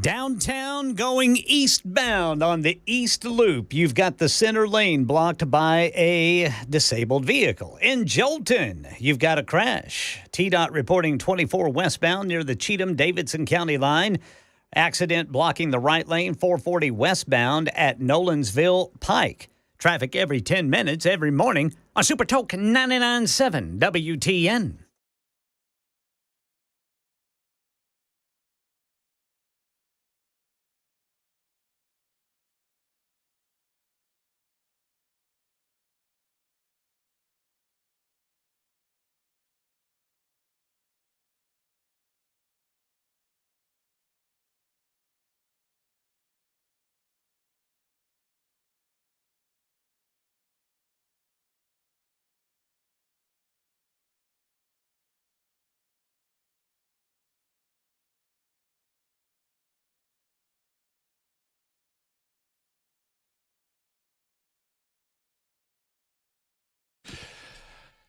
Downtown going eastbound on the East Loop. You've got the center lane blocked by a disabled vehicle. In Jolton, you've got a crash. TDOT reporting 24 westbound near the Cheatham-Davidson County line. Accident blocking the right lane, 440 westbound at Nolensville Pike. Traffic every 10 minutes every morning on Super Talk 99.7 WTN.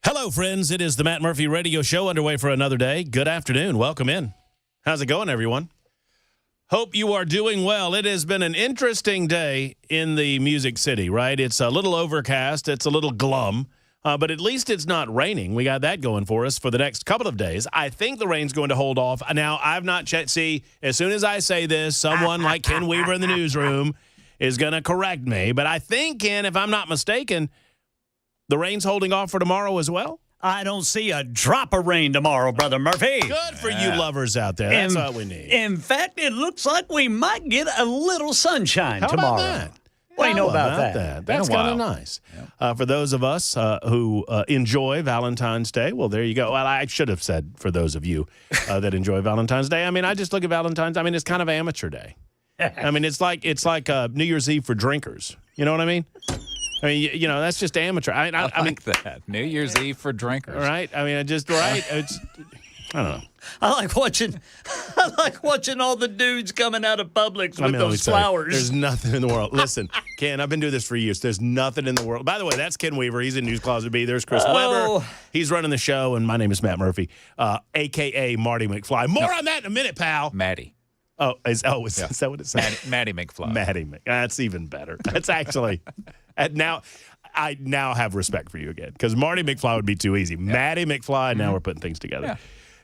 Hello, friends. It is the Matt Murphy Radio Show underway for another day. Good afternoon. Welcome in. How's it going, everyone? Hope you are doing well. It has been an interesting day in the Music City, right? It's a little overcast. It's a little glum, but at least it's not raining. We got that going for us for the next couple of days. I think the rain's going to hold off. Now, I've not checked. See, as soon as I say this, someone like Ken Weaver in the newsroom is going to correct me. But I think, Ken, if I'm not mistaken, the rain's holding off for tomorrow as well? I don't see a drop of rain tomorrow, Brother Murphy. Good for you lovers out there. That's all we need. In fact, it looks like we might get a little sunshine tomorrow. How about that? What do you know about that? That's kind of nice. Yeah. For those of us who enjoy Valentine's Day, well, there you go. Well, I should have said for those of you that enjoy Valentine's Day. I mean, I just look at Valentine's. I mean, it's kind of amateur day. I mean, it's like New Year's Eve for drinkers. You know what I mean? I mean, you know, that's just amateur. I mean, that. New Year's Eve for drinkers. Right? I mean, It's, I don't know. I like watching all the dudes coming out of Publix with those flowers. There's nothing in the world. Listen, Ken, I've been doing this for years. There's nothing in the world. By the way, that's Ken Weaver. He's in News Closet B. There's Chris Weber. He's running the show, and my name is Matt Murphy, a.k.a. Marty McFly. More on that in a minute, pal. Matty. Is that what it says? Matty McFly. Matty McFly. That's even better. That's actually now I now have respect for you again because Marty McFly would be too easy. Yeah. Matty McFly. Now we're putting things together. Yeah.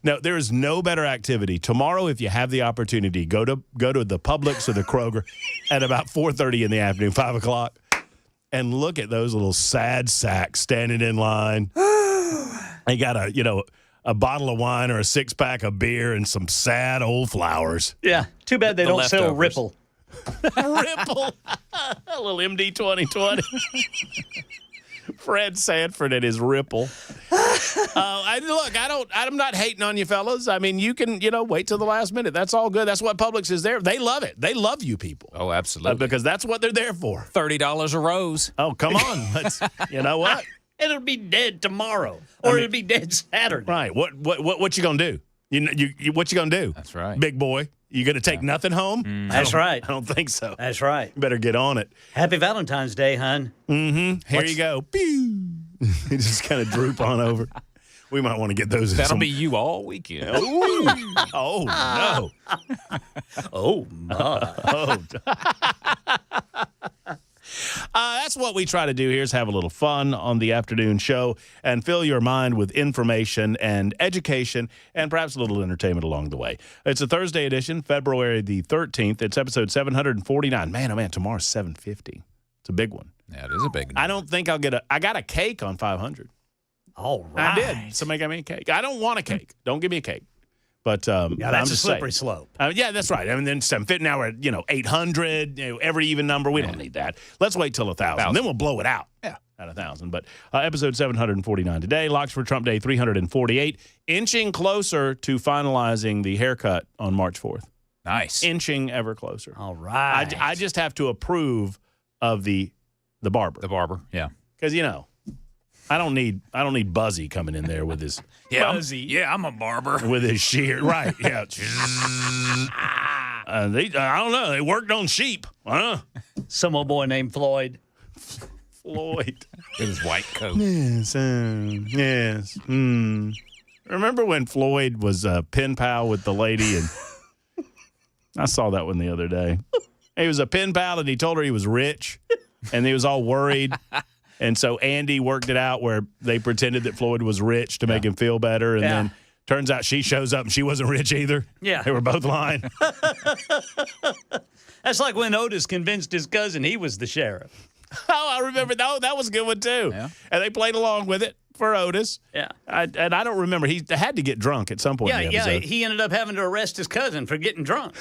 Now there is no better activity tomorrow if you have the opportunity. Go to the Publix or the Kroger at about 4:30 in the afternoon, 5 o'clock, and look at those little sad sacks standing in line. They got a bottle of wine or a six-pack of beer and some sad old flowers. Yeah. Too bad they don't sell Ripple. Ripple. A little MD 2020. Fred Sanford and his Ripple. I'm not hating on you fellas. I mean, you can, wait till the last minute. That's all good. That's what Publix is there. They love it. They love you people. Oh, absolutely. Because that's what they're there for. $30 a rose. Oh, come on. You know what? It'll be dead tomorrow, or it'll be dead Saturday. Right. What you gonna do? What you gonna do? That's right, big boy. You gonna take nothing home? That's right. I don't think so. That's right. You better get on it. Happy Valentine's Day, hon. Mm-hmm. Here you go. Pew. You just kind of droop on over. We might want to get those. That'll be you all weekend. Oh no. Oh my. That's what we try to do here is have a little fun on the afternoon show and fill your mind with information and education and perhaps a little entertainment along the way. It's a Thursday edition, February the 13th. It's episode 749. Man, oh man, tomorrow's 750. It's a big one. Yeah, it is a big one. I don't think I got a cake on 500. All right. I did. Somebody got me a cake. I don't want a cake. Don't give me a cake. But that's a slippery slope. Yeah, that's right. I mean, then I'm fitting now at 800, every even number. We don't need that. Let's wait till 1,000. Then we'll blow it out. Yeah, at 1,000. But episode 749 today. Locks for Trump Day 348, inching closer to finalizing the haircut on March 4th. Nice, inching ever closer. All right. I just have to approve of the barber. The barber, yeah, because I don't need Buzzy coming in there with his Buzzy. I'm a barber with his shear. Right? Yeah. I don't know. They worked on sheep. Some old boy named Floyd. Floyd. In his white coat. Yes. Yes. Remember when Floyd was pen pal with the lady and I saw that one the other day. He was a pen pal, and he told her he was rich, and he was all worried. And so Andy worked it out where they pretended that Floyd was rich to make him feel better, and then turns out she shows up and she wasn't rich either. Yeah. They were both lying. That's like when Otis convinced his cousin he was the sheriff. Oh, I remember. No, that was a good one, too. Yeah. And they played along with it for Otis. Yeah. And I don't remember. He had to get drunk at some point in the episode. He ended up having to arrest his cousin for getting drunk.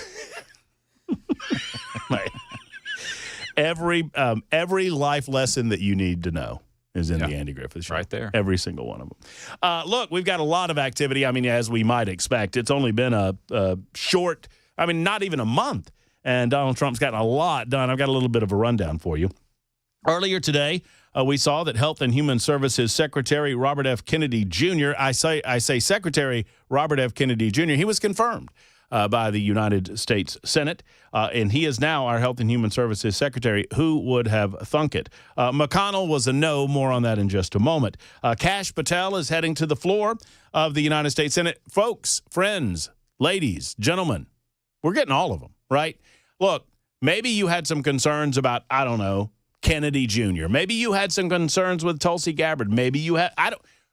Every life lesson that you need to know is in the Andy Griffith Show. Right there. Every single one of them. Look, we've got a lot of activity. I mean, as we might expect. It's only been a short, not even a month. And Donald Trump's gotten a lot done. I've got a little bit of a rundown for you. Earlier today, we saw that Health and Human Services Secretary Robert F. Kennedy Jr., I say Secretary Robert F. Kennedy Jr., he was confirmed by the United States Senate, and he is now our Health and Human Services Secretary. Who would have thunk it? McConnell was a no. More on that in just a moment. Kash Patel is heading to the floor of the United States Senate. Folks, friends, ladies, gentlemen, we're getting all of them, right? Look, maybe you had some concerns about, I don't know, Kennedy Jr. Maybe you had some concerns with Tulsi Gabbard. Maybe you had,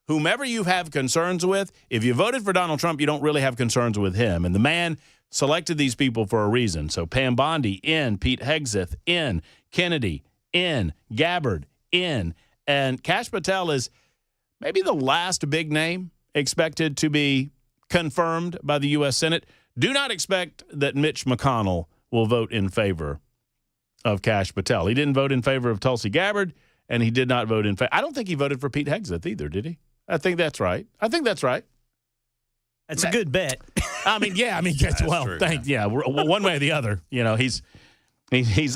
whomever you have concerns with, if you voted for Donald Trump, you don't really have concerns with him. And the man selected these people for a reason. So Pam Bondi, in. Pete Hegseth, in. Kennedy, in. Gabbard, in. And Kash Patel is maybe the last big name expected to be confirmed by the U.S. Senate. Do not expect that Mitch McConnell will vote in favor of Kash Patel. He didn't vote in favor of Tulsi Gabbard, and he did not vote in favor. I don't think he voted for Pete Hegseth either, did he? I think that's right. That's a good bet. One way or the other. You know, he's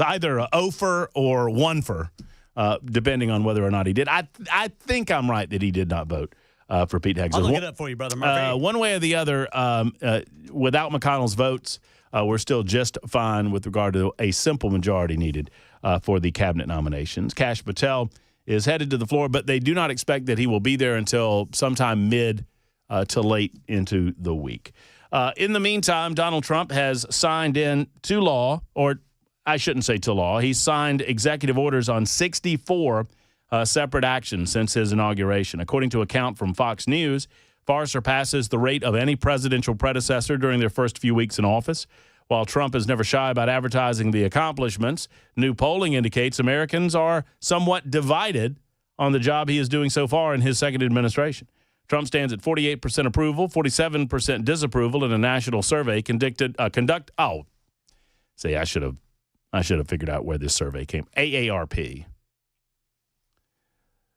either a ofer or one-fer, depending on whether or not he did. I think I'm right that he did not vote for Pete Hegseth. I'll look it up for you, Brother Murphy. One way or the other, without McConnell's votes, we're still just fine with regard to a simple majority needed for the cabinet nominations. Kash Patel is headed to the floor, but they do not expect that he will be there until sometime mid to late into the week. In the meantime, Donald Trump has signed into law, or I shouldn't say to law, he's signed executive orders on 64 separate actions since his inauguration. According to a count from Fox News, far surpasses the rate of any presidential predecessor during their first few weeks in office. While Trump is never shy about advertising the accomplishments, new polling indicates Americans are somewhat divided on the job he is doing so far in his second administration. Trump stands at 48% approval, 47% disapproval in a national survey I should have figured out where this survey came. AARP.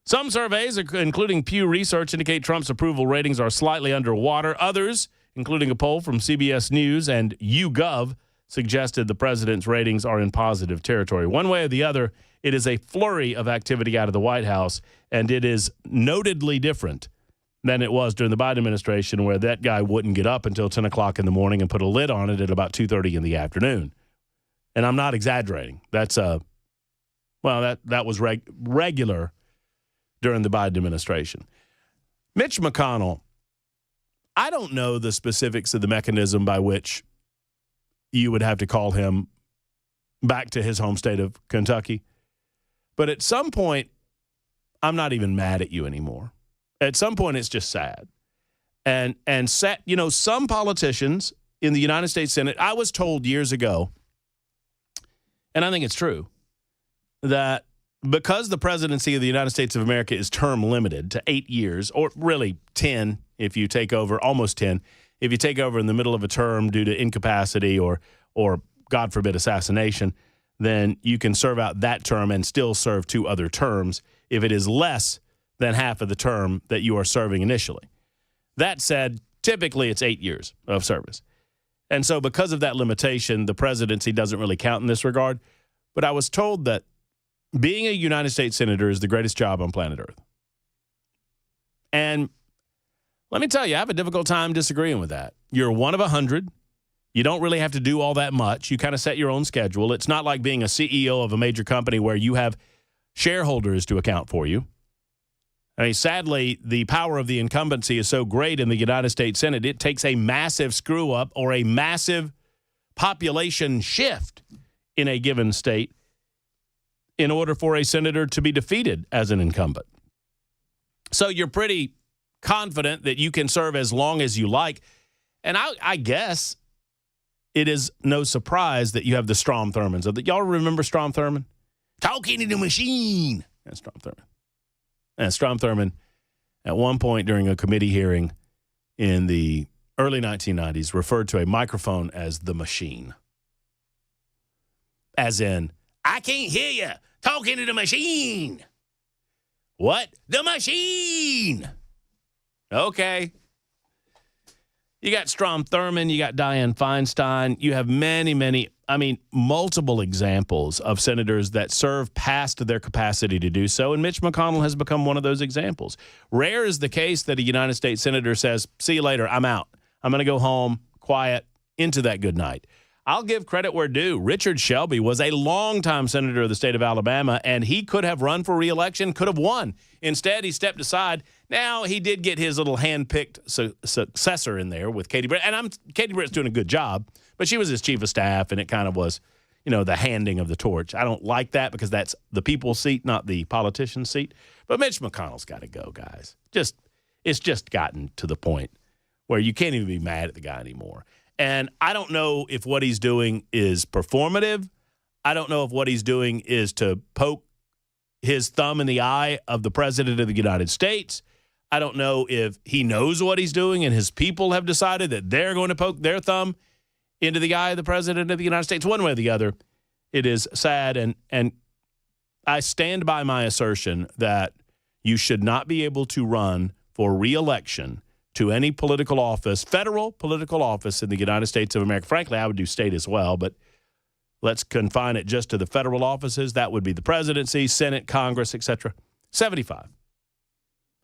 Some surveys, including Pew Research, indicate Trump's approval ratings are slightly underwater. Others, including a poll from CBS News and YouGov, suggested the president's ratings are in positive territory. One way or the other, it is a flurry of activity out of the White House, and it is notedly different than it was during the Biden administration, where that guy wouldn't get up until 10 o'clock in the morning and put a lid on it at about 2:30 in the afternoon. And I'm not exaggerating. That's that was regular during the Biden administration. Mitch McConnell, I don't know the specifics of the mechanism by which you would have to call him back to his home state of Kentucky. But at some point, I'm not even mad at you anymore. At some point, it's just sad. And some politicians in the United States Senate, I was told years ago, and I think it's true, that because the presidency of the United States of America is term limited to 8 years, or really 10 if you take over, almost 10, if you take over in the middle of a term due to incapacity or God forbid, assassination, then you can serve out that term and still serve 2 other terms if it is less than half of the term that you are serving initially. That said, typically it's 8 years of service. And so because of that limitation, the presidency doesn't really count in this regard. But I was told that being a United States Senator is the greatest job on planet Earth. And let me tell you, I have a difficult time disagreeing with that. You're one of 100. You don't really have to do all that much. You kind of set your own schedule. It's not like being a CEO of a major company where you have shareholders to account for you. I mean, sadly, the power of the incumbency is so great in the United States Senate, it takes a massive screw-up or a massive population shift in a given state in order for a senator to be defeated as an incumbent. So you're pretty confident that you can serve as long as you like. And I guess it is no surprise that you have the Strom Thurmond. So y'all remember Strom Thurmond? Talking to the machine. That's Strom Thurmond. And Strom Thurmond, at one point during a committee hearing in the early 1990s, referred to a microphone as the machine. As in, I can't hear you talking to the machine. What? The machine. Okay. You got Strom Thurmond, you got Dianne Feinstein, you have multiple examples of senators that serve past their capacity to do so, and Mitch McConnell has become one of those examples. Rare is the case that a United States senator says, see you later, I'm out. I'm going to go home, quiet, into that good night. I'll give credit where due. Richard Shelby was a longtime senator of the state of Alabama, and he could have run for re-election, could have won. Instead, he stepped aside. Now, he did get his little hand-picked successor in there with Katie Britt. And Katie Britt's doing a good job, but she was his chief of staff, and it kind of was, the handing of the torch. I don't like that because that's the people's seat, not the politician's seat. But Mitch McConnell's got to go, guys. It's just gotten to the point where you can't even be mad at the guy anymore. And I don't know if what he's doing is performative. I don't know if what he's doing is to poke his thumb in the eye of the president of the United States. I don't know if he knows what he's doing and his people have decided that they're going to poke their thumb into the eye of the president of the United States. One way or the other, it is sad. And I stand by my assertion that you should not be able to run for re-election to any political office, federal political office in the United States of America. Frankly, I would do state as well, but let's confine it just to the federal offices. That would be the presidency, Senate, Congress, etc. 75.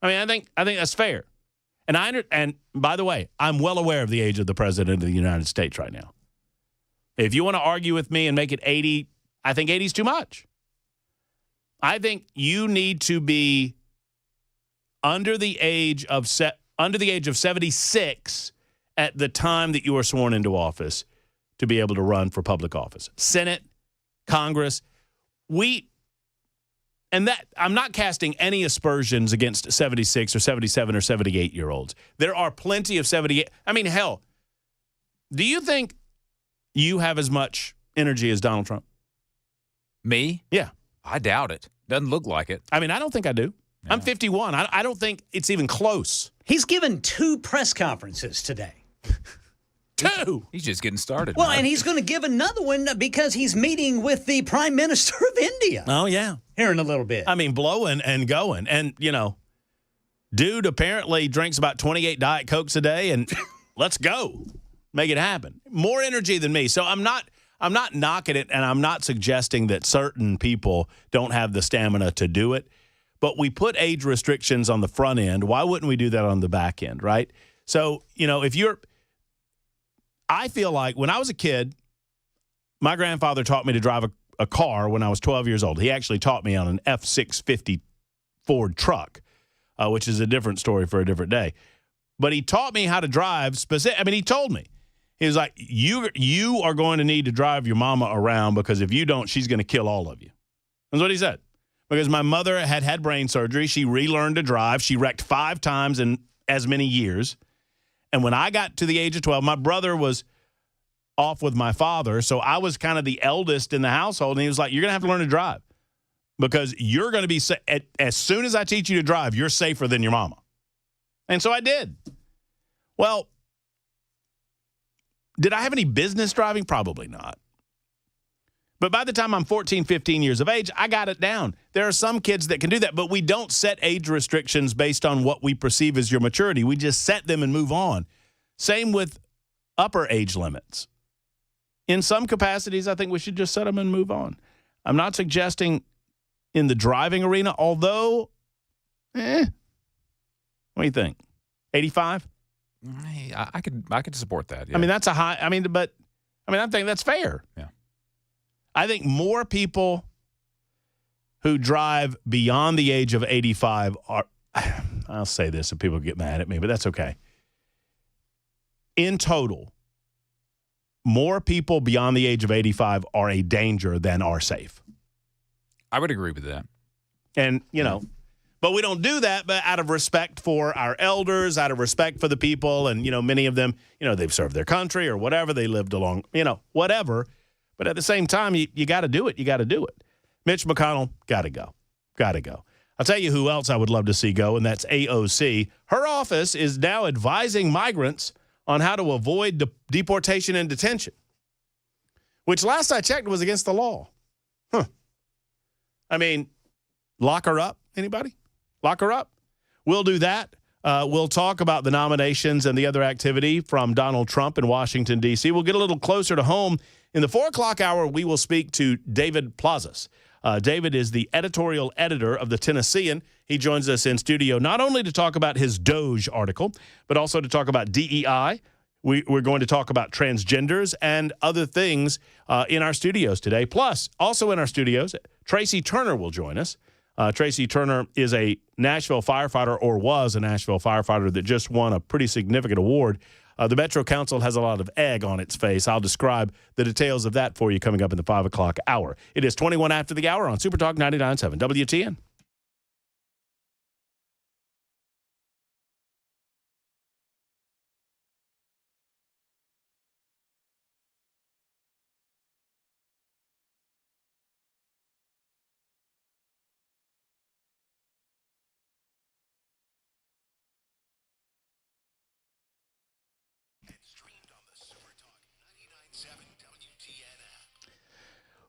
I think that's fair. And by the way, I'm well aware of the age of the president of the United States right now. If you want to argue with me and make it 80, I think 80 is too much. I think you need to be under the age of 76 at the time that you are sworn into office to be able to run for public office. Senate, Congress, and that I'm not casting any aspersions against 76 or 77 or 78-year-olds. There are plenty of 78. Hell, do you think you have as much energy as Donald Trump? Me? Yeah. I doubt it. Doesn't look like it. I don't think I do. Yeah. I'm 51. I don't think it's even close. He's given 2 press conferences today. 2? He's just getting started. Well, and he's going to give another one because he's meeting with the Prime Minister of India. Oh, yeah. Here in a little bit. Blowing and going. And, dude apparently drinks about 28 Diet Cokes a day, and let's go. Make it happen. More energy than me. So I'm not knocking it, and I'm not suggesting that certain people don't have the stamina to do it. But we put age restrictions on the front end. Why wouldn't we do that on the back end, right? So, I feel like when I was a kid, my grandfather taught me to drive a car when I was 12 years old. He actually taught me on an F-650 Ford truck, which is a different story for a different day. But he taught me how to drive he told me. He was like, you are going to need to drive your mama around because if you don't, she's going to kill all of you. That's what he said. Because my mother had brain surgery. She relearned to drive. She wrecked 5 times in as many years. And when I got to the age of 12, my brother was off with my father. So I was kind of the eldest in the household. And he was like, you're going to have to learn to drive because you're going to be, as soon as I teach you to drive, you're safer than your mama. And so I did. Well, did I have any business driving? Probably not. But by the time I'm 14, 15 years of age, I got it down. There are some kids that can do that, but we don't set age restrictions based on what we perceive as your maturity. We just set them and move on. Same with upper age limits. In some capacities, I think we should just set them and move on. I'm not suggesting in the driving arena, although, what do you think? 85? I could support that. Yeah. That's a high, I think that's fair. Yeah. I think more people who drive beyond the age of 85 are, I'll say this and people get mad at me, but that's okay. In total, more people beyond the age of 85 are a danger than are safe. I would agree with that. And, but we don't do that but out of respect for our elders, out of respect for the people. And, many of them, they've served their country or whatever. They lived along, whatever. But at the same time, you got to do it. You got to do it. Mitch McConnell, got to go. Got to go. I'll tell you who else I would love to see go, and that's AOC. Her office is now advising migrants on how to avoid deportation and detention, which last I checked was against the law. I mean, lock her up. Anybody? Lock her up. We'll do that. We'll talk about the nominations and the other activity from Donald Trump in Washington, D.C. We'll get a little closer to home. In the 4 o'clock hour, we will speak to David Plazas. David is the editorial editor of the Tennessean. He joins us in studio not only to talk about his Doge article, but also to talk about DEI. We're going to talk about transgenders and other things in our studios today. Plus, also in our studios, Tracy Turner will join us. Tracy Turner is a Nashville firefighter, or was a Nashville firefighter, that just won a pretty significant award. The Metro Council has a lot of egg on its face. I'll describe the details of that for you coming up in the 5 o'clock hour. It is 21 after the hour on Super Talk 99.7 WTN.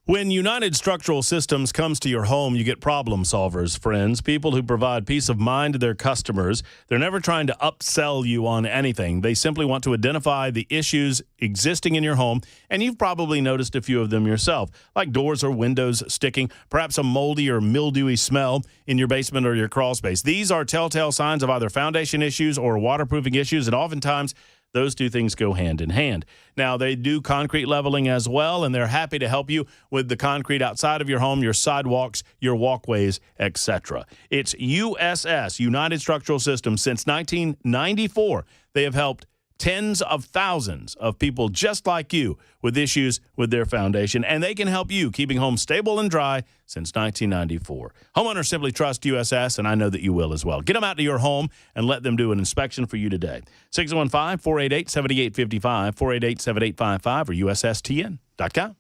When United Structural Systems comes to your home, you get problem solvers, friends, people who provide peace of mind to their customers. They're never trying to upsell you on anything. They simply want to identify the issues existing in your home, and you've probably noticed a few of them yourself, like doors or windows sticking, perhaps a moldy or mildewy smell in your basement or your crawl space. These are telltale signs of either foundation issues or waterproofing issues, and oftentimes those two things go hand in hand. Now, they do concrete leveling as well, and they're happy to help you with the concrete outside of your home, your sidewalks, your walkways, etc. It's USS, United Structural Systems. Since 1994, they have helped tens of thousands of people just like you with issues with their foundation, and they can help you keeping homes stable and dry since 1994. Homeowners simply trust USS, and I know that you will as well. Get them out to your home and let them do an inspection for you today. 615-488-7855, 488-7855, or USSTN.com.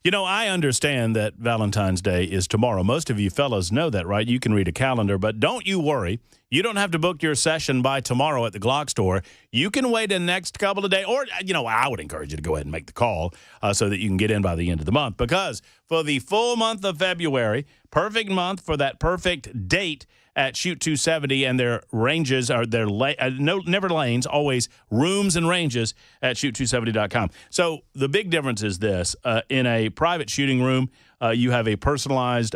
You know, I understand that Valentine's Day is tomorrow. Most of you fellas know that, right? You can read a calendar, but don't you worry. You don't have to book your session by tomorrow at the Glock store. You can wait the next couple of days. Or, I would encourage you to go ahead and make the call so that you can get in by the end of the month. Because for the full month of February, perfect month for that perfect date at Shoot 270, and their ranges are never lanes, always rooms and ranges at shoot270.com. So the big difference is this. In a private shooting room, you have a personalized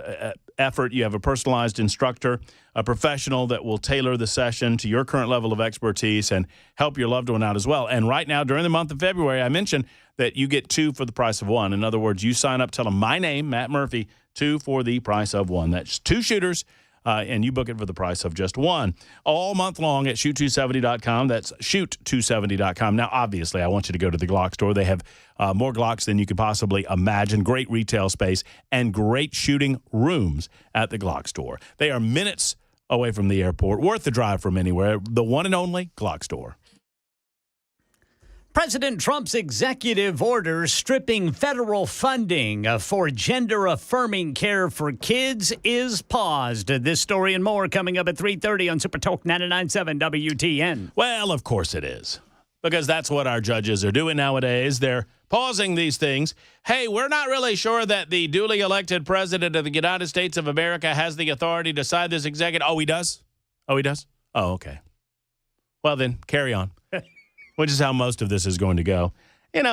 effort. You have a personalized instructor, a professional that will tailor the session to your current level of expertise and help your loved one out as well. And right now, during the month of February, I mentioned that you get 2 for the price of 1. In other words, you sign up, tell them my name, Matt Murphy, 2 for the price of 1. That's 2 shooters. And you book it for the price of just 1 all month long at shoot270.com. That's shoot270.com. Now, obviously, I want you to go to the Glock store. They have more Glocks than you could possibly imagine, great retail space, and great shooting rooms at the Glock store. They are minutes away from the airport, worth the drive from anywhere. The one and only Glock store. President Trump's executive order stripping federal funding for gender-affirming care for kids is paused. This story and more coming up at 3:30 on Super Talk 99.7 WTN. Well, of course it is, because that's what our judges are doing nowadays. They're pausing these things. Hey, we're not really sure that the duly elected president of the United States of America has the authority to sign this executive. Oh, he does? Oh, he does? Oh, okay. Well, then, carry on. Which is how most of this is going to go.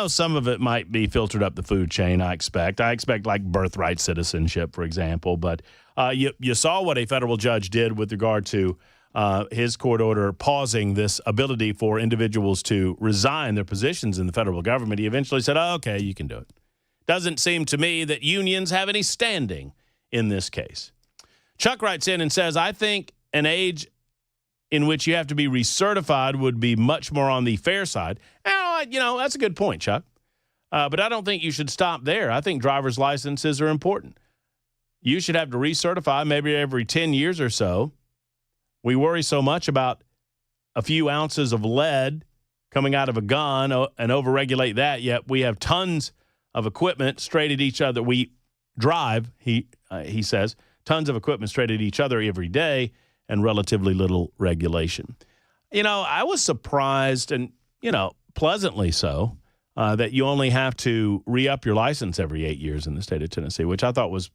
Some of it might be filtered up the food chain, I expect. I expect like birthright citizenship, for example. But you saw what a federal judge did with regard to his court order pausing this ability for individuals to resign their positions in the federal government. He eventually said, oh, okay, you can do it. Doesn't seem to me that unions have any standing in this case. Chuck writes in and says, I think an age in which you have to be recertified would be much more on the fair side. That's a good point, Chuck. But I don't think you should stop there. I think driver's licenses are important. You should have to recertify maybe every 10 years or so. We worry so much about a few ounces of lead coming out of a gun and overregulate that, yet we have tons of equipment straight at each other. We drive, he says, tons of equipment straight at each other every day, and relatively little regulation. I was surprised and, pleasantly so, that you only have to re-up your license every 8 years in the state of Tennessee, which I thought was,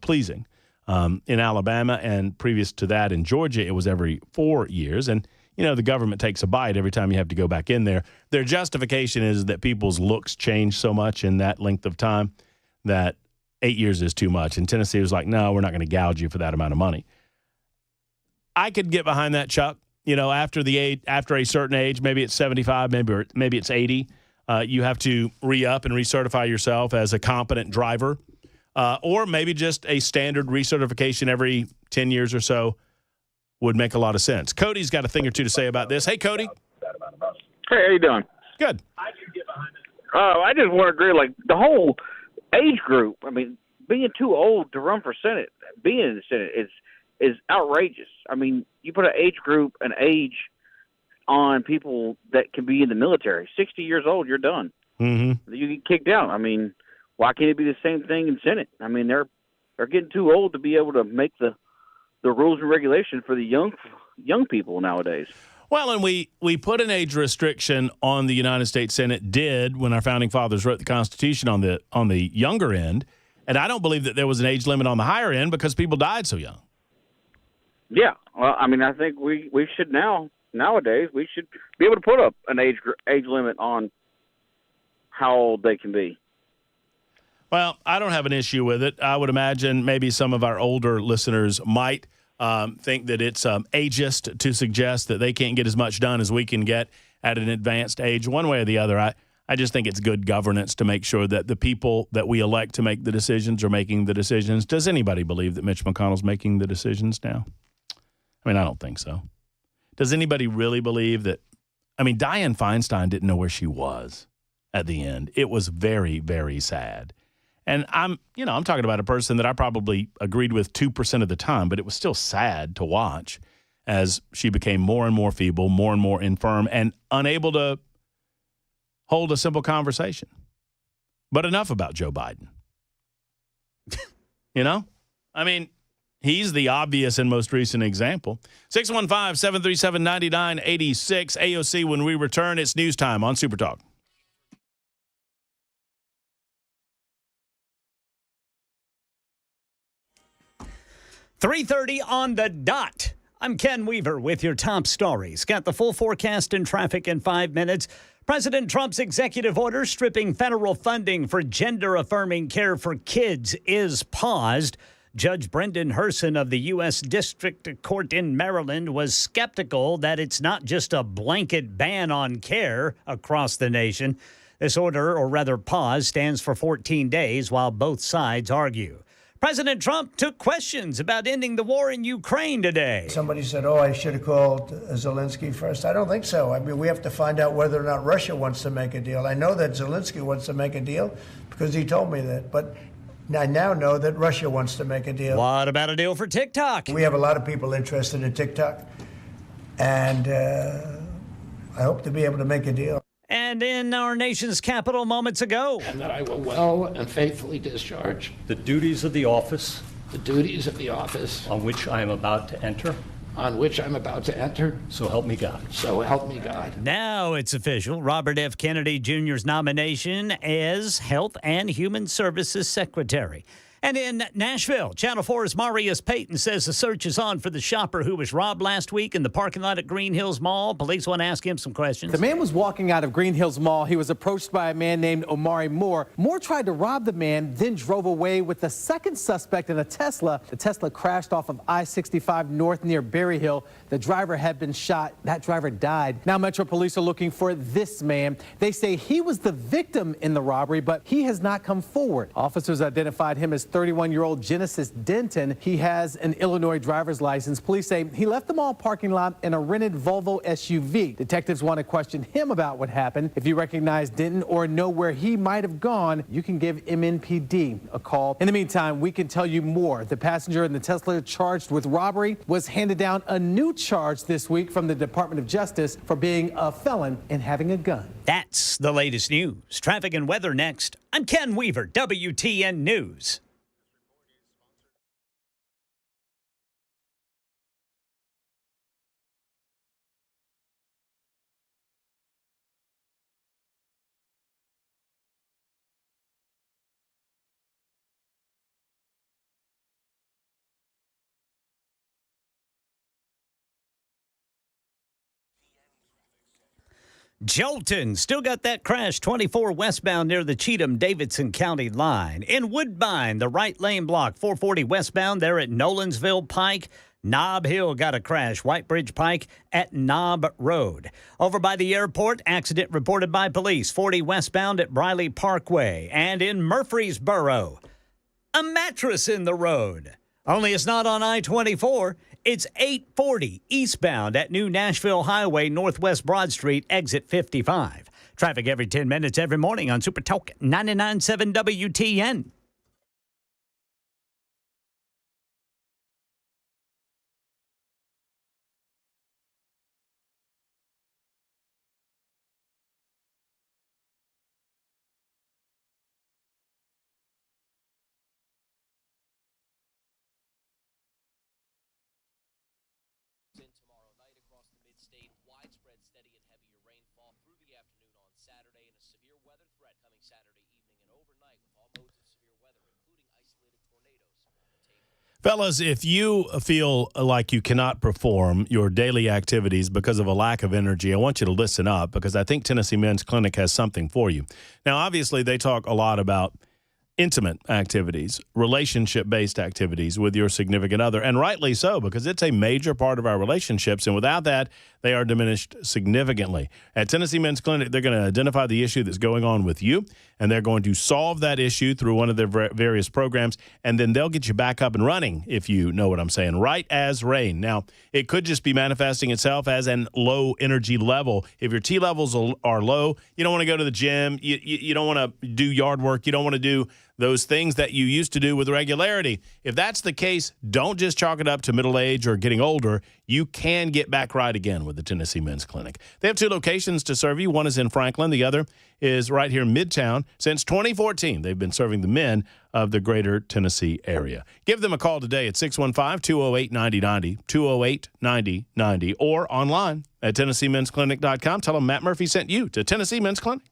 pleasing. In Alabama and previous to that in Georgia, it was every 4 years. And, the government takes a bite every time you have to go back in there. Their justification is that people's looks change so much in that length of time that 8 years is too much. And Tennessee was like, no, we're not going to gouge you for that amount of money. I could get behind that, Chuck. After a certain age, maybe it's 75, maybe it's 80, you have to re-up and recertify yourself as a competent driver, or maybe just a standard recertification every 10 years or so would make a lot of sense. Cody's got a thing or two to say about this. Hey, Cody. Hey, how you doing? Good. I just want to agree, like, the whole age group, being too old to run for Senate, being in the Senate is outrageous. You put an age group, an age on people that can be in the military. 60 years old, you're done. Mm-hmm. You get kicked out. Why can't it be the same thing in Senate? They're getting too old to be able to make the rules and regulations for the young people nowadays. Well, and we put an age restriction on the United States Senate, when our founding fathers wrote the Constitution on the younger end, and I don't believe that there was an age limit on the higher end because people died so young. Yeah, well, I think we should nowadays we should be able to put up an age limit on how old they can be. Well, I don't have an issue with it. I would imagine maybe some of our older listeners might think that it's ageist to suggest that they can't get as much done as we can get at an advanced age. One way or the other, I just think it's good governance to make sure that the people that we elect to make the decisions are making the decisions. Does anybody believe that Mitch McConnell's making the decisions now? I don't think so. Does anybody really believe that? Dianne Feinstein didn't know where she was at the end. It was very, very sad. And I'm talking about a person that I probably agreed with 2% of the time, but it was still sad to watch as she became more and more feeble, more and more infirm, and unable to hold a simple conversation. But enough about Joe Biden. He's the obvious and most recent example. 615-737-9986. AOC, when we return, it's news time on Super Talk. .3:30 on the dot. I'm Ken Weaver with your top stories. Got the full forecast and traffic in 5 minutes. President Trump's executive order stripping federal funding for gender-affirming care for kids is paused. Judge Brendan Herson of the U.S. District Court in Maryland was skeptical that it's not just a blanket ban on care across the nation. This order, or rather pause, stands for 14 days while both sides argue. President Trump took questions about ending the war in Ukraine today. Somebody said, I should have called Zelensky first. I don't think so. I mean, we have to find out whether or not Russia wants to make a deal. I know that Zelensky wants to make a deal because he told me that. But I now know that Russia wants to make a deal. What about a deal for TikTok? We have a lot of people interested in TikTok. And I hope to be able to make a deal. And in our nation's capital moments ago. And that I will well and faithfully discharge the duties of the office on which I am about to enter. So help me God. So help me God. Now it's official. Robert F. Kennedy Jr.'s nomination as Health and Human Services Secretary. And in Nashville, Channel 4's Marius Payton says the search is on for the shopper who was robbed last week in the parking lot at Green Hills Mall. Police want to ask him some questions. The man was walking out of Green Hills Mall. He was approached by a man named Omari Moore. Moore tried to rob the man, then drove away with the second suspect in a Tesla. The Tesla crashed off of I-65 North near Berry Hill. The driver had been shot. That driver died. Now Metro Police are looking for this man. They say he was the victim in the robbery, but he has not come forward. Officers identified him as 31-year-old Genesis Denton. He has an Illinois driver's license. Police say he left the mall parking lot in a rented Volvo SUV. Detectives want to question him about what happened. If you recognize Denton or know where he might have gone, you can give MNPD a call. In the meantime, we can tell you more. The passenger in the Tesla charged with robbery was handed down a new charge this week from the Department of Justice for being a felon and having a gun. That's the latest news. Traffic and weather next. I'm Ken Weaver, WTN News. Jolton still got that crash 24 westbound near the Cheatham-Davidson County line. In Woodbine, the right lane block 440 westbound there at Nolansville Pike. Nob Hill got a crash, White Bridge Pike at Nob Road. Over by the airport, accident reported by police 40 westbound at Briley Parkway. And in Murfreesboro, a mattress in the road. Only it's not on I-24. It's 840 eastbound at New Nashville Highway, Northwest Broad Street, exit 55. Traffic every 10 minutes every morning on Super Talk 99.7 WTN. Tomorrow night across the mid-state, widespread steady and heavier rainfall through the afternoon on Saturday, and a severe weather threat coming Saturday evening and overnight with all modes of severe weather, including isolated tornadoes on the table. Fellas, if you feel like you cannot perform your daily activities because of a lack of energy, I want you to listen up because I think Tennessee Men's Clinic has something for you. Now, obviously, they talk a lot about intimate activities, relationship-based activities with your significant other, and rightly so, because it's a major part of our relationships, and without that, they are diminished significantly. At Tennessee Men's Clinic, they're going to identify the issue that's going on with you, and they're going to solve that issue through one of their various programs, and then they'll get you back up and running, if you know what I'm saying, right as rain. Now, it could just be manifesting itself as an low energy level. If your T levels are low, you don't want to go to the gym, you don't want to do yard work, you don't want to do those things that you used to do with regularity. If that's the case, don't just chalk it up to middle age or getting older. You can get back right again with the Tennessee Men's Clinic. They have 2 locations to serve you. One is in Franklin. The other is right here in Midtown. Since 2014, they've been serving the men of the greater Tennessee area. Give them a call today at 615-208-9090, 208-9090, or online at TennesseeMen'sClinic.com. Tell them Matt Murphy sent you to Tennessee Men's Clinic.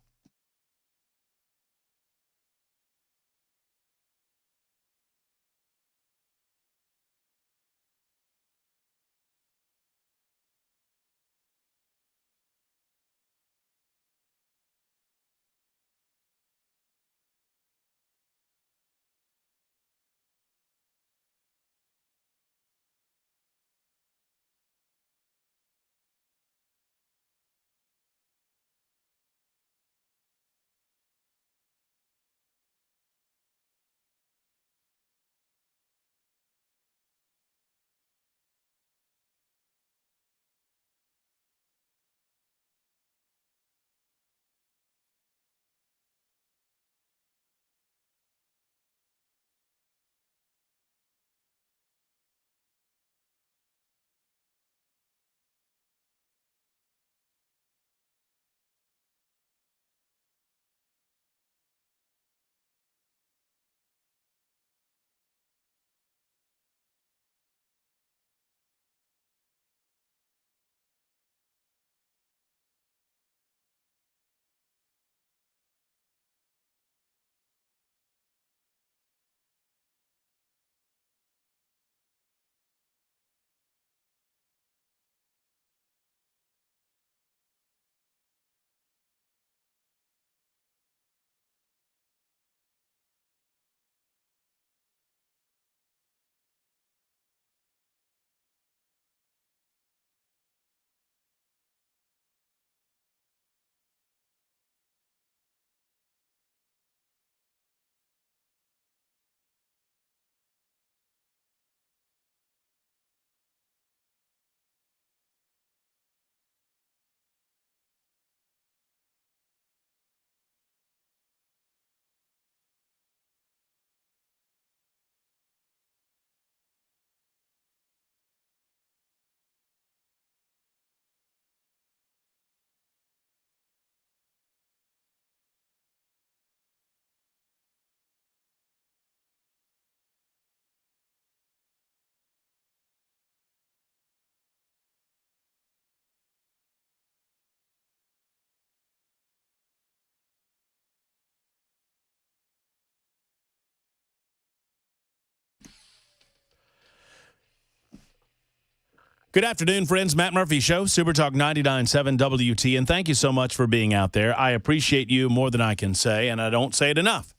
Good afternoon, friends. Matt Murphy Show, Super Talk 99.7 WTN. Thank you so much for being out there. I appreciate you more than I can say, and I don't say it enough.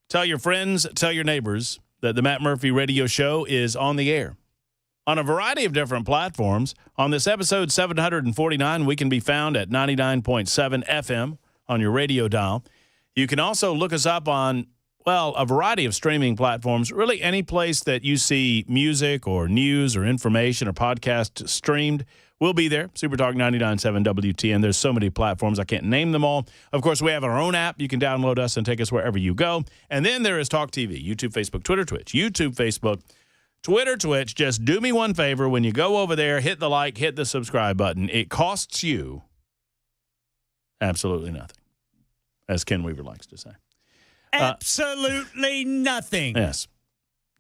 Tell your friends, tell your neighbors that the Matt Murphy Radio Show is on the air on a variety of different platforms. On this episode 749, we can be found at 99.7 FM on your radio dial. You can also look us up on, well, a variety of streaming platforms, really any place that you see music or news or information or podcast streamed. We'll be there, Super Talk 99.7 WTN. There's so many platforms, I can't name them all. Of course, we have our own app. You can download us and take us wherever you go. And then there is Talk TV, YouTube, Facebook, Twitter, Twitch. YouTube, Facebook, Twitter, Twitch. Just do me one favor. When you go over there, hit the like, hit the subscribe button. It costs you absolutely nothing, as Ken Weaver likes to say. Absolutely nothing. Yes.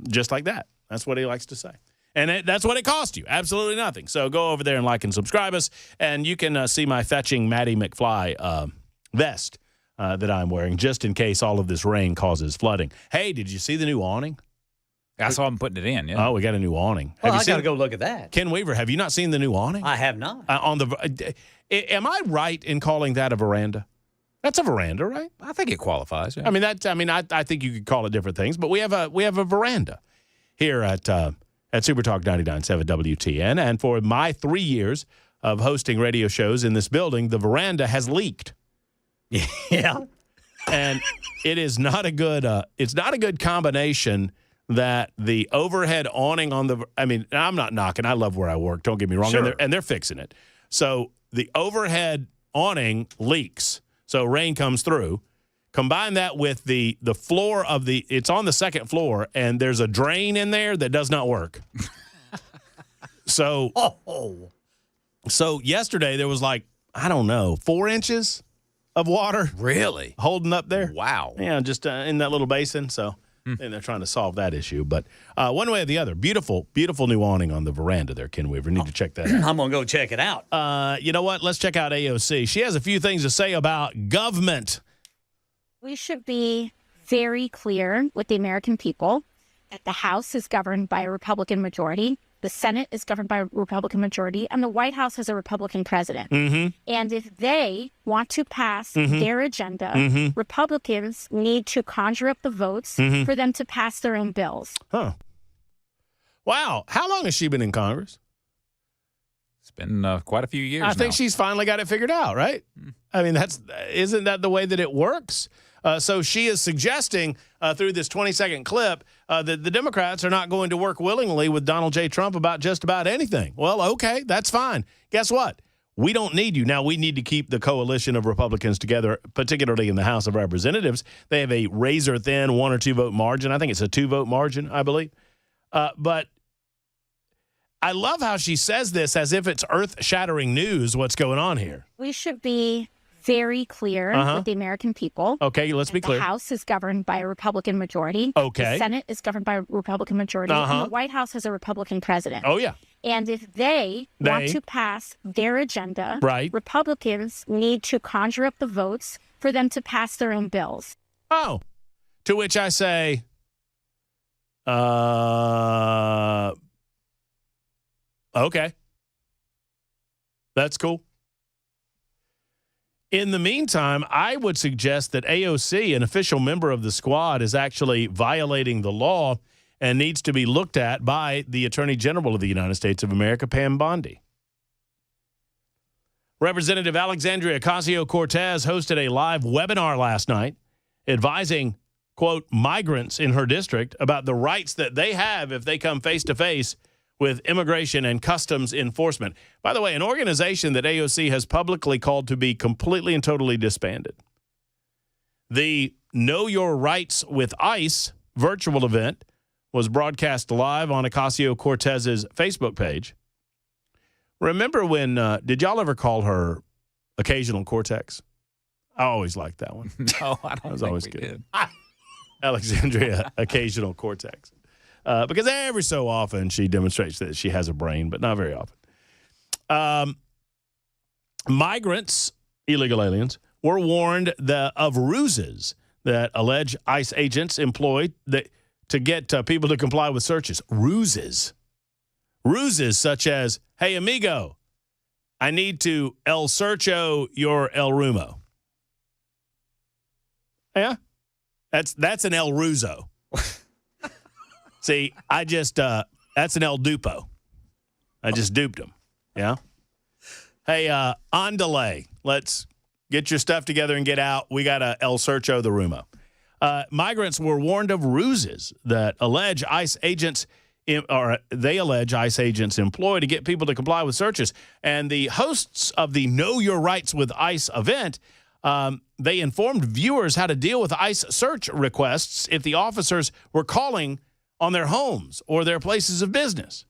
Just like that. That's what he likes to say. And that's what it costs you. Absolutely nothing. So go over there and like and subscribe us. And you can see my fetching Matty McFly vest that I'm wearing, just in case all of this rain causes flooding. Hey, did you see the new awning? I saw him putting it in. Yeah. Oh, we got a new awning. Well, I got to go look at that. Ken Weaver, have you not seen the new awning? I have not. Am I right in calling that a veranda? That's a veranda, right? I think it qualifies. Yeah. I mean, I think you could call it different things, but we have a veranda here at Super Talk 99.7 WTN. And for my 3 years of hosting radio shows in this building, the veranda has leaked. Yeah. And it is not a good it's not a good combination that the overhead awning on the, I mean, I'm not knocking. I love where I work. Don't get me wrong. Sure. And they're fixing it. So the overhead awning leaks. So rain comes through. Combine that with the floor of it's on the second floor, and there's a drain in there that does not work. So So yesterday there was like, I don't know, 4 inches of water Really? holding up there. Wow. Yeah, just in that little basin. So and they're trying to solve that issue. But one way or the other, beautiful, beautiful new awning on the veranda there, Ken Weaver. Need to check that out. I'm going to go check it out. You know what? Let's check out AOC. She has a few things to say about government. We should be very clear with the American people that the House is governed by a Republican majority, the Senate is governed by a Republican majority, and the White House has a Republican president. And if they want to pass their agenda, Republicans need to conjure up the votes for them to pass their own bills. Huh. Wow. How long has she been in Congress? It's been quite a few years I think now. she's finally got it figured out, right? I mean, isn't that the way that it works? So she is suggesting through this 20-second clip that the Democrats are not going to work willingly with Donald J. Trump about just about anything. Well, okay, that's fine. Guess what? We don't need you. Now, we need to keep the coalition of Republicans together, particularly in the House of Representatives. They have a razor-thin 1 or 2 vote margin. I think it's a 2-vote margin, I believe. But I love how she says this as if it's earth-shattering news, what's going on here. We should be very clear with the American people. Okay, let's be clear. The House is governed by a Republican majority. Okay. The Senate is governed by a Republican majority. And the White House has a Republican president. Oh, yeah. And if they want to pass their agenda, Republicans need to conjure up the votes for them to pass their own bills. Oh, to which I say, okay. That's cool. In the meantime, I would suggest that AOC, an official member of the squad, is actually violating the law and needs to be looked at by the Attorney General of the United States of America, Pam Bondi. Representative Alexandria Ocasio-Cortez hosted a live webinar last night advising, quote, migrants in her district about the rights that they have if they come face-to-face with immigration and customs enforcement. By the way, an organization that AOC has publicly called to be completely and totally disbanded. The Know Your Rights with ICE virtual event was broadcast live on Ocasio-Cortez's Facebook page. Remember when, did y'all ever call her Occasional Cortex? I always liked that one. No, I don't think always we good. did. Alexandria Occasional Cortex. Because every so often she demonstrates that she has a brain, but not very often. Migrants, illegal aliens, were warned of ruses that allege ICE agents employ to get people to comply with searches. Ruses. Ruses such as, hey, amigo, I need to El Searcho your El Rumo. Yeah? That's an El Ruzo. See, I just, that's an El Dupo. I just duped him. Yeah? Hey, on delay. Let's get your stuff together and get out. We got a El Searcho the Rumo. Migrants were warned of ruses that allege ICE agents, they allege ICE agents employ to get people to comply with searches. And the hosts of the Know Your Rights with ICE event, they informed viewers how to deal with ICE search requests if the officers were calling on their homes or their places of business.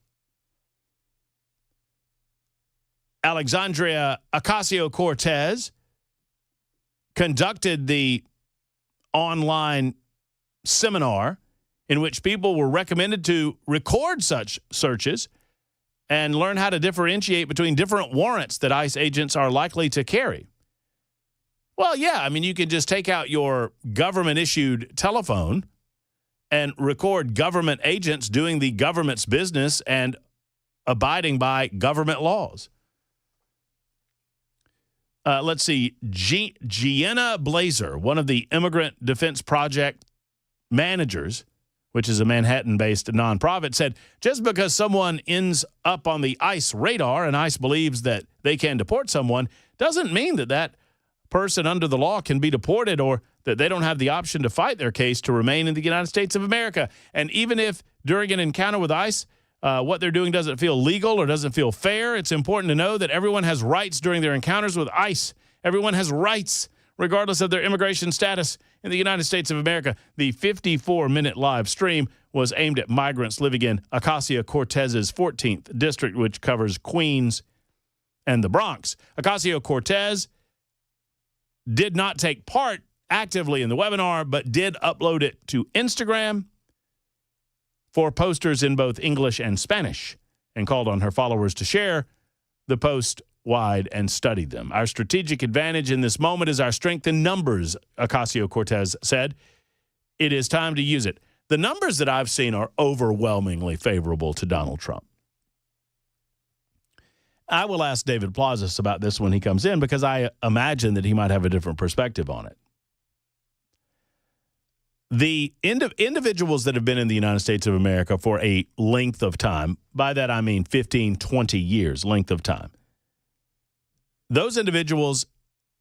Alexandria Ocasio-Cortez conducted the online seminar in which people were recommended to record such searches and learn how to differentiate between different warrants that ICE agents are likely to carry. Well, yeah, I mean, you can just take out your government-issued telephone and record government agents doing the government's business and abiding by government laws. Let's see. Gianna Blazer, one of the Immigrant Defense Project managers, which is a Manhattan-based nonprofit, said, just because someone ends up on the ICE radar and ICE believes that they can deport someone doesn't mean that that person under the law can be deported or that they don't have the option to fight their case to remain in the United States of America. And even if during an encounter with ICE, what they're doing doesn't feel legal or doesn't feel fair, it's important to know that everyone has rights during their encounters with ICE. Everyone has rights regardless of their immigration status in the United States of America. The 54-minute live stream was aimed at migrants living in Ocasio-Cortez's 14th district, which covers Queens and the Bronx. Ocasio-Cortez did not take part actively in the webinar, but did upload it to Instagram for posters in both English and Spanish, and called on her followers to share the post wide and study them. Our strategic advantage in this moment is our strength in numbers, Ocasio-Cortez said. It is time to use it. The numbers that I've seen are overwhelmingly favorable to Donald Trump. I will ask David Plazas about this when he comes in, because I imagine that he might have a different perspective on it. The individuals that have been in the United States of America for a length of time, by that I mean 15, 20 years length of time, those individuals,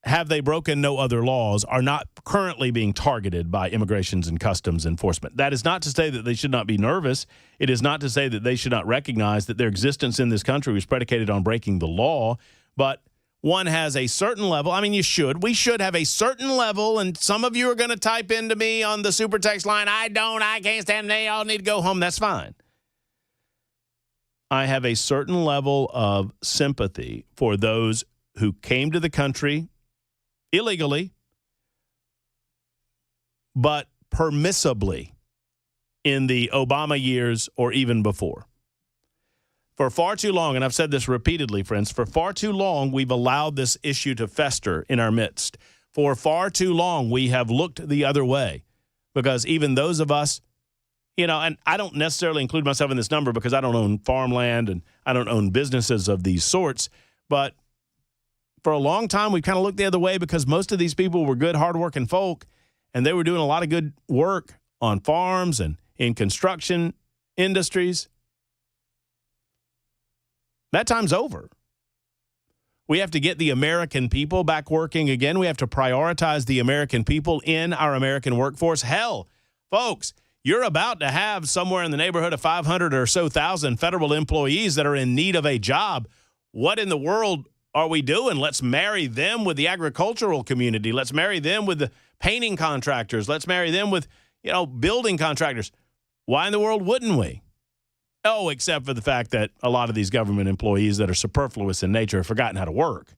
have they broken no other laws, are not currently being targeted by Immigrations and Customs Enforcement. That is not to say that they should not be nervous. It is not to say that they should not recognize that their existence in this country was predicated on breaking the law, but one has a certain level. I mean, we should have a certain level, and some of you are going to type into me on the super text line, I can't stand them, they all need to go home. That's fine. I have a certain level of sympathy for those who came to the country illegally, but permissibly in the Obama years or even before. For far too long, and I've said this repeatedly, friends, for far too long, we've allowed this issue to fester in our midst. For far too long, we have looked the other way, because even those of us, and I don't necessarily include myself in this number because I don't own farmland and I don't own businesses of these sorts, but for a long time, we kind of looked the other way because most of these people were good, hardworking folk, and they were doing a lot of good work on farms and in construction industries. That time's over. We have to get the American people back working again. We have to prioritize the American people in our American workforce. Hell, folks, you're about to have somewhere in the neighborhood of 500 or so thousand federal employees that are in need of a job. What in the world are we doing? Let's marry them with the agricultural community. Let's marry them with the painting contractors. Let's marry them with, building contractors. Why in the world wouldn't we? Oh, except for the fact that a lot of these government employees that are superfluous in nature have forgotten how to work.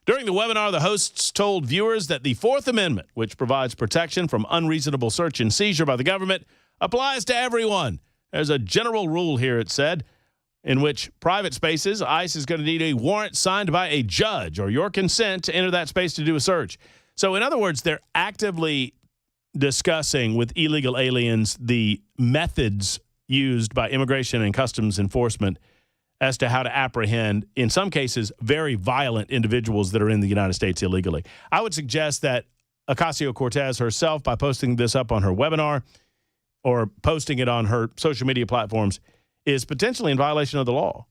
During the webinar, the hosts told viewers that the Fourth Amendment, which provides protection from unreasonable search and seizure by the government, applies to everyone. There's a general rule here, it said, in which private spaces, ICE is going to need a warrant signed by a judge or your consent to enter that space to do a search. So, in other words, they're actively discussing with illegal aliens the methods used by Immigration and Customs Enforcement as to how to apprehend, in some cases, very violent individuals that are in the United States illegally. I would suggest that Ocasio-Cortez herself, by posting this up on her webinar or posting it on her social media platforms, is potentially in violation of the law.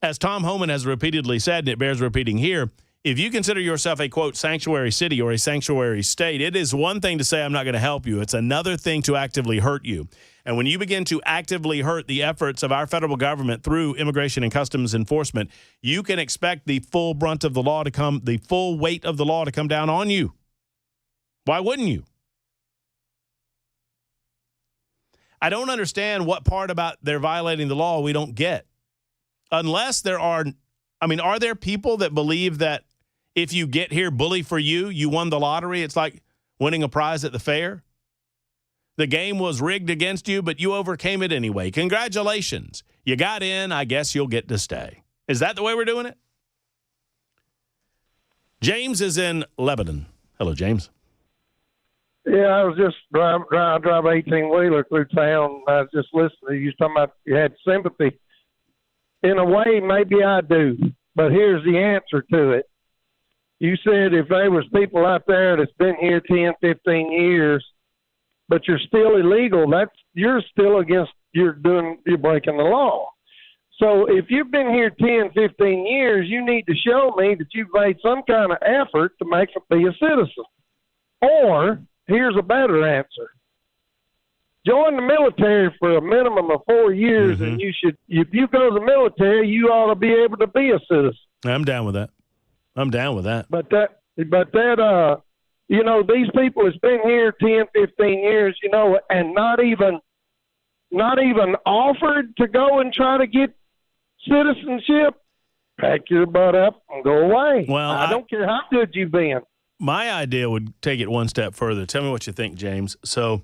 As Tom Homan has repeatedly said, and it bears repeating here, if you consider yourself a, quote, sanctuary city or a sanctuary state, it is one thing to say I'm not going to help you. It's another thing to actively hurt you. And when you begin to actively hurt the efforts of our federal government through Immigration and Customs Enforcement, you can expect the full brunt of the law to come, the full weight of the law to come down on you. Why wouldn't you? I don't understand what part about they're violating the law we don't get. Unless there are there people that believe that if you get here, bully for you, you won the lottery? It's like winning a prize at the fair. The game was rigged against you, but you overcame it anyway. Congratulations. You got in. I guess you'll get to stay. Is that the way we're doing it? James is in Lebanon. Hello, James. Yeah, I was just drive 18-wheeler through town. I was just listening to you talking about you had sympathy. In a way, maybe I do, but here's the answer to it. You said if there was people out there that's been here 10, 15 years, but you're still illegal, you're breaking the law. So if you've been here 10, 15 years, you need to show me that you've made some kind of effort to be a citizen. Or, here's a better answer. Join the military for a minimum of 4 years, and you should. If you go to the military, you ought to be able to be a citizen. I'm down with that. But these people that's been here 10, 15 years, and not even not even offered to go and try to get citizenship, pack your butt up and go away. Well, I don't care how good you've been. My idea would take it one step further. Tell me what you think, James. So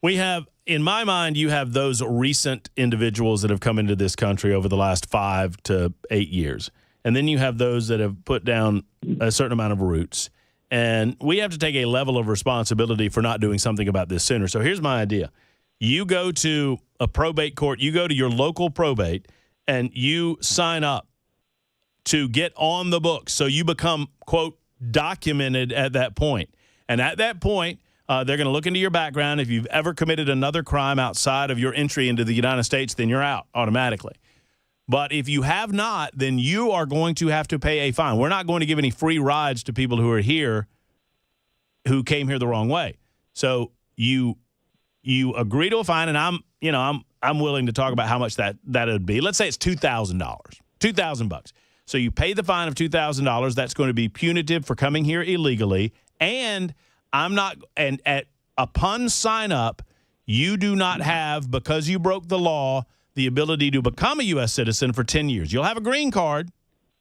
we have, in my mind, you have those recent individuals that have come into this country over the last 5 to 8 years. And then you have those that have put down a certain amount of roots. And we have to take a level of responsibility for not doing something about this sooner. So here's my idea. You go to a probate court, you go to your local probate, and you sign up to get on the books. So you become, quote, documented at that point. And at that point, they're going to look into your background. If you've ever committed another crime outside of your entry into the United States, then you're out automatically. But if you have not, then you are going to have to pay a fine. We're not going to give any free rides to people who are here who came here the wrong way. So you agree to a fine, and I'm willing to talk about how much that would be. Let's say it's $2,000. $2,000. So you pay the fine of $2,000. That's going to be punitive for coming here illegally. And upon sign up, you do not have, because you broke the law, the ability to become a U.S. citizen for 10 years. You'll have a green card,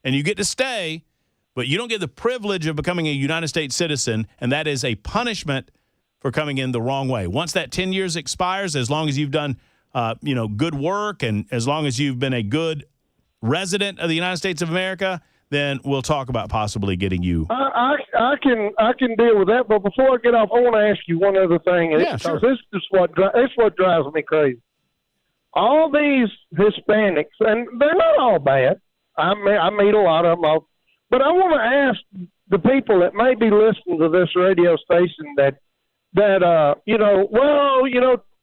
and you get to stay, but you don't get the privilege of becoming a United States citizen, and that is a punishment for coming in the wrong way. Once that 10 years expires, as long as you've done good work and as long as you've been a good resident of the United States of America, then we'll talk about possibly getting you. I can deal with that, but before I get off, I want to ask you one other thing. Yeah, sure. This is what drives me crazy. All these Hispanics, and they're not all bad. I meet a lot of them, but I want to ask the people that may be listening to this radio station that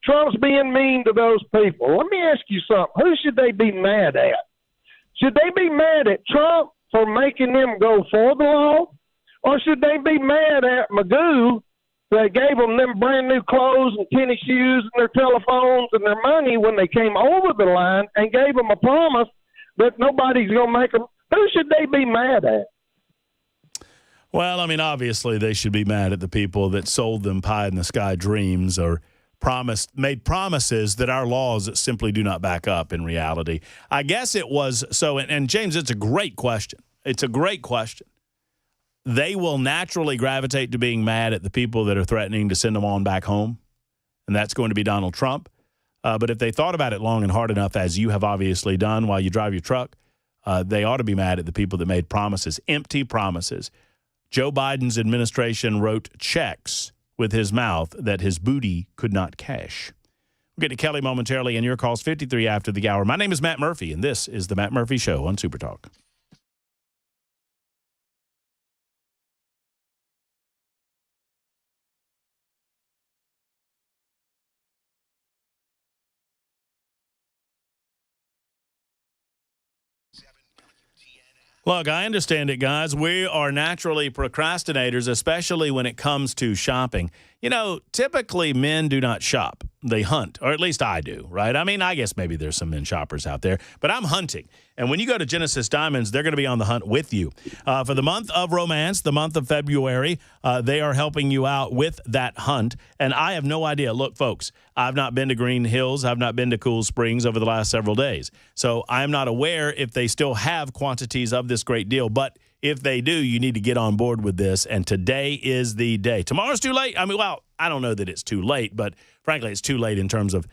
Trump's being mean to those people. Let me ask you something. Who should they be mad at? Should they be mad at Trump for making them go for the law? Or should they be mad at Magoo that gave them brand new clothes and tennis shoes and their telephones and their money when they came over the line and gave them a promise that nobody's going to make them? Who should they be mad at? Well, I mean, obviously they should be mad at the people that sold them pie-in-the-sky dreams or made promises that our laws simply do not back up in reality. I guess it was so, and James, it's a great question. It's a great question. They will naturally gravitate to being mad at the people that are threatening to send them on back home, and that's going to be Donald Trump. But if they thought about it long and hard enough, as you have obviously done while you drive your truck, they ought to be mad at the people that made promises, empty promises. Joe Biden's administration wrote checks with his mouth that his booty could not cash. We'll get to Kelly momentarily and your calls 53 after the hour. My name is Matt Murphy, and this is the Matt Murphy Show on Super Talk. Look, I understand it, guys. We are naturally procrastinators, especially when it comes to shopping. You know, typically men do not shop. They hunt, or at least I do, right? I mean, I guess maybe there's some men shoppers out there, but I'm hunting. And when you go to Genesis Diamonds, they're going to be on the hunt with you. For the month of romance, the month of February, they are helping you out with that hunt. And I have no idea. Look, folks, I've not been to Green Hills. I've not been to Cool Springs over the last several days. So I'm not aware if they still have quantities of this great deal. But if they do, you need to get on board with this. And today is the day. Tomorrow's too late. I mean, well, I don't know that it's too late, but frankly, it's too late in terms of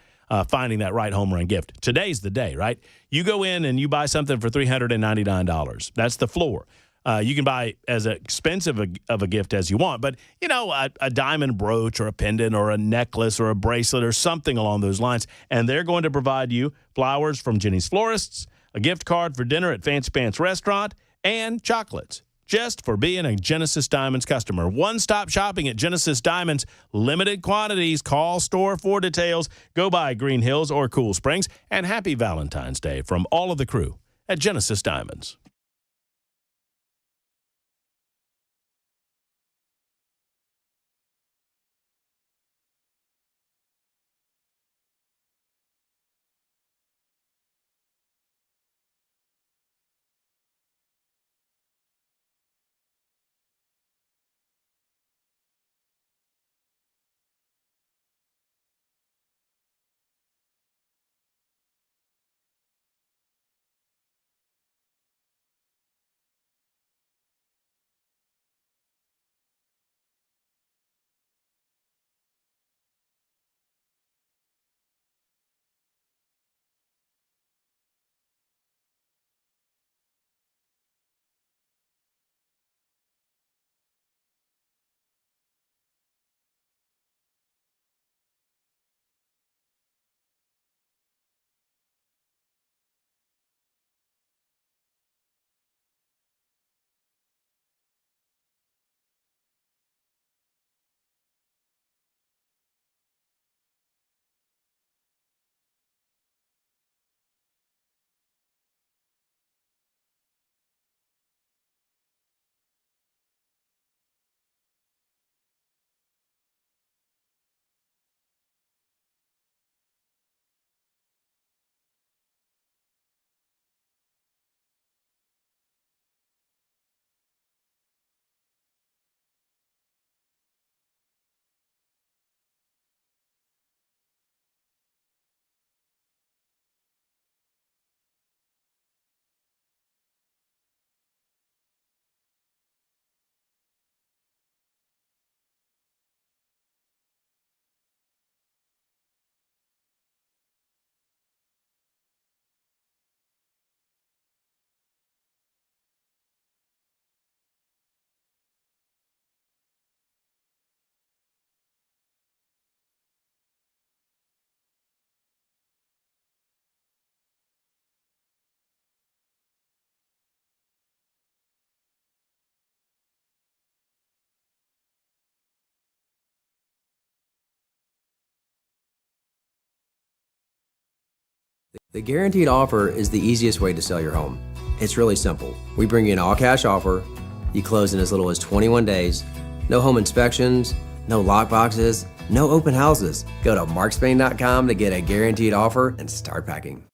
finding that right home run gift. Today's the day, right? You go in and you buy something for $399. That's the floor. You can buy as expensive of a gift as you want, but, you know, a diamond brooch or a pendant or a necklace or a bracelet or something along those lines, and they're going to provide you flowers from Jenny's Florists, a gift card for dinner at Fancy Pants Restaurant, and chocolates, just for being a Genesis Diamonds customer. One-stop shopping at Genesis Diamonds. Limited quantities. Call store for details. Go by Green Hills or Cool Springs. And happy Valentine's Day from all of the crew at Genesis Diamonds. The guaranteed offer is the easiest way to sell your home. It's really simple. We bring you an all-cash offer. You close in as little as 21 days. No home inspections, no lockboxes, no open houses. Go to markspain.com to get a guaranteed offer and start packing.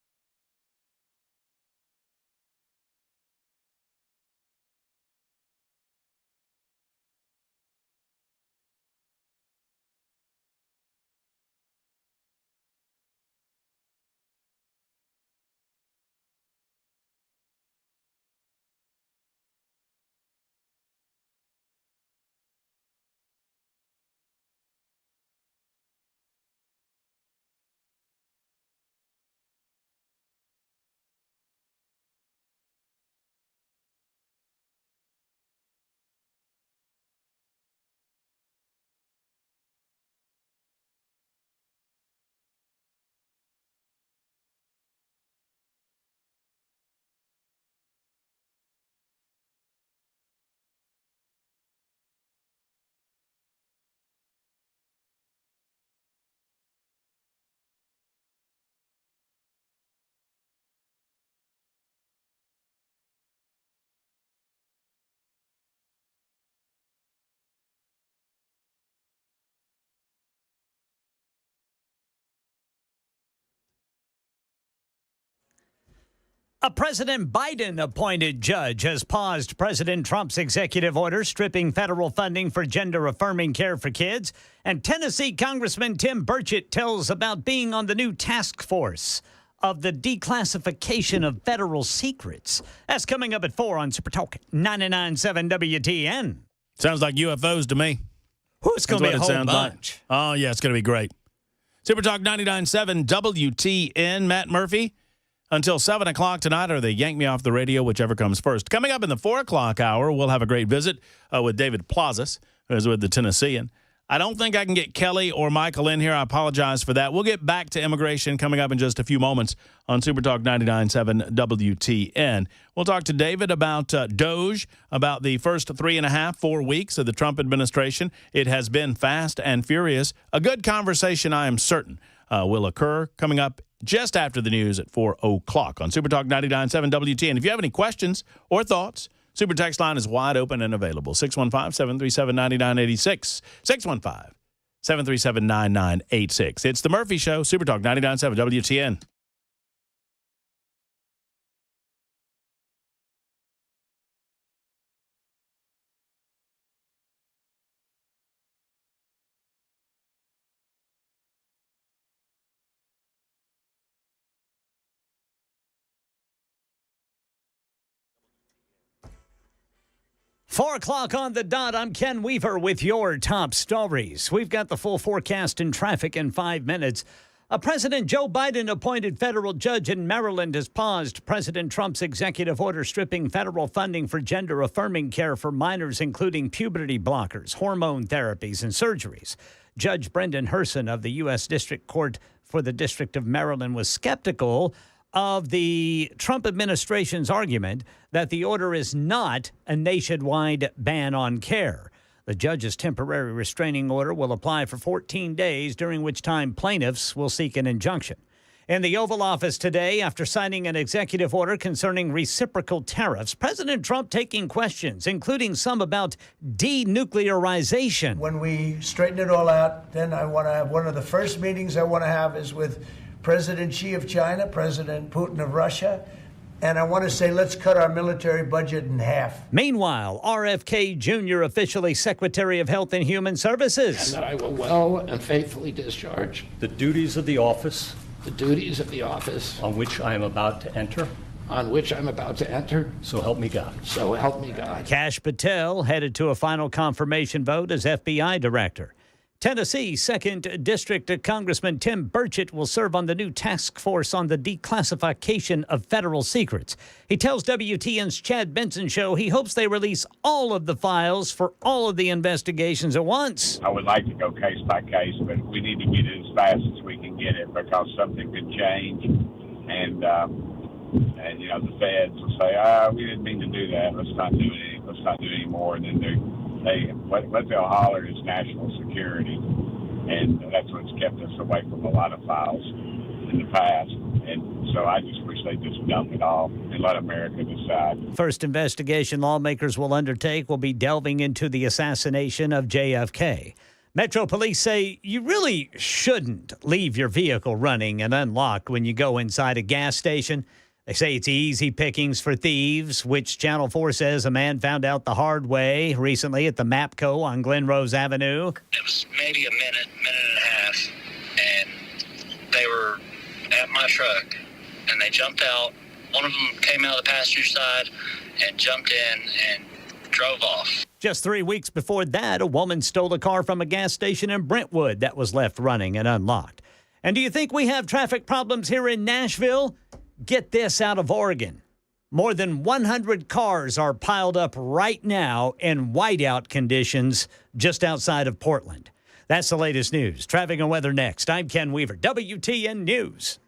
A President Biden-appointed judge has paused President Trump's executive order stripping federal funding for gender-affirming care for kids. And Tennessee Congressman Tim Burchett tells about being on the new task force of the declassification of federal secrets. That's coming up at 4 on Super Talk 99.7 WTN. Sounds like UFOs to me. It's going to be a whole bunch. Like. Oh, yeah, it's going to be great. Super Talk 99.7 WTN. Matt Murphy. Until 7 o'clock tonight, or they yank me off the radio, whichever comes first. Coming up in the 4 o'clock hour, we'll have a great visit with David Plazas, who is with the Tennessean. I don't think I can get Kelly or Michael in here. I apologize for that. We'll get back to immigration coming up in just a few moments on Super Talk 99.7 WTN. We'll talk to David about DOGE, about the first 4 weeks of the Trump administration. It has been fast and furious. A good conversation, I am certain, will occur coming up just after the news at 4 o'clock on Super Talk 99.7 WTN. If you have any questions or thoughts, Super Text line is wide open and available. 615-737-9986. 615-737-9986. It's The Murphy Show, Super Talk 99.7 WTN. Four o'clock on the dot. I'm Ken Weaver with your top stories. We've got the full forecast and traffic in 5 minutes. A President Joe Biden-appointed federal judge in Maryland has paused President Trump's executive order stripping federal funding for gender-affirming care for minors, including puberty blockers, hormone therapies, and surgeries. Judge Brendan Herson of the U.S. District Court for the District of Maryland was skeptical of the Trump administration's argument that the order is not a nationwide ban on care. The judge's temporary restraining order will apply for 14 days, during which time plaintiffs will seek an injunction. In the Oval Office today, after signing an executive order concerning reciprocal tariffs, President Trump taking questions, including some about denuclearization. When we straighten it all out, then I want to have one of the first meetings I want to have is with President Xi of China, President Putin of Russia, and I want to say, let's cut our military budget in half. Meanwhile, RFK Jr., officially Secretary of Health and Human Services. And that I will well and faithfully discharge the duties of the office on which I am about to enter. So help me God. So help me God. Kash Patel headed to a final confirmation vote as FBI director. Tennessee 2nd District Congressman Tim Burchett will serve on the new task force on the declassification of federal secrets. He tells WTN's Chad Benson Show he hopes they release all of the files for all of the investigations at once. I would like to go case by case, but we need to get it as fast as we can get it because something could change. And you know, the feds will say, we didn't mean to do that. Let's not do it anymore. And then what they'll holler is national security, and that's what's kept us away from a lot of files. in the past. And so I just wish they'd just dump it off and let America decide. First investigation lawmakers will undertake will be delving into the assassination of JFK. Metro Police say you really shouldn't leave your vehicle running and unlocked when you go inside a gas station. They say it's easy pickings for thieves, which Channel 4 says a man found out the hard way recently at the MAPCO on Glen Rose Avenue. It was maybe a minute and a half, and they were at my truck, and they jumped out. One of them came out of the passenger side and jumped in and drove off. Just 3 weeks before that, a woman stole a car from a gas station in Brentwood that was left running and unlocked. And do you think we have traffic problems here in Nashville? Get this out of Oregon. More than 100 cars are piled up right now in whiteout conditions just outside of Portland. That's the latest news. Traffic and weather next. I'm Ken Weaver, WTN News.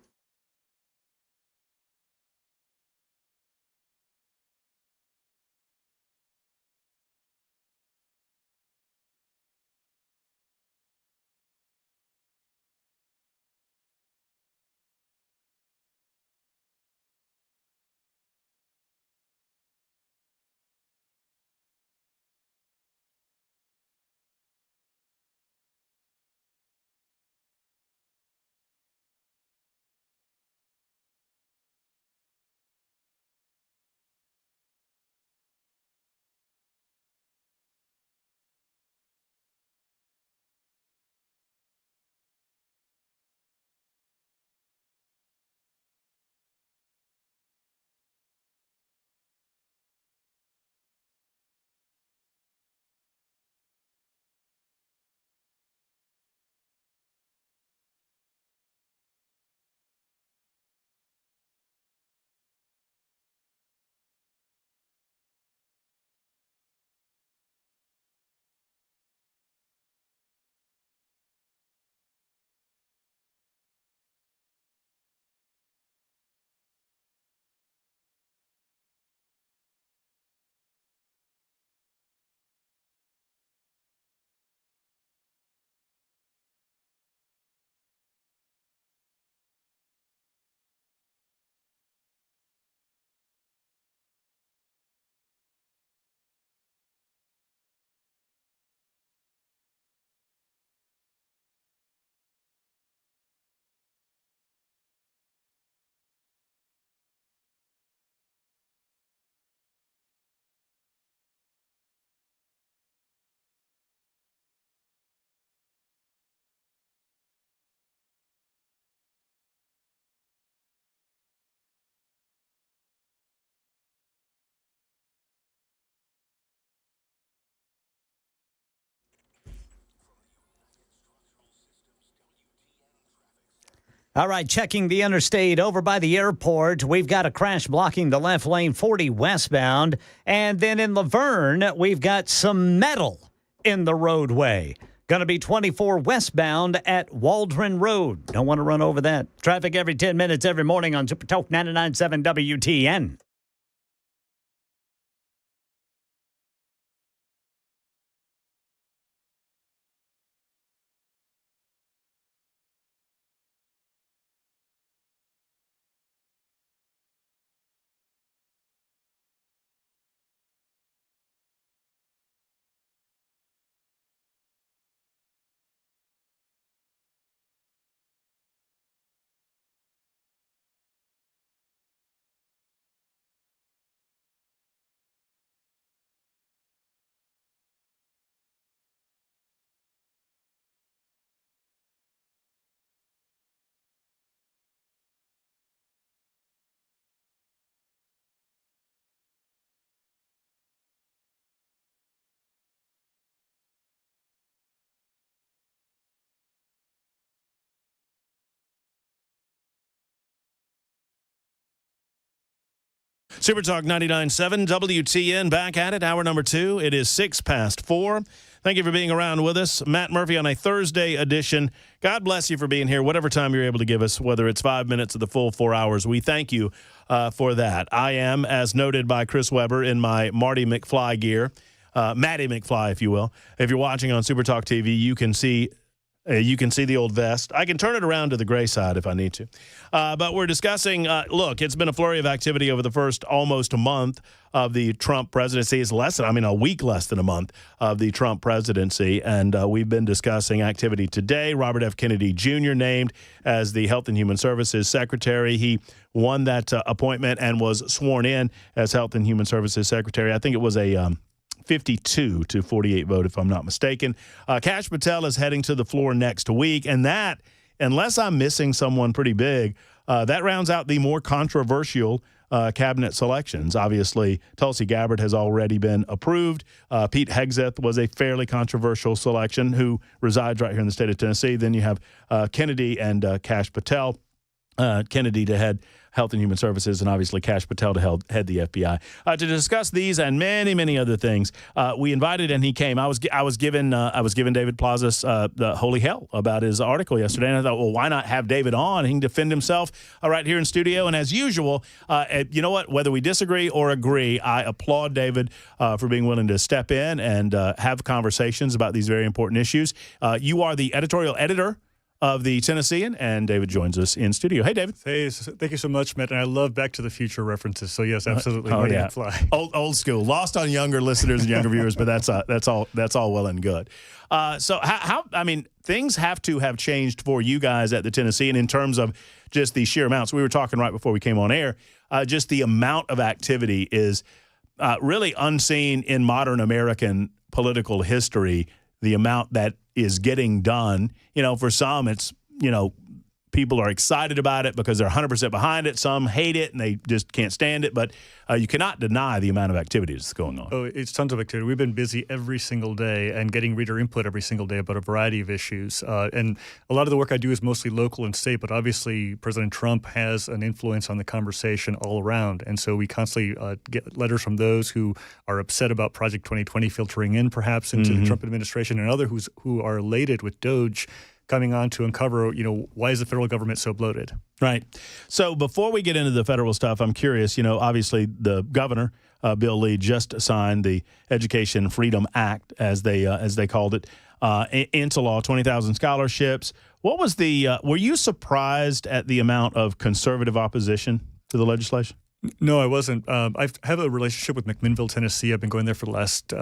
All right, checking the interstate over by the airport. We've got a crash blocking the left lane 40 westbound. And then in Laverne, we've got some metal in the roadway. Going to be 24 westbound at Waldron Road. Don't want to run over that. Traffic every 10 minutes every morning on Super Talk 99.7 WTN. Super Talk 99.7 WTN back at it. Hour number 2. It is 4:06. Thank you for being around with us. Matt Murphy on a Thursday edition. God bless you for being here, whatever time you're able to give us, whether it's 5 minutes or the full 4 hours. We thank you for that. I am, as noted by Chris Weber, in my Marty McFly gear, Matty McFly, if you will. If you're watching on Super Talk TV, you can see You can see the old vest. I can turn it around to the gray side if I need to. But we're discussing, look, it's been a flurry of activity over the first almost a month of the Trump presidency. It's a week less than a month of the Trump presidency. And we've been discussing activity today. Robert F. Kennedy Jr. named as the Health and Human Services Secretary. He won that appointment and was sworn in as Health and Human Services Secretary. I think it was a 52 to 48 vote, if I'm not mistaken. Kash Patel is heading to the floor next week, and that, unless I'm missing someone pretty big, that rounds out the more controversial cabinet selections. Obviously, Tulsi Gabbard has already been approved. Pete Hegseth was a fairly controversial selection who resides right here in the state of Tennessee. Then you have Kennedy and Kash Patel. Kennedy to head Health and Human Services, and obviously Kash Patel to head the FBI. To discuss these and many, many other things, we invited and he came. I was given David Plazas the holy hell about his article yesterday, and I thought, well, why not have David on? He can defend himself right here in studio. And as usual, you know what? Whether we disagree or agree, I applaud David for being willing to step in and have conversations about these very important issues. You are the editorial editor of the Tennessean, and David joins us in studio. Hey, David. Hey, thank you so much, Matt. And I love Back to the Future references. So yes, absolutely. Matty McFly. Old school, lost on younger listeners and younger viewers, but that's all well and good. So how I mean, things have to have changed for you guys at the Tennessean in terms of just the sheer amounts. We were talking right before we came on air. Just the amount of activity is really unseen in modern American political history. The amount that is getting done, for some, it's, people are excited about it because they're 100% behind it. Some hate it and they just can't stand it. But you cannot deny the amount of activity that's going on. Oh, it's tons of activity. We've been busy every single day and getting reader input every single day about a variety of issues. And a lot of the work I do is mostly local and state, but obviously President Trump has an influence on the conversation all around. And so we constantly get letters from those who are upset about Project 2020 filtering in perhaps into the Trump administration, and others who are elated with DOJ coming on to uncover, why is the federal government so bloated? Right. So before we get into the federal stuff, I'm curious, obviously the governor, Bill Lee, just signed the Education Freedom Act, as they called it, into law, 20,000 scholarships. What was were you surprised at the amount of conservative opposition to the legislation? No, I wasn't. I have a relationship with McMinnville, Tennessee. I've been going there for the last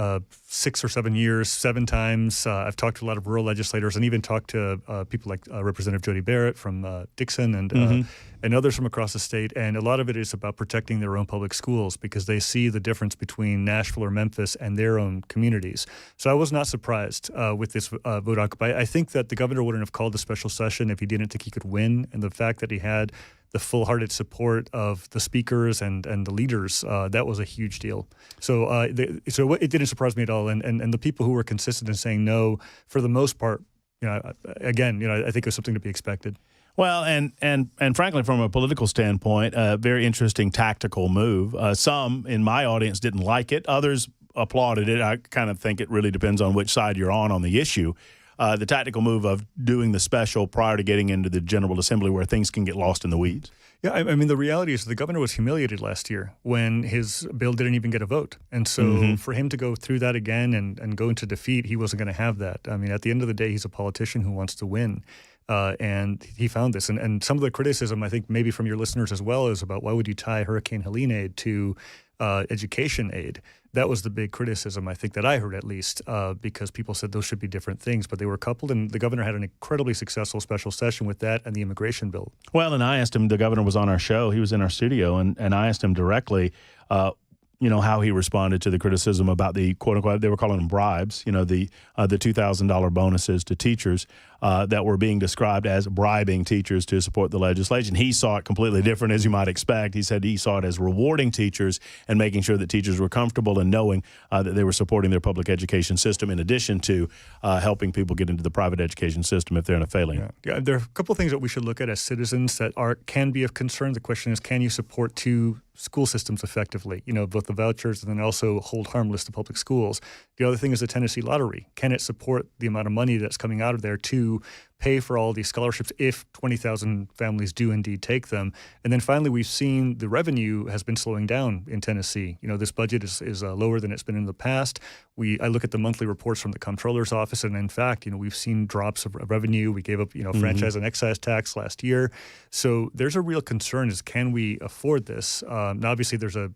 6 or 7 years, 7 times. I've talked to a lot of rural legislators and even talked to people like Representative Jody Barrett from Dixon and others from across the state. And a lot of it is about protecting their own public schools because they see the difference between Nashville or Memphis and their own communities. So I was not surprised with this vote outcome. I think that the governor wouldn't have called a special session if he didn't think he could win. And the fact that he had the full-hearted support of the speakers and the leaders, that was a huge deal. So it didn't surprise me at all. And the people who were consistent in saying no, for the most part, I think it was something to be expected. Well, and frankly, from a political standpoint, a very interesting tactical move. Some in my audience didn't like it. Others applauded it. I kind of think it really depends on which side you're on the issue. The tactical move of doing the special prior to getting into the General Assembly where things can get lost in the weeds. Yeah, I mean, the reality is the governor was humiliated last year when his bill didn't even get a vote. And so for him to go through that again and go into defeat, he wasn't going to have that. I mean, at the end of the day, he's a politician who wants to win. And he found this. And some of the criticism, I think, maybe from your listeners as well, is about why would you tie Hurricane Helene aid to education aid? That was the big criticism, I think, that I heard at least, because people said those should be different things, but they were coupled, and the governor had an incredibly successful special session with that and the immigration bill. Well, and I asked him, the governor was on our show, he was in our studio, and I asked him directly, how he responded to the criticism about the quote-unquote, they were calling them bribes, the $2,000 bonuses to teachers that were being described as bribing teachers to support the legislation. He saw it completely different, as you might expect. He said he saw it as rewarding teachers and making sure that teachers were comfortable and knowing that they were supporting their public education system in addition to helping people get into the private education system if they're in a failing. Yeah, there are a couple of things that we should look at as citizens that can be of concern. The question is, can you support two school systems effectively, both the vouchers and then also hold harmless the public schools. The other thing is the Tennessee lottery. Can it support the amount of money that's coming out of there to pay for all these scholarships if 20,000 families do indeed take them. And then finally, we've seen the revenue has been slowing down in Tennessee. This budget is lower than it's been in the past. I look at the monthly reports from the comptroller's office, and in fact, we've seen drops of revenue. We gave up, franchise and excise tax last year. So there's a real concern: is can we afford this? Now, obviously, there's I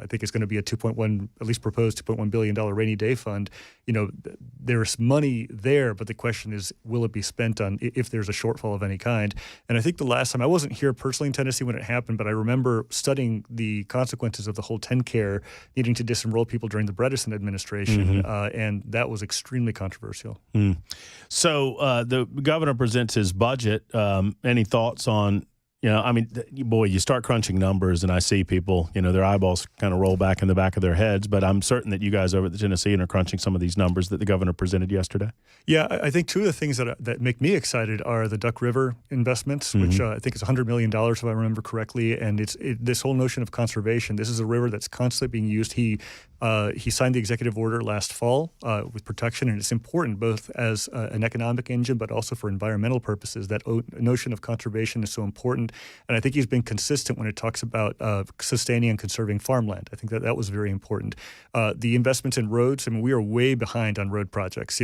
think it's going to be a at least proposed $2.1 billion rainy day fund. There's money there, but the question is, will it be spent on if there's a shortfall of any kind? And I think the last time, I wasn't here personally in Tennessee when it happened, but I remember studying the consequences of the whole TennCare needing to disenroll people during the Bredesen administration, and that was extremely controversial. So the governor presents his budget. Any thoughts on, you start crunching numbers and I see people, their eyeballs kind of roll back in the back of their heads, but I'm certain that you guys over at the Tennessean are crunching some of these numbers that the governor presented yesterday. Yeah, I think two of the things that make me excited are the Duck River investments, which I think is $100 million, if I remember correctly, and it's this whole notion of conservation. This is a river that's constantly being used. He signed the executive order last fall with protection, and it's important both as an economic engine but also for environmental purposes. That notion of conservation is so important, and I think he's been consistent when it talks about sustaining and conserving farmland. I think that was very important. The investments in roads, we are way behind on road projects,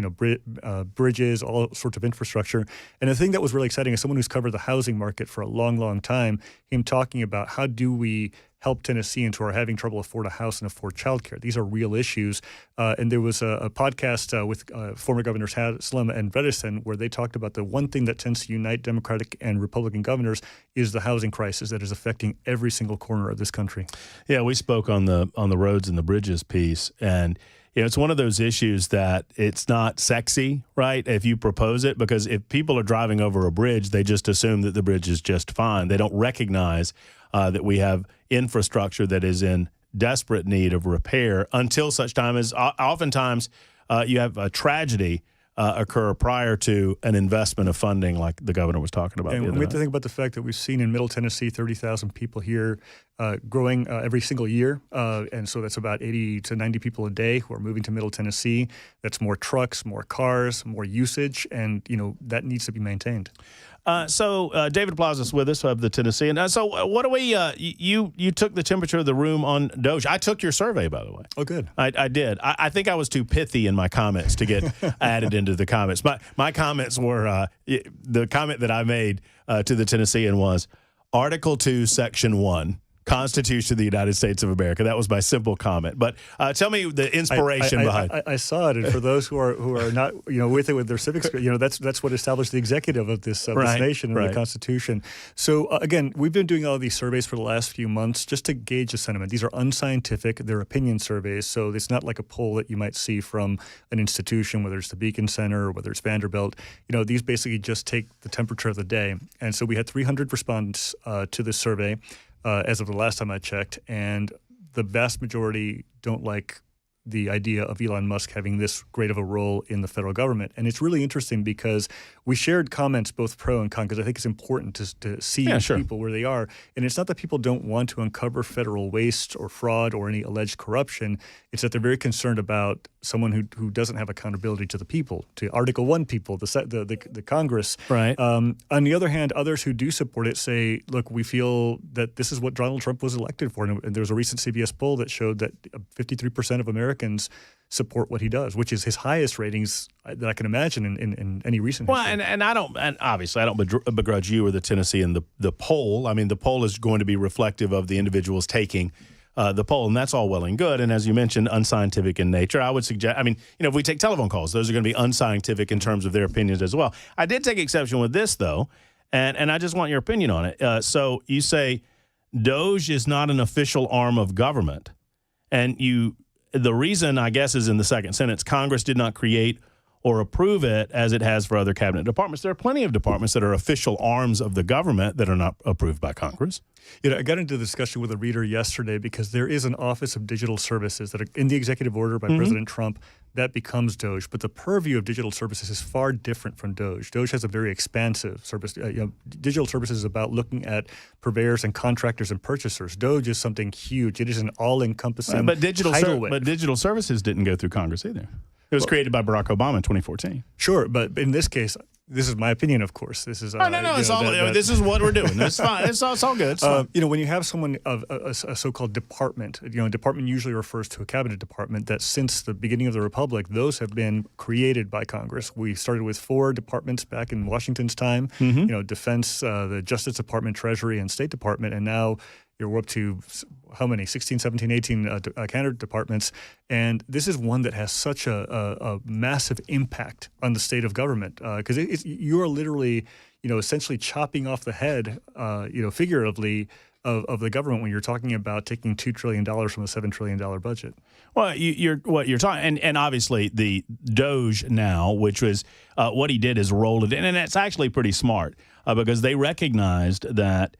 bridges, all sorts of infrastructure. And the thing that was really exciting is someone who's covered the housing market for a long, long time, him talking about how do we help Tennesseans who are having trouble afford a house and afford childcare. These are real issues. And there was a podcast with former Governors Haslam and Bredesen where they talked about the one thing that tends to unite Democratic and Republican governors is the housing crisis that is affecting every single corner of this country. Yeah, we spoke on the roads and the bridges piece, and it's one of those issues that it's not sexy, right, if you propose it, because if people are driving over a bridge, they just assume that the bridge is just fine. They don't recognize that we have infrastructure that is in desperate need of repair until such time as oftentimes you have a tragedy occur prior to an investment of funding like the governor was talking about. And we have to think about the fact that we've seen in Middle Tennessee 30,000 people here growing every single year. And so that's about 80 to 90 people a day who are moving to Middle Tennessee. That's more trucks, more cars, more usage, and that needs to be maintained. So David Plazas with us of the Tennessean. So what do we? You took the temperature of the room on Doge. I took your survey, by the way. Oh, good. I did. I think I was too pithy in my comments to get added into the comments. My comments were the comment that I made to the Tennessean was Article 2, Section 1. Constitution of the United States of America. That was my simple comment. But tell me the inspiration behind. I saw it, and for those who are not with it with their civics, that's what established the executive of this nation and the Constitution. So again, we've been doing all these surveys for the last few months just to gauge the sentiment. These are unscientific; they're opinion surveys, so it's not like a poll that you might see from an institution, whether it's the Beacon Center or whether it's Vanderbilt. These basically just take the temperature of the day, and so we had 300 respondents to this survey. As of the last time I checked, and the vast majority don't like the idea of Elon Musk having this great of a role in the federal government. And it's really interesting because we shared comments both pro and con, because I think it's important to see people where they are. And it's not that people don't want to uncover federal waste or fraud or any alleged corruption. It's that they're very concerned about someone who doesn't have accountability to the people, to Article 1 people, the Congress. Right. On the other hand, others who do support it say, look, we feel that this is what Donald Trump was elected for. And there was a recent CBS poll that showed that 53% of Americans support what he does, which is his highest ratings that I can imagine in any recent history. Well, and obviously I don't begrudge you or the Tennessee and the poll. I mean, the poll is going to be reflective of the individuals taking the poll, and that's all well and good. And as you mentioned, unscientific in nature. I would suggest, if we take telephone calls, those are going to be unscientific in terms of their opinions as well. I did take exception with this, though, and I just want your opinion on it. So you say Doge is not an official arm of government, and the reason, I guess, is in the second sentence. Congress did not create or approve it as it has for other cabinet departments. There are plenty of departments that are official arms of the government that are not approved by Congress. I got into a discussion with a reader yesterday because there is an Office of Digital Services that are in the executive order by President Trump that becomes Doge. But the purview of digital services is far different from Doge. Doge has a very expansive service. Digital services is about looking at purveyors and contractors and purchasers. Doge is something huge. It is an all-encompassing But digital services didn't go through Congress either. It was created by Barack Obama in 2014. Sure, but in this case, this is my opinion, of course. This is no. It's all. This is what we're doing. It's fine. It's all good. It's fine. When you have someone of a so-called department, department usually refers to a cabinet department that since the beginning of the Republic, those have been created by Congress. We started with 4 departments back in Washington's time. Defense, the Justice Department, Treasury, and State Department, and now you're up to how many? 16, 17, 18 counter departments. And this is one that has such a massive impact on the state of government because you are literally, essentially chopping off the head, figuratively, of the government when you're talking about taking $2 trillion from a $7 trillion budget. Well, you're talking, and obviously the Doge now, which was what he did is roll it in, and it's actually pretty smart because they recognized that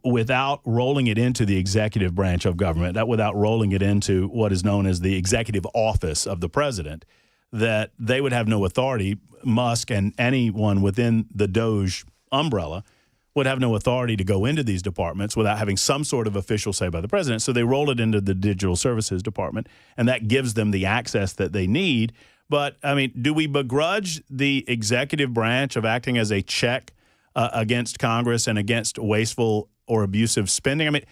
without rolling it into the executive branch of government, without rolling it into what is known as the executive office of the president, that they would have no authority. Musk and anyone within the Doge umbrella would have no authority to go into these departments without having some sort of official say by the president. So they roll it into the Digital Services Department, and that gives them the access that they need. But, I mean, do we begrudge the executive branch of acting as a check against Congress and against wasteful or abusive spending? I mean,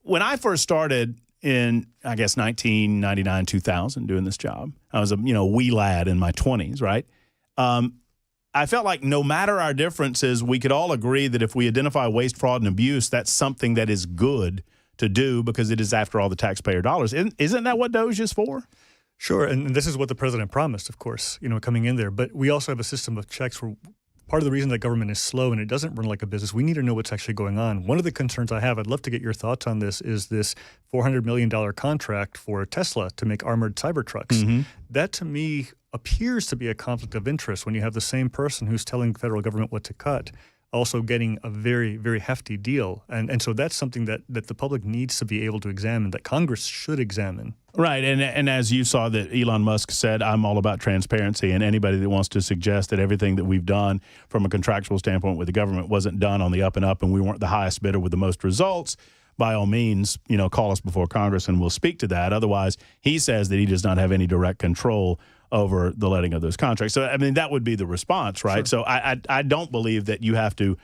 when I first started in, I guess, 1999, 2000 doing this job, I was a wee lad in my 20s, right? I felt like no matter our differences, we could all agree that if we identify waste, fraud, and abuse, that's something that is good to do because it is, after all, the taxpayer dollars. Isn't that what Doge is for? Sure, and this is what the president promised, of course, coming in there. But we also have a system of checks where part of the reason that government is slow and it doesn't run like a business, we need to know what's actually going on. One of the concerns I have, I'd love to get your thoughts on this, is this $400 million contract for Tesla to make armored Cybertrucks. Mm-hmm. That, to me, appears to be a conflict of interest when you have the same person who's telling the federal government what to cut also getting a very, very hefty deal. And so that's something that the public needs to be able to examine, that Congress should examine. Right, and as you saw that Elon Musk said, I'm all about transparency, and anybody that wants to suggest that everything that we've done from a contractual standpoint with the government wasn't done on the up and up and we weren't the highest bidder with the most results, by all means, call us before Congress and we'll speak to that. Otherwise, he says that he does not have any direct control over the letting of those contracts. So, I mean, that would be the response, right? Sure. So I don't believe that you have to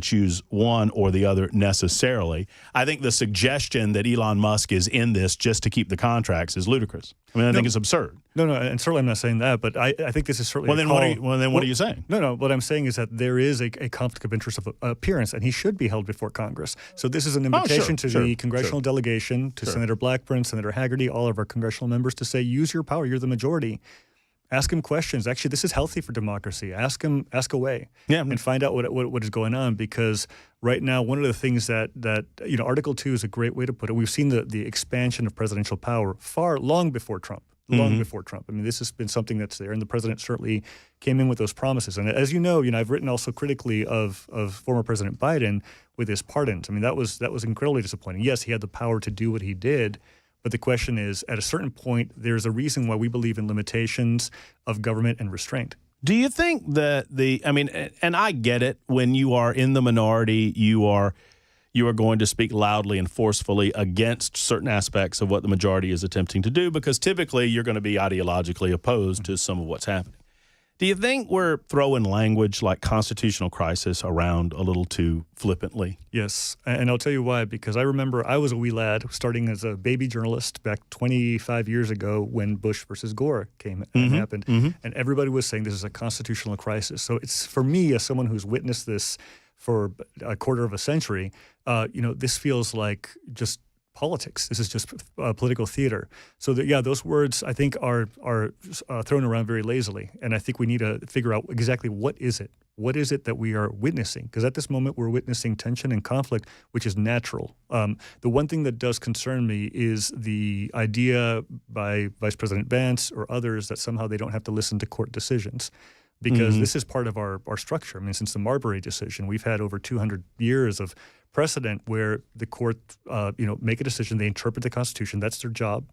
choose one or the other necessarily. I think the suggestion that Elon Musk is in this just to keep the contracts is ludicrous. I mean, I think it's absurd. No, and certainly I'm not saying that, but I think this is certainly What are you saying? No, what I'm saying is that there is a conflict of interest of appearance, and he should be held before Congress. So this is an invitation to the congressional delegation, to Senator Blackburn, Senator Haggerty, all of our congressional members to say, use your power, you're the majority. Ask him questions. Actually, this is healthy for democracy. Ask away, and find out what is going on. Because right now, one of the things that Article 2 is a great way to put it. We've seen the expansion of presidential power long before Trump. Before Trump. I mean, this has been something that's there, and the president certainly came in with those promises. And as you know, I've written also critically of former President Biden with his pardons. I mean, that was incredibly disappointing. Yes, he had the power to do what he did. But the question is, at a certain point, there's a reason why we believe in limitations of government and restraint. Do you think that and I get it, when you are in the minority, you are going to speak loudly and forcefully against certain aspects of what the majority is attempting to do, because typically you're going to be ideologically opposed to some of what's happening. Do you think we're throwing language like constitutional crisis around a little too flippantly? Yes, and I'll tell you why. Because I remember I was a wee lad starting as a baby journalist back 25 years ago when Bush versus Gore happened. And everybody was saying this is a constitutional crisis. So it's, for me, as someone who's witnessed this for a quarter of a century, this feels like just politics. This is just political theater. So those words, I think, are thrown around very lazily. And I think we need to figure out exactly what is it. What is it that we are witnessing? Because at this moment, we're witnessing tension and conflict, which is natural. The one thing that does concern me is the idea by Vice President Vance or others that somehow they don't have to listen to court decisions. Because this is part of our structure. I mean, since the Marbury decision, we've had over 200 years of precedent where the court, make a decision. They interpret the Constitution. That's their job,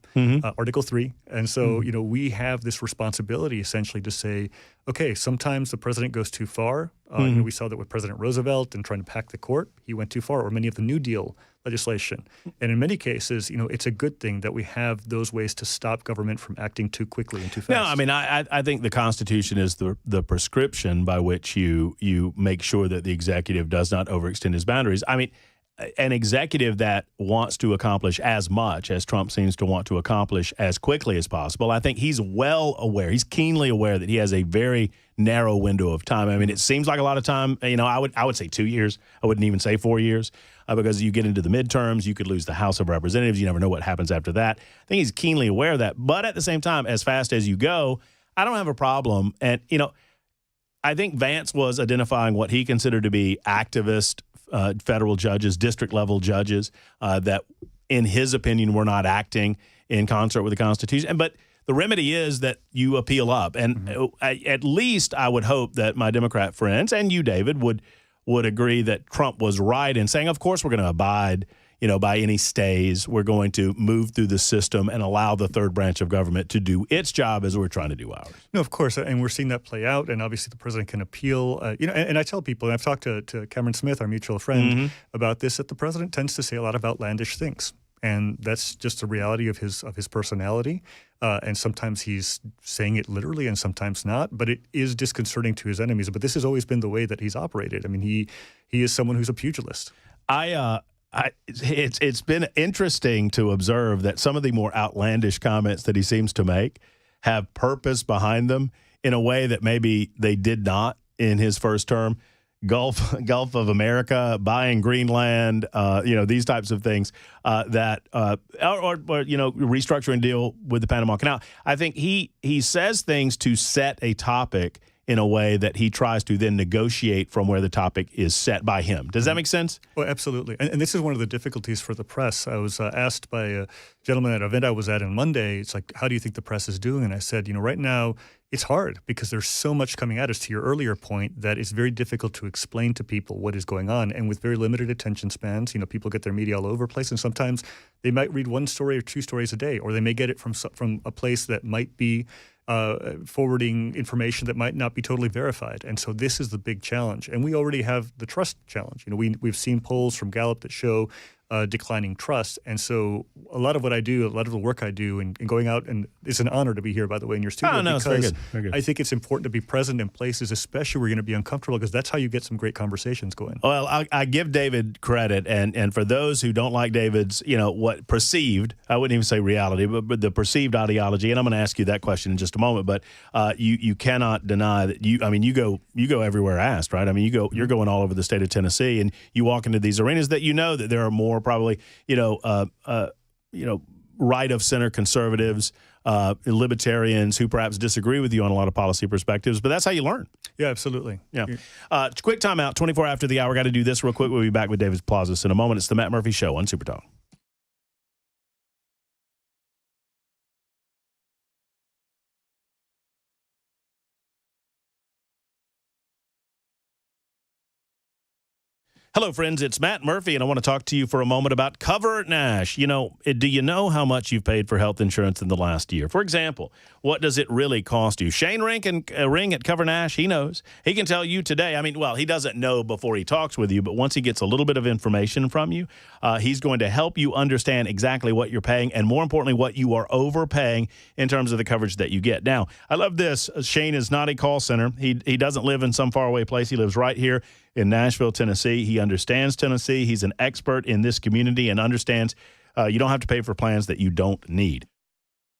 Article 3. And so, we have this responsibility essentially to say, okay, sometimes the president goes too far. We saw that with President Roosevelt and trying to pack the court. He went too far, or many of the New Deal legislation. And in many cases, it's a good thing that we have those ways to stop government from acting too quickly and too fast. No, I mean, I think the Constitution is the prescription by which you make sure that the executive does not overextend his boundaries. I mean, an executive that wants to accomplish as much as Trump seems to want to accomplish as quickly as possible, I think he's well aware, he's keenly aware that he has a very narrow window of time. I mean, it seems like a lot of time. I would say 2 years. I wouldn't even say 4 years because you get into the midterms, you could lose the House of Representatives. You never know what happens after that. I think he's keenly aware of that. But at the same time, as fast as you go, I don't have a problem. And, I think Vance was identifying what he considered to be activist federal judges, district-level judges that, in his opinion, were not acting in concert with the Constitution. But the remedy is that you appeal up. And at least I would hope that my Democrat friends, and you, David, would agree that Trump was right in saying, of course, we're going to abide by any stays. We're going to move through the system and allow the third branch of government to do its job as we're trying to do ours. No, of course, and we're seeing that play out, and obviously the president can appeal. And I tell people, and I've talked to Cameron Smith, our mutual friend, about this, that the president tends to say a lot of outlandish things. And that's just the reality of his personality. And sometimes he's saying it literally and sometimes not. But it is disconcerting to his enemies. But this has always been the way that he's operated. I mean, he is someone who's a pugilist. It's been interesting to observe that some of the more outlandish comments that he seems to make have purpose behind them in a way that maybe they did not in his first term. Gulf of America, buying Greenland, these types of things or restructuring deal with the Panama Canal. I think he says things to set a topic in a way that he tries to then negotiate from where the topic is set by him. Does that make sense? Well, absolutely. And this is one of the difficulties for the press. I was asked by a gentleman at an event I was at on Monday, it's like, how do you think the press is doing? And I said, right now it's hard because there's so much coming at us, to your earlier point, that it's very difficult to explain to people what is going on. And with very limited attention spans, people get their media all over the place. And sometimes they might read one story or two stories a day, or they may get it from a place that might be forwarding information that might not be totally verified. And so this is the big challenge. And we already have the trust challenge. We've seen polls from Gallup that show declining trust. And so a lot of what I do, a lot of the work I do and going out, and it's an honor to be here, by the way, in your studio. It's very good. Very good. I think it's important to be present in places, especially where you're going to be uncomfortable, because that's how you get some great conversations going. Well, I give David credit. And for those who don't like David's, what perceived, I wouldn't even say reality, but the perceived ideology, and I'm going to ask you that question in just a moment, but you cannot deny that you go everywhere asked, right? I mean, you're going all over the state of Tennessee, and you walk into these arenas that that there are more probably, right of center conservatives, libertarians who perhaps disagree with you on a lot of policy perspectives, but that's how you learn. Yeah, absolutely. Yeah. Quick timeout, 24 after the hour. Got to do this real quick. We'll be back with David Plazas in a moment. It's the Matt Murphy Show on Super Talk. Hello, friends. It's Matt Murphy, and I want to talk to you for a moment about Cover Nash. Do you know how much you've paid for health insurance in the last year? For example, what does it really cost you? Shane Ring at Cover Nash, he knows. He can tell you today. I mean, well, he doesn't know before he talks with you, but once he gets a little bit of information from you, he's going to help you understand exactly what you're paying and, more importantly, what you are overpaying in terms of the coverage that you get. Now, I love this. Shane is not a call center. He doesn't live in some faraway place. He lives right here in Nashville, Tennessee. He understands Tennessee. He's an expert in this community and understands you don't have to pay for plans that you don't need.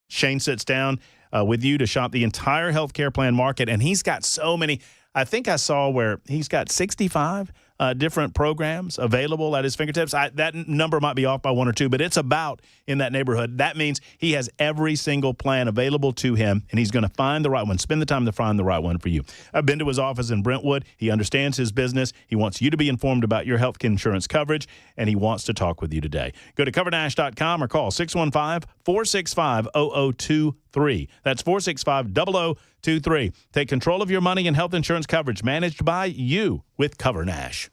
Shane sits down with you to shop the entire healthcare plan market, and he's got so many. I think I saw where he's got 65 different programs available at his fingertips. That number might be off by one or two, but it's about in that neighborhood. That means he has every single plan available to him, and he's going to find the right one. Spend the time to find the right one for you. I've been to his office in Brentwood. He understands his business. He wants you to be informed about your health insurance coverage, and he wants to talk with you today. Go to covernash.com or call 615-465-0023. That's 465-0023. Take control of your money and health insurance coverage managed by you with Cover Nash.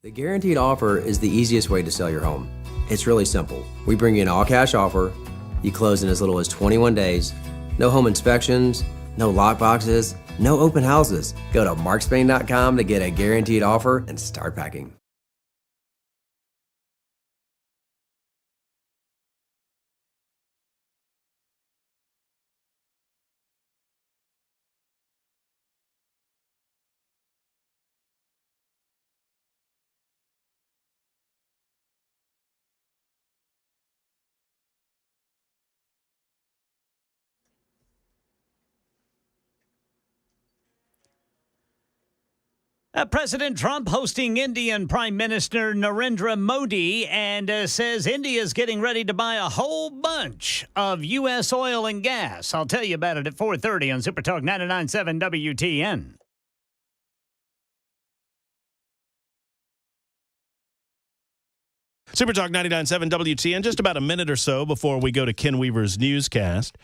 The guaranteed offer is the easiest way to sell your home. It's really simple. We bring you an all-cash offer. You close in as little as 21 days. No home inspections, no lock boxes, no open houses. Go to markspain.com to get a guaranteed offer and start packing. President Trump hosting Indian Prime Minister Narendra Modi and says India is getting ready to buy a whole bunch of U.S. oil and gas. I'll tell you about it at 4:30 on Super Talk 99.7 WTN. Super Talk 99.7 WTN. Just about a minute or so before we go to Ken Weaver's newscast.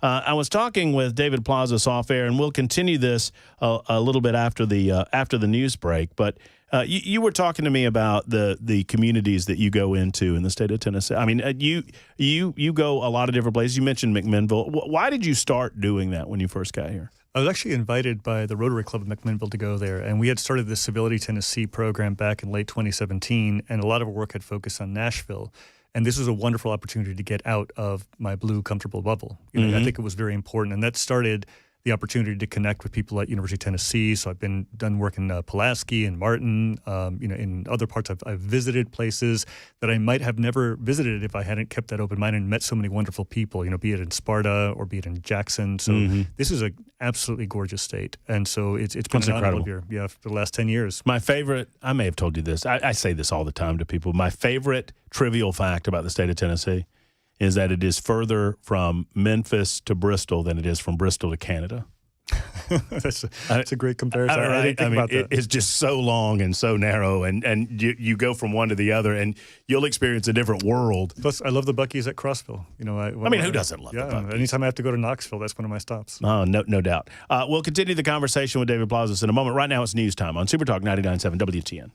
I was talking with David Plazas off air, and we'll continue this a little bit after the news break. But you were talking to me about the communities that you go into in the state of Tennessee. I mean, you go a lot of different places. You mentioned McMinnville. Why did you start doing that when you first got here? I was actually invited by the Rotary Club of McMinnville to go there, and we had started the Civility Tennessee program back in late 2017, and a lot of our work had focused on Nashville. And this was a wonderful opportunity to get out of my blue comfortable bubble. I think it was very important, and that started the opportunity to connect with people at University of Tennessee. So I've done work in Pulaski and Martin, in other parts. I've visited places that I might have never visited if I hadn't kept that open mind and met so many wonderful people, be it in Sparta or be it in Jackson. So this is an absolutely gorgeous state. And so it's been an honor to live here, for the last 10 years. My favorite, I may have told you this, I say this all the time to people, my favorite trivial fact about the state of Tennessee is that it is further from Memphis to Bristol than it is from Bristol to Canada. That's a great comparison. Right? I didn't think about that. It's just so long and so narrow, and you go from one to the other, and you'll experience a different world. Plus, I love the Buc-ee's at Crossville. Who doesn't love the Buc-ee's? Anytime I have to go to Knoxville, that's one of my stops. Oh, no doubt. We'll continue the conversation with David Plazas in a moment. Right now, it's news time on Super Talk 99.7 WTN.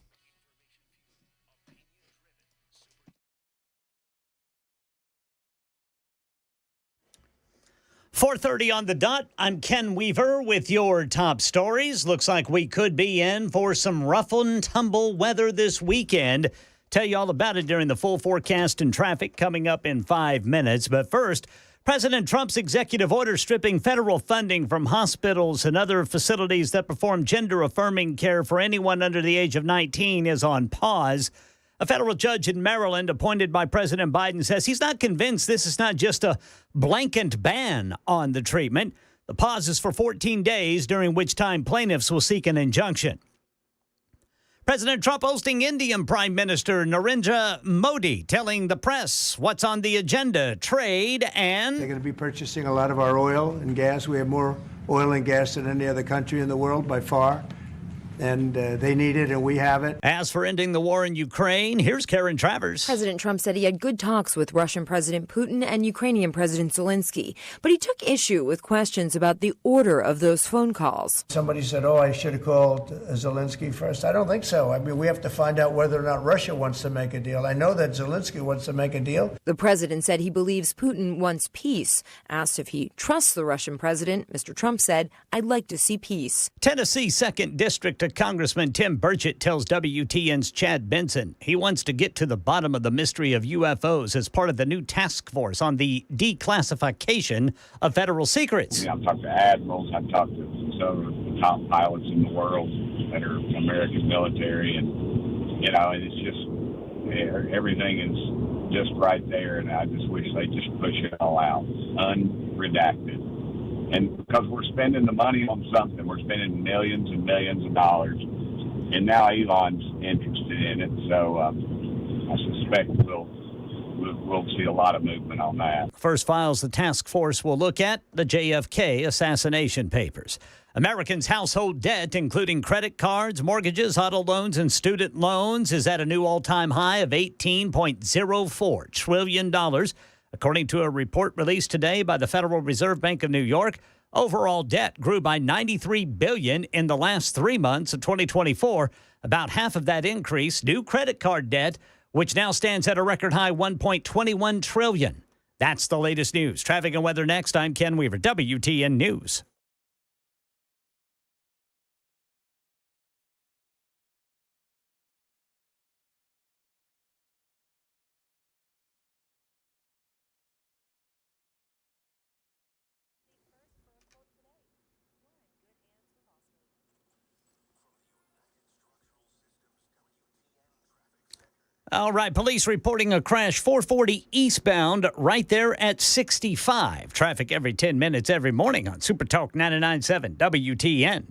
.30 on the dot. I'm Ken Weaver with your top stories. Looks like we could be in for some rough and tumble weather this weekend. Tell you all about it during the full forecast and traffic coming up in 5 minutes. But first, President Trump's executive order stripping federal funding from hospitals and other facilities that perform gender-affirming care for anyone under the age of 19 is on pause. A federal judge in Maryland appointed by President Biden says he's not convinced this is not just a blanket ban on the treatment. The pause is for 14 days, during which time plaintiffs will seek an injunction. President Trump hosting Indian Prime Minister Narendra Modi, telling the press what's on the agenda, trade, and... They're going to be purchasing a lot of our oil and gas. We have more oil and gas than any other country in the world by far. And they need it, and we have it. As for ending the war in Ukraine, here's Karen Travers. President Trump said he had good talks with Russian President Putin and Ukrainian President Zelensky, but he took issue with questions about the order of those phone calls. Somebody said, I should have called Zelensky first. I don't think so. I mean, we have to find out whether or not Russia wants to make a deal. I know that Zelensky wants to make a deal. The president said he believes Putin wants peace. Asked if he trusts the Russian president, Mr. Trump said, I'd like to see peace. Tennessee 2nd District Congressman Tim Burchett tells WTN's Chad Benson he wants to get to the bottom of the mystery of UFOs as part of the new task force on the declassification of federal secrets. I've talked to admirals, I've talked to some of the top pilots in the world that are American military, and it's just everything is just right there, and I just wish they just push it all out, unredacted. And because we're spending the money on something, we're spending millions and millions of dollars, and now Elon's interested in it. So I suspect we'll see a lot of movement on that. First files the task force will look at the JFK assassination papers. Americans' household debt, including credit cards, mortgages, auto loans, and student loans, is at a new all-time high of $18.04 trillion. According to a report released today by the Federal Reserve Bank of New York, Overall debt grew by $93 billion in the last 3 months of 2024. About half of that increase, new credit card debt, which now stands at a record high $1.21 trillion. That's the latest news. Traffic and weather next. I'm Ken Weaver, WTN News. All right, police reporting a crash 440 eastbound right there at 65. Traffic every 10 minutes every morning on Super Talk 99.7 WTN.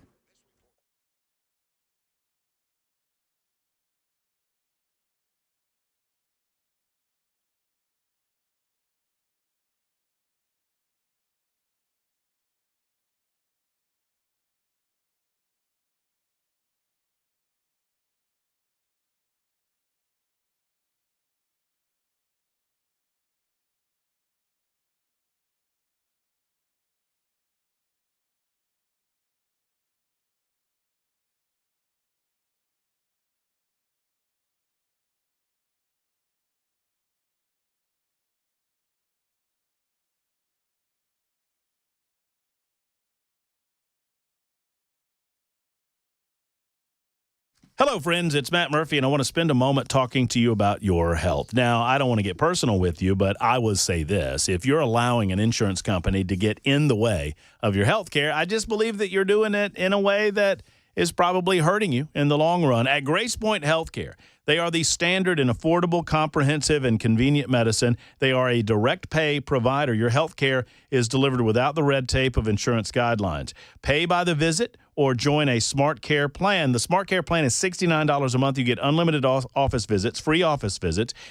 Hello, friends. It's Matt Murphy, and I want to spend a moment talking to you about your health. Now, I don't want to get personal with you, but I would say this. If you're allowing an insurance company to get in the way of your health care, I just believe that you're doing it in a way that is probably hurting you in the long run. At Grace Point Healthcare, they are the standard and affordable, comprehensive, and convenient medicine. They are a direct pay provider. Your health care is delivered without the red tape of insurance guidelines. Pay by the visit or join a Smart Care plan. The Smart Care plan is $69 a month. You get unlimited office visits,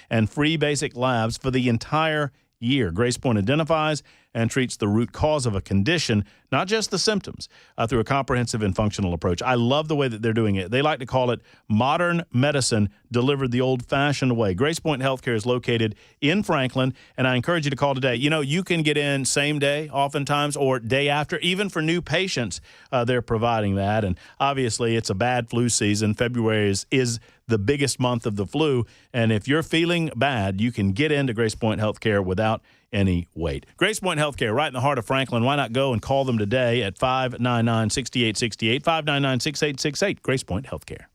and free basic labs for the entire year. Grace Point identifies and treats the root cause of a condition, not just the symptoms, through a comprehensive and functional approach. I love the way that they're doing it. They like to call it modern medicine delivered the old-fashioned way. Grace Point Healthcare is located in Franklin, and I encourage you to call today. You know, you can get in same day oftentimes or day after. Even for new patients, they're providing that. And obviously, it's a bad flu season. February is the biggest month of the flu. And if you're feeling bad, you can get into Grace Point Healthcare without any wait. Grace Point Healthcare, right in the heart of Franklin. Why not go and call them today at 599-6868, 599-6868, Grace Point Healthcare.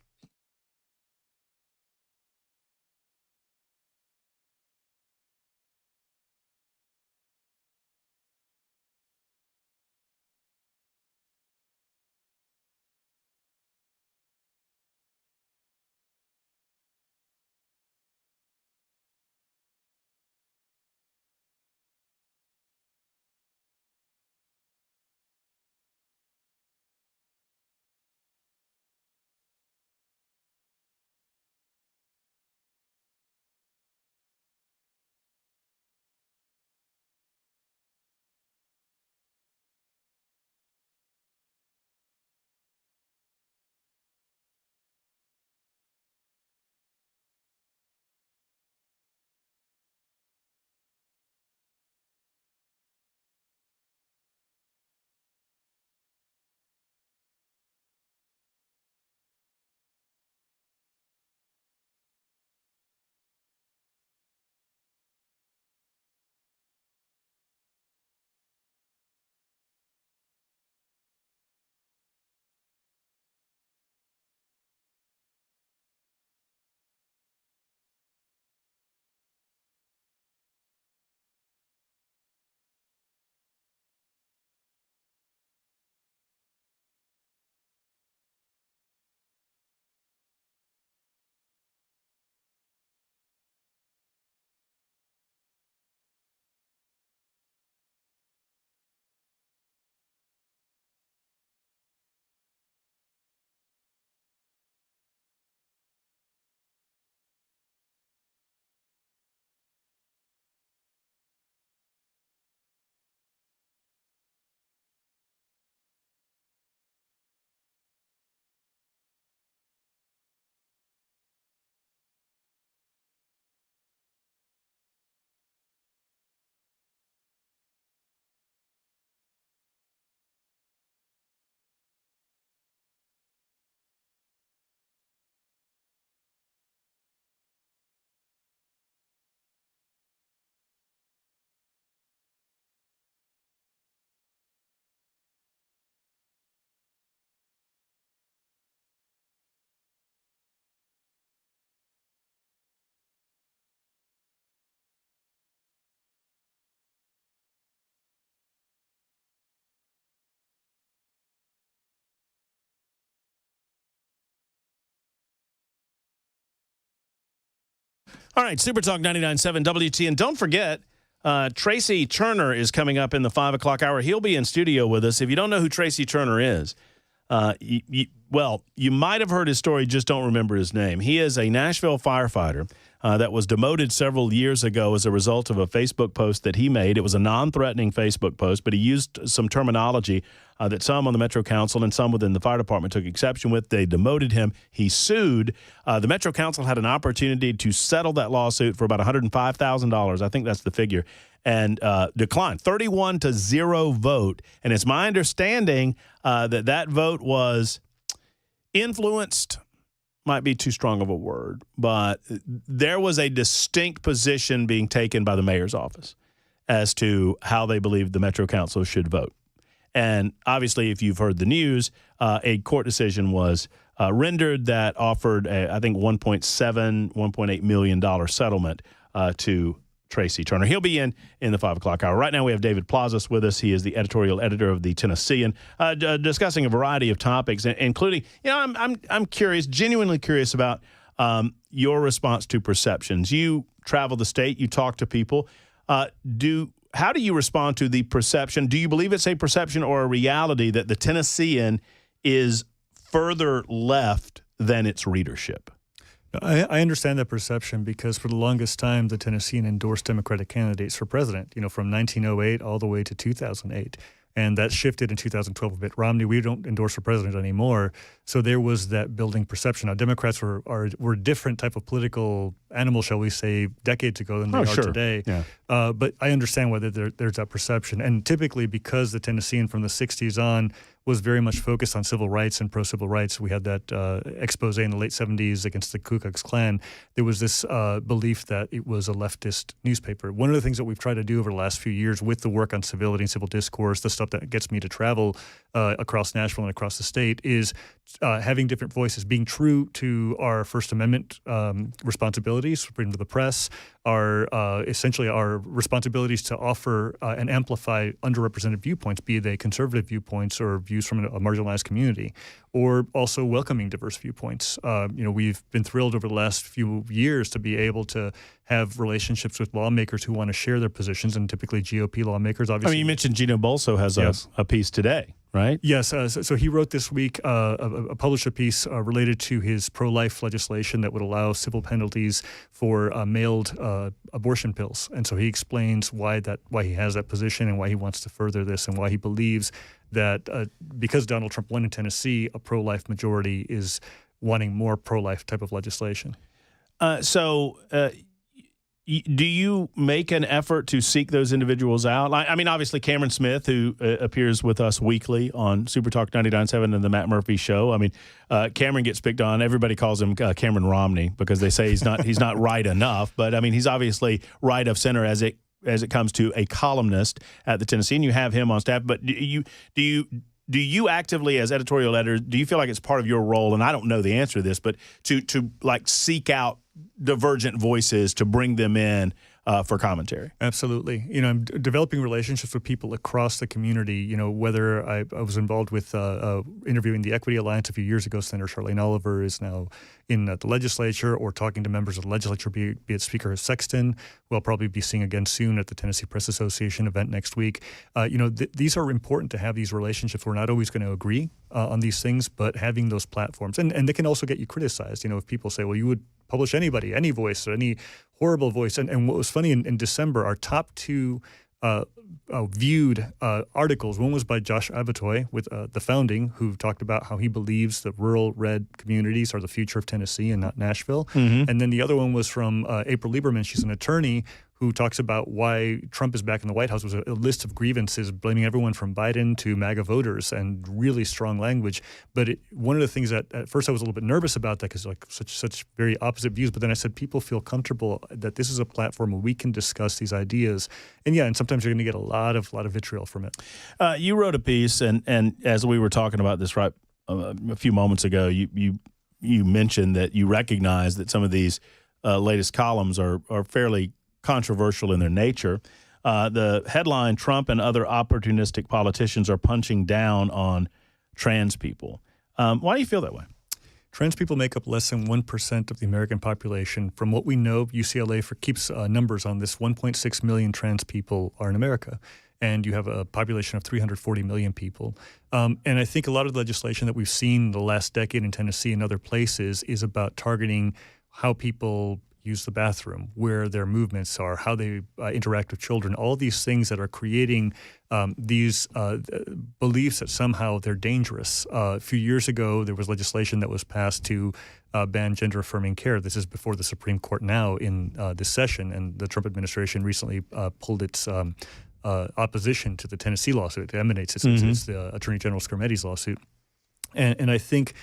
All right, Super Talk 99.7 WTN. Don't forget, Tracy Turner is coming up in the 5 o'clock hour. He'll be in studio with us. If you don't know who Tracy Turner is, you might have heard his story, just don't remember his name. He is a Nashville firefighter that was demoted several years ago as a result of a Facebook post that he made. It was a non-threatening Facebook post, but he used some terminology that some on the Metro Council and some within the fire department took exception with. They demoted him. He sued. The Metro Council had an opportunity to settle that lawsuit for about $105,000. I think that's the figure. And declined. 31-0 vote. And it's my understanding that vote was influenced, might be too strong of a word, but there was a distinct position being taken by the mayor's office as to how they believed the Metro Council should vote. And obviously, if you've heard the news, a court decision was rendered that offered, I think, $1.8 million settlement to Tracy Turner. He'll be in the 5 o'clock hour. Right now, we have David Plazas with us. He is the editorial editor of the Tennessean, discussing a variety of topics, including, I'm curious, genuinely curious about your response to perceptions. You travel the state, you talk to people. How do you respond to the perception? Do you believe it's a perception or a reality that the Tennessean is further left than its readership? I understand that perception because for the longest time, the Tennessean endorsed Democratic candidates for president, from 1908 all the way to 2008. And that shifted in 2012 with Mitt Romney. We don't endorse for president anymore. So there was that building perception. Now, Democrats were a different type of political animal, shall we say, decades ago than they are today. Yeah. But I understand why there's that perception. And typically, because the Tennessean from the 60s on was very much focused on civil rights and pro-civil rights. We had that expose in the late 70s against the Ku Klux Klan. There was this belief that it was a leftist newspaper. One of the things that we've tried to do over the last few years with the work on civility and civil discourse, the stuff that gets me to travel across Nashville and across the state, is having different voices, being true to our First Amendment responsibilities, freedom of the press, essentially our responsibilities to offer and amplify underrepresented viewpoints, be they conservative viewpoints or views from a marginalized community, or also welcoming diverse viewpoints. We've been thrilled over the last few years to be able to have relationships with lawmakers who want to share their positions, and typically GOP lawmakers, obviously. You mentioned Gino Bolso has a piece today, right? Yes. So he wrote this week, published a piece related to his pro-life legislation that would allow civil penalties for mailed abortion pills. And so he explains why he has that position and why he wants to further this and why he believes that because Donald Trump won in Tennessee, a pro-life majority is wanting more pro-life type of legislation. Do you make an effort to seek those individuals out? I mean, obviously, Cameron Smith, who appears with us weekly on Super Talk 99.7 and the Matt Murphy Show. I mean, Cameron gets picked on. Everybody calls him Cameron Romney because they say he's not right enough. But, I mean, he's obviously right of center as it comes to a columnist at the Tennessee, and you have him on staff. But do you actively, as editorial editor, do you feel like it's part of your role, and I don't know the answer to this, but to seek out divergent voices to bring them in for commentary? Absolutely. I'm developing relationships with people across the community. Whether I was involved with interviewing the Equity Alliance a few years ago, Senator Charlene Oliver is now in the legislature, or talking to members of the legislature, be it Speaker Sexton, who I'll probably be seeing again soon at the Tennessee Press Association event next week. These are important to have these relationships. We're not always going to agree on these things, but having those platforms, and they can also get you criticized. If people say, well, you would publish anybody, any voice, or any horrible voice. And what was funny, in December, our top two viewed articles, one was by Josh Avatoy with The Founding, who talked about how he believes that rural red communities are the future of Tennessee and not Nashville. Mm-hmm. And then the other one was from April Lieberman. She's an attorney who talks about why Trump is back in the White House. It was a list of grievances, blaming everyone from Biden to MAGA voters, and really strong language. But one of the things that at first I was a little bit nervous about that, because such very opposite views. But then I said, people feel comfortable that this is a platform where we can discuss these ideas. And sometimes you're going to get a lot of vitriol from it. You wrote a piece, and as we were talking about this a few moments ago, you mentioned that you recognize that some of these latest columns are fairly controversial in their nature. The headline, Trump and other opportunistic politicians are punching down on trans people. Why do you feel that way? Trans people make up less than 1% of the American population. From what we know, UCLA keeps numbers on this. 1.6 million trans people are in America, and you have a population of 340 million people. And I think a lot of the legislation that we've seen the last decade in Tennessee and other places is about targeting how people use the bathroom, where their movements are, how they interact with children, all these things that are creating these beliefs that somehow they're dangerous. A few years ago, there was legislation that was passed to ban gender-affirming care. This is before the Supreme Court now in this session, and the Trump administration recently pulled its opposition to the Tennessee lawsuit. It emanates, it's the Attorney General Scarmetti's lawsuit. And I think,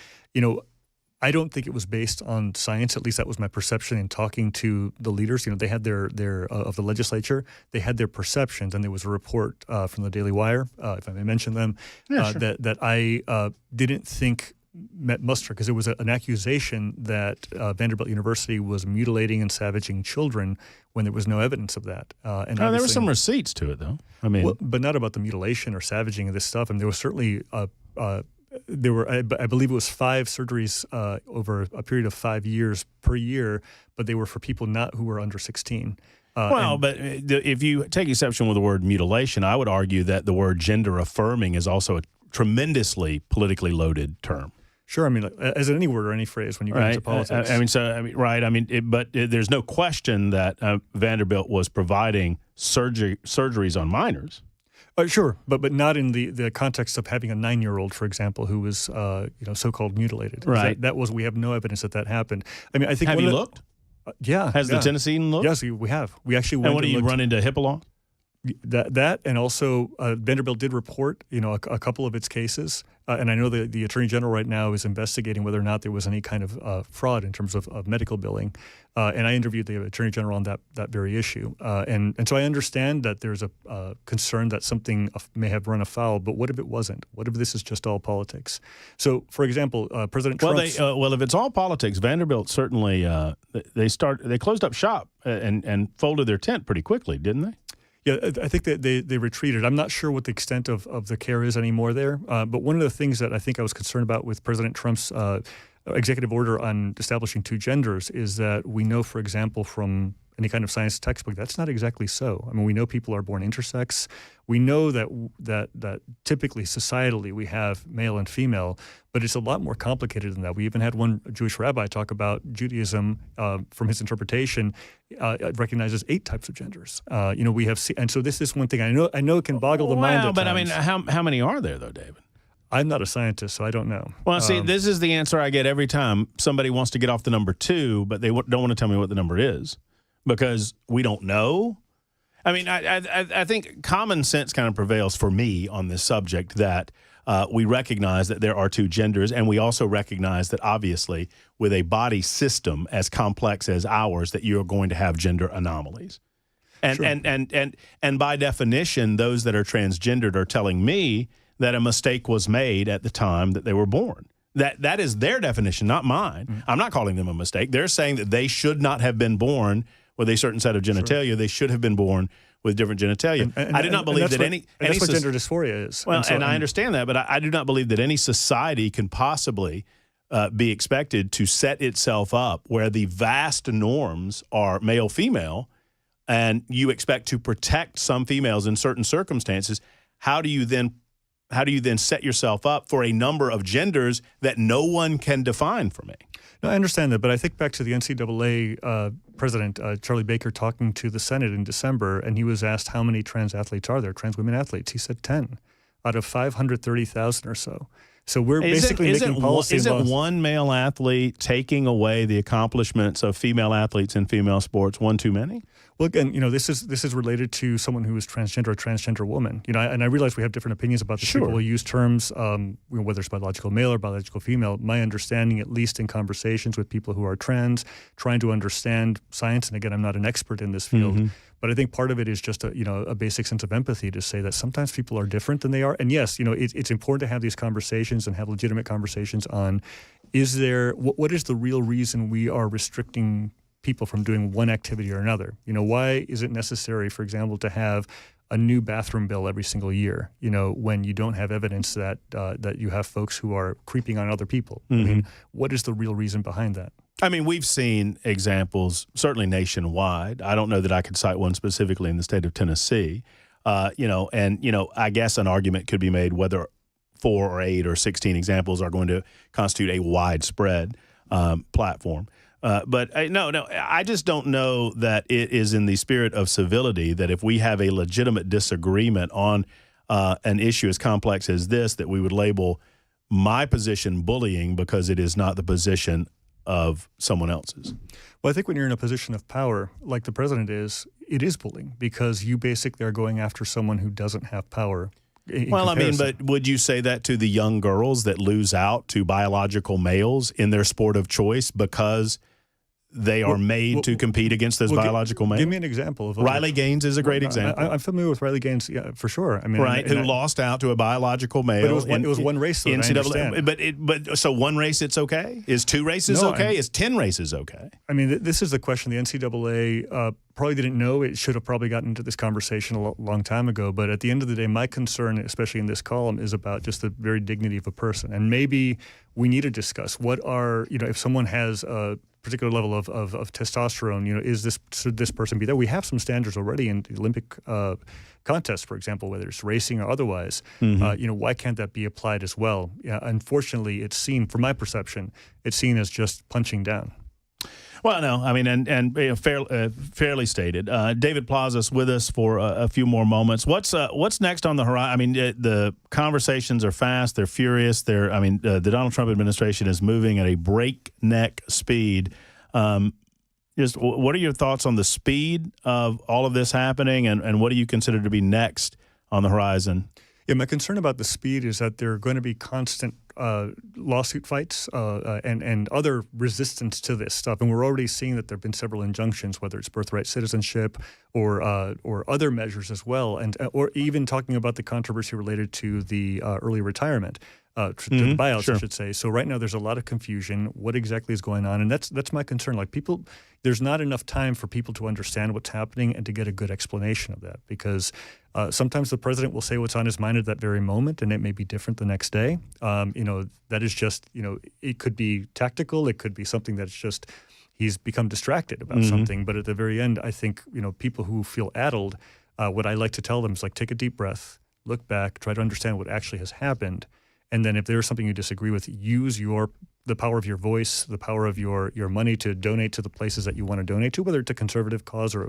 I don't think it was based on science. At least that was my perception in talking to the leaders. They had their of the legislature. They had their perceptions, and there was a report from the Daily Wire, if I may mention them, Yeah, sure. that I didn't think met muster because there was an accusation that Vanderbilt University was mutilating and savaging children when there was no evidence of that. And there were some receipts to it, though. I mean, but not about the mutilation or savaging of this stuff. And there was certainly there were, I believe it was 5 surgeries over a period of 5 years per year, but they were for people who were under 16. But if you take exception with the word mutilation, I would argue that the word gender affirming is also a tremendously politically loaded term. Sure, I mean, as in any word or any phrase when you get into politics. But there's no question that Vanderbilt was providing surgeries on minors. Sure, but not in the context of having a 9-year-old, for example, who was so-called mutilated. Right. That was. We have no evidence that happened. I mean, I think. Have you looked? Yeah. Has the Tennessee looked? Yes, we have. We actually went. And what do you run into HIPAA law? That and also Vanderbilt did report a couple of its cases, and I know the Attorney General right now is investigating whether or not there was any kind of fraud in terms of medical billing, and I interviewed the Attorney General on that very issue, and so I understand that there's a concern that something may have run afoul, but what if it wasn't? What if this is just all politics? So, for example, President Trump. Well, if it's all politics, Vanderbilt certainly they closed up shop and folded their tent pretty quickly, didn't they? Yeah, I think that they retreated. I'm not sure what the extent of the care is anymore there. But one of the things that I think I was concerned about with President Trump's executive order on establishing 2 genders is that we know, for example, from any kind of science textbook, that's not exactly so. I mean, we know people are born intersex. We know that typically, societally, we have male and female, but it's a lot more complicated than that. We even had one Jewish rabbi talk about Judaism from his interpretation recognizes 8 types of genders. We have, and so this is one thing I know it can boggle the mind at but times. I mean, how many are there though, David? I'm not a scientist, so I don't know. Well, see, this is the answer I get every time somebody wants to get off the number 2, but they don't want to tell me what the number is. Because we don't know. I mean, I think common sense kind of prevails for me on this subject that we recognize that there are 2 genders, and we also recognize that obviously with a body system as complex as ours, that you're going to have gender anomalies. And sure. and by definition, those that are transgendered are telling me that a mistake was made at the time that they were born. That is their definition, not mine. Mm-hmm. I'm not calling them a mistake. They're saying that they should not have been born with a certain set of genitalia. Sure. They should have been born with different genitalia. I do not believe that any that's what gender dysphoria is. Well, and I understand that, but I do not believe that any society can possibly be expected to set itself up where the vast norms are male-female, and you expect to protect some females in certain circumstances. How do you then set yourself up for a number of genders that no one can define for me? No, I understand that, but I think back to the NCAA president, Charlie Baker, talking to the Senate in December, and he was asked how many trans athletes are there, trans women athletes. He said 10 out of 530,000 or so. So we're basically making policy laws. Isn't one male athlete taking away the accomplishments of female athletes in female sports one too many? Well, again, this is related to someone who is transgender or transgender woman. And I realize we have different opinions about this. Sure. People will use terms, whether it's biological male or biological female. My understanding, at least in conversations with people who are trans, trying to understand science, and again, I'm not an expert in this field, but I think part of it is just a basic sense of empathy to say that sometimes people are different than they are. And yes, it's important to have these conversations and have legitimate conversations on what is the real reason we are restricting people from doing one activity or another. Why is it necessary, for example, to have a new bathroom bill every single year, when you don't have evidence that you have folks who are creeping on other people. I mean, what is the real reason behind that? I mean, we've seen examples, certainly nationwide. I don't know that I could cite one specifically in the state of Tennessee. I guess an argument could be made whether 4 or 8 or 16 examples are going to constitute a widespread platform. But I just don't know that it is in the spirit of civility that if we have a legitimate disagreement on an issue as complex as this, that we would label my position bullying because it is not the position of someone else's. Well, I think when you're in a position of power, like the president is, it is bullying because you basically are going after someone who doesn't have power. Well, I mean, but would you say that to the young girls that lose out to biological males in their sport of choice because they are made to compete against those biological males? Give me an example. Riley Gaines is a great example. I'm familiar with Riley Gaines, yeah, for sure. I mean, who lost out to a biological male. But it was one race, though, But so one race, it's okay? Is 2 races okay? Is 10 races okay? I mean, this is the question. The NCAA probably didn't know. It should have probably gotten into this conversation a long time ago. But at the end of the day, my concern, especially in this column, is about just the very dignity of a person. And maybe we need to discuss what are, if someone has a particular level of testosterone, should this person be there? We have some standards already in the Olympic contests, for example, whether it's racing or otherwise. Why can't that be applied as well? Yeah, unfortunately, it's seen, from my perception, it's seen as just punching down. Well, no, I mean, and fairly stated. David Plazas with us for a few more moments. What's next on the horizon? I mean, the conversations are fast. They're furious. The Donald Trump administration is moving at a breakneck speed. Just what are your thoughts on the speed of all of this happening, and what do you consider to be next on the horizon? Yeah, my concern about the speed is that there are going to be constant lawsuit fights and other resistance to this stuff. And we're already seeing that there have been several injunctions, whether it's birthright citizenship or other measures as well, or even talking about the controversy related to the early retirement. To the buyouts, sure. I should say. So right now there's a lot of confusion. What exactly is going on? And that's my concern. Like there's not enough time for people to understand what's happening and to get a good explanation of that, because sometimes the president will say what's on his mind at that very moment, and it may be different the next day. That is just, it could be tactical. It could be something that's just he's become distracted about something. But at the very end, I think, people who feel addled, what I like to tell them is like, take a deep breath, look back, try to understand what actually has happened. And then if there's something you disagree with, use the power of your voice, the power of your money to donate to the places that you want to donate to, whether it's a conservative cause or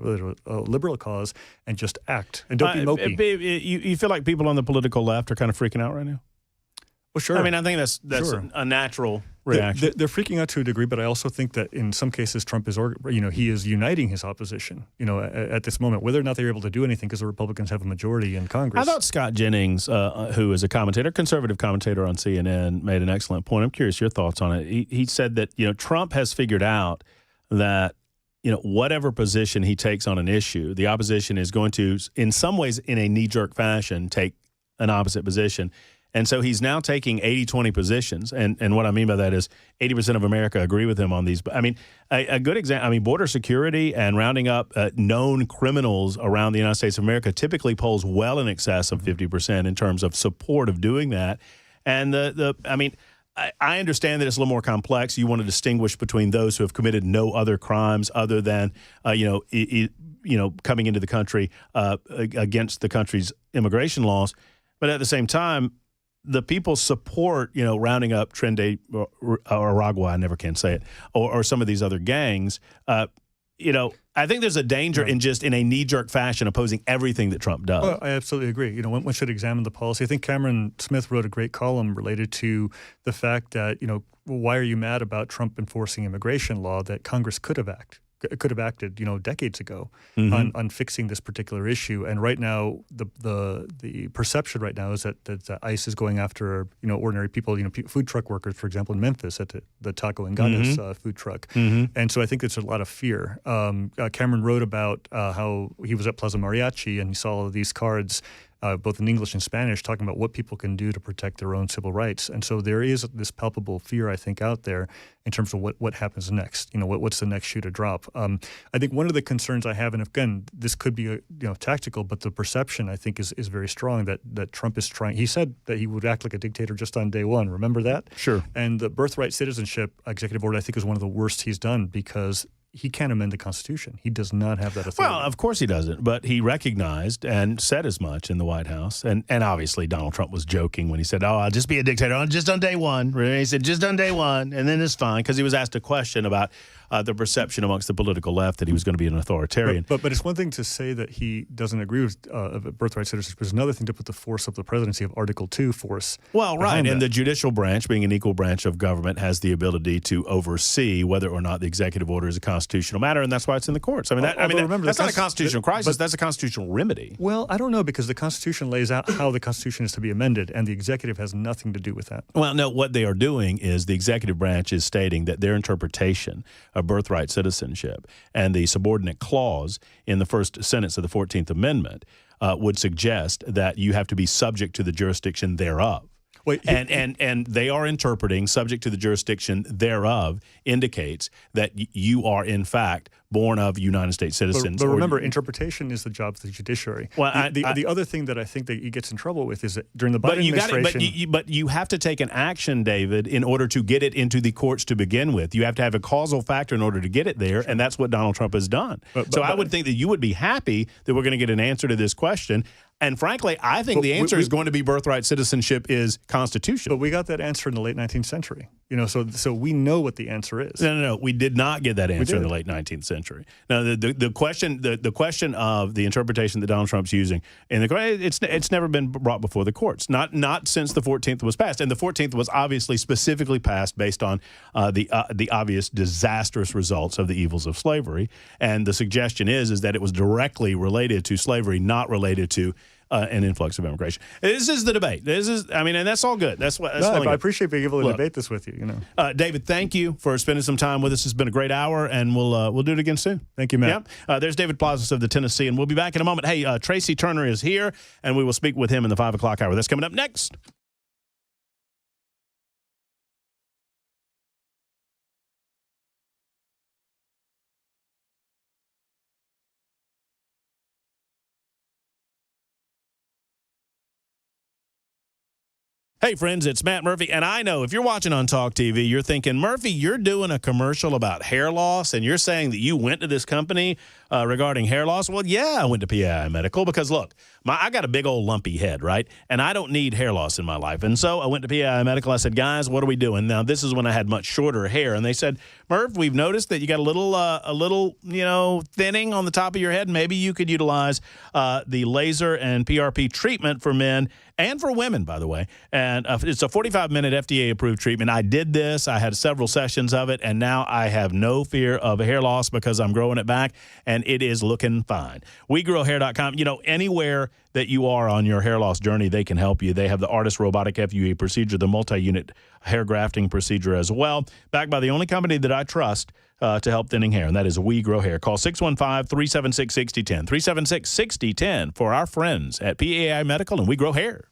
a liberal cause, and just act. And don't be mopey. You feel like people on the political left are kind of freaking out right now? Well, sure. I mean, I think that's sure. a natural reaction. They're freaking out to a degree, but I also think that in some cases Trump is, he is uniting his opposition, at this moment, whether or not they're able to do anything because the Republicans have a majority in Congress. I thought Scott Jennings, who is a conservative commentator on CNN, made an excellent point. I'm curious your thoughts on it. He said that, Trump has figured out that, whatever position he takes on an issue, the opposition is going to, in some ways, in a knee-jerk fashion, take an opposite position. And so he's now taking 80-20 positions. And what I mean by that is 80% of America agree with him on these. I mean, a good example, border security and rounding up known criminals around the United States of America typically polls well in excess of 50% in terms of support of doing that. And I understand that it's a little more complex. You want to distinguish between those who have committed no other crimes other than, coming into the country against the country's immigration laws. But at the same time, the people support, rounding up Trinidad or Aragua, I never can say it, or some of these other gangs. I think there's a danger in a knee-jerk fashion opposing everything that Trump does. Well, I absolutely agree. One should examine the policy. I think Cameron Smith wrote a great column related to the fact that, why are you mad about Trump enforcing immigration law that Congress could have acted, decades ago on fixing this particular issue. And right now, the perception right now is that ICE is going after, ordinary people, food truck workers, for example, in Memphis at the Taco and Gatas food truck. And so I think there's a lot of fear. Cameron wrote about how he was at Plaza Mariachi and he saw all of these cards both in English and Spanish, talking about what people can do to protect their own civil rights. And so there is this palpable fear, I think, out there in terms of what happens next. What's the next shoe to drop? I think one of the concerns I have, and again, this could be tactical, but the perception I think is very strong that Trump is trying. He said that he would act like a dictator just on day one. Remember that? Sure. And the birthright citizenship executive order, I think, is one of the worst he's done because he can't amend the Constitution. He does not have that authority. Well, of course he doesn't, but he recognized and said as much in the White House. And obviously Donald Trump was joking when he said, I'll just be a dictator just on day one. He said, just on day one, and then it's fine, because he was asked a question about the perception amongst the political left that he was going to be an authoritarian. But it's one thing to say that he doesn't agree with birthright citizenship. It's another thing to put the force of the presidency of Article 2 force. Well, right. And the judicial branch, being an equal branch of government, has the ability to oversee whether or not the executive order is a constitutional matter, and that's why it's in the courts. Remember, that's not a constitutional crisis. That's a constitutional remedy. Well, I don't know, because the Constitution lays out how the Constitution is to be amended, and the executive has nothing to do with that. Well, no, what they are doing is the executive branch is stating that their interpretation of birthright citizenship and the subordinate clause in the first sentence of the 14th Amendment would suggest that you have to be subject to the jurisdiction thereof. And they are interpreting subject to the jurisdiction thereof indicates that you are, in fact, born of United States citizens. But remember, interpretation is the job of the judiciary. Well, the other thing that I think that he gets in trouble with is that during the Biden administration... But you have to take an action, David, in order to get it into the courts to begin with. You have to have a causal factor in order to get it there, and that's what Donald Trump has done. So I would think that you would be happy that we're going to get an answer to this question. And frankly, I think the answer is going to be birthright citizenship is constitutional. But we got that answer in the late 19th century. So we know what the answer is. No. We did not get that answer in the late 19th century. Now, the question of the interpretation that Donald Trump's using, it's never been brought before the courts. Not since the 14th was passed. And the 14th was obviously specifically passed based on the obvious disastrous results of the evils of slavery. And the suggestion is that it was directly related to slavery, not related to an influx of immigration. This is the debate. And that's all good. I appreciate being able to debate this with you. David, thank you for spending some time with us. It's been a great hour, and we'll do it again soon. Thank you, Matt. There's David Plazas of the Tennessee, and we'll be back in a moment. Hey, Tracy Turner is here, and we will speak with him in the 5 o'clock hour. That's coming up next. Hey, friends, it's Matt Murphy, and I know if you're watching on Talk TV, you're thinking, Murphy, you're doing a commercial about hair loss, and you're saying that you went to this company regarding hair loss. Well, yeah, I went to PAI Medical because, look, I got a big old lumpy head, right? And I don't need hair loss in my life. And so I went to PAI Medical. I said, guys, what are we doing? Now, this is when I had much shorter hair. And they said, Murph, we've noticed that you got a little thinning on the top of your head. Maybe you could utilize the laser and PRP treatment for men and for women, by the way. And it's a 45-minute FDA-approved treatment. I did this. I had several sessions of it, and now I have no fear of hair loss because I'm growing it back, and it is looking fine. WeGrowHair.com. Anywhere that you are on your hair loss journey, they can help you. They have the ARTIS robotic FUE procedure, the multi-unit hair grafting procedure as well, backed by the only company that I trust to help thinning hair, and that is We Grow Hair. Call 615-376-6010, 376-6010 for our friends at PAI Medical and We Grow Hair.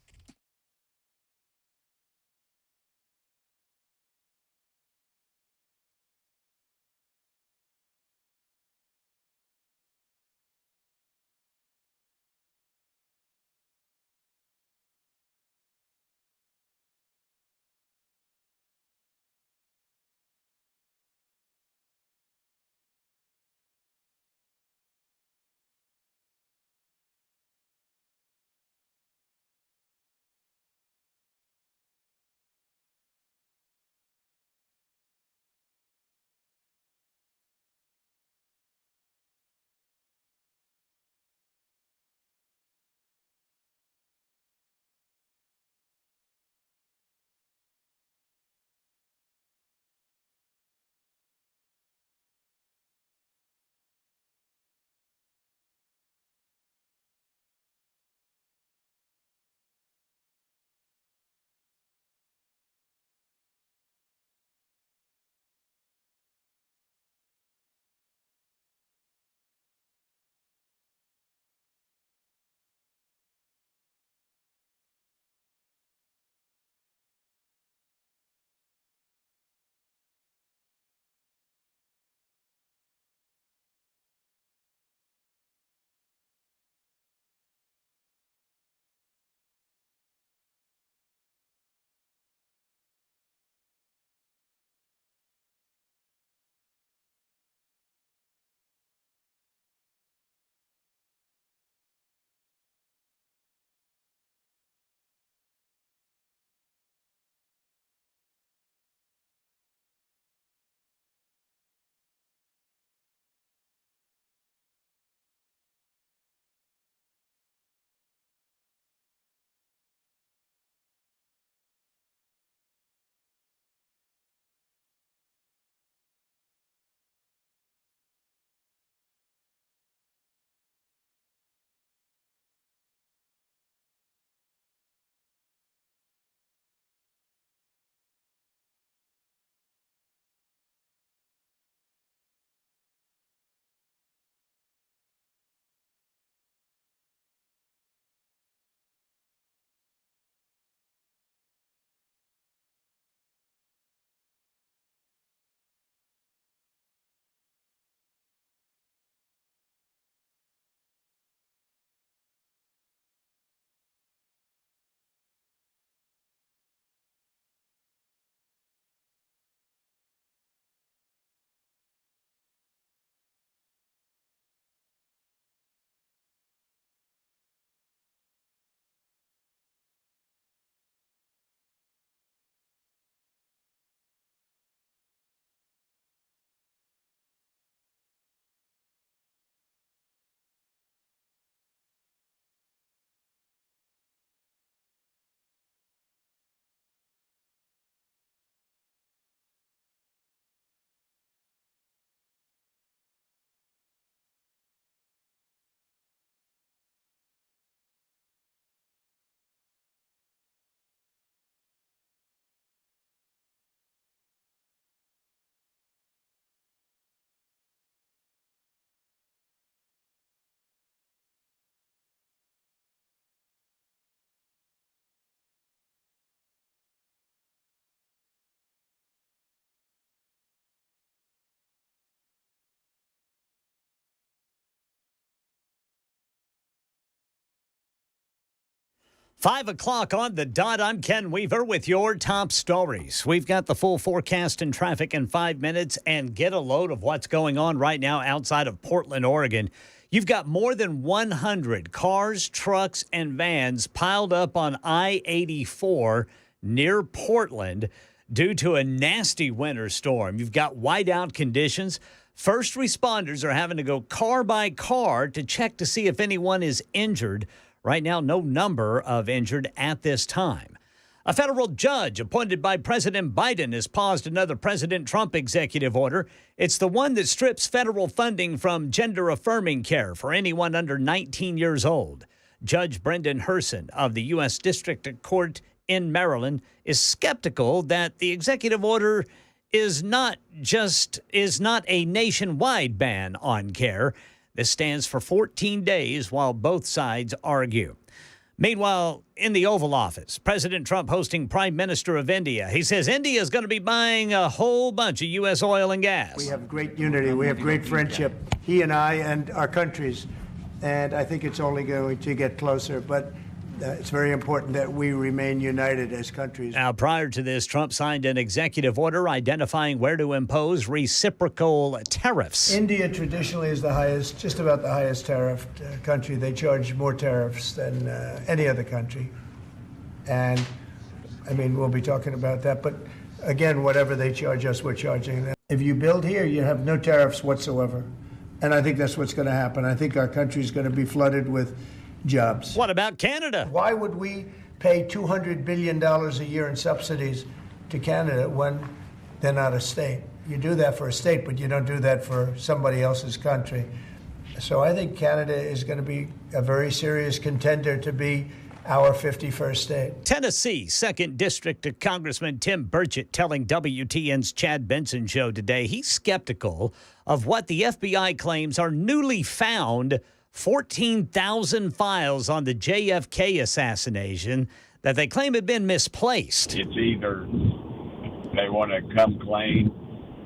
5 o'clock on the dot. I'm Ken Weaver with your top stories. We've got the full forecast and traffic in 5 minutes, and get a load of what's going on right now outside of Portland, Oregon. You've got more than 100 cars, trucks, and vans piled up on I-84 near Portland due to a nasty winter storm. You've got whiteout conditions. First responders are having to go car by car to check to see if anyone is injured. Right now, no number of injured at this time. A federal judge appointed by President Biden has paused another President Trump executive order. It's the one that strips federal funding from gender-affirming care for anyone under 19 years old. Judge Brendan Herson of the U.S. District Court in Maryland is skeptical that the executive order is not a nationwide ban on care. This stands for 14 days while both sides argue. Meanwhile, in the Oval Office, President Trump hosting Prime Minister of India. He says India is going to be buying a whole bunch of U.S. oil and gas. We have great unity. We have great friendship, he and I and our countries. And I think it's only going to get closer. But it's very important that we remain united as countries. Now, prior to this, Trump signed an executive order identifying where to impose reciprocal tariffs. India traditionally is the highest, just about the highest tariff country. They charge more tariffs than any other country. And, I mean, we'll be talking about that. But, again, whatever they charge us, we're charging them. If you build here, you have no tariffs whatsoever. And I think that's what's going to happen. I think our country is going to be flooded with jobs. What about Canada? Why would we pay $200 billion a year in subsidies to Canada when they're not a state? You do that for a state, but you don't do that for somebody else's country. So I think Canada is going to be a very serious contender to be our 51st state. Tennessee 2nd District Congressman Tim Burchett telling WTN's Chad Benson show today he's skeptical of what the FBI claims are newly found 14,000 files on the JFK assassination that they claim had been misplaced. It's either they want to come clean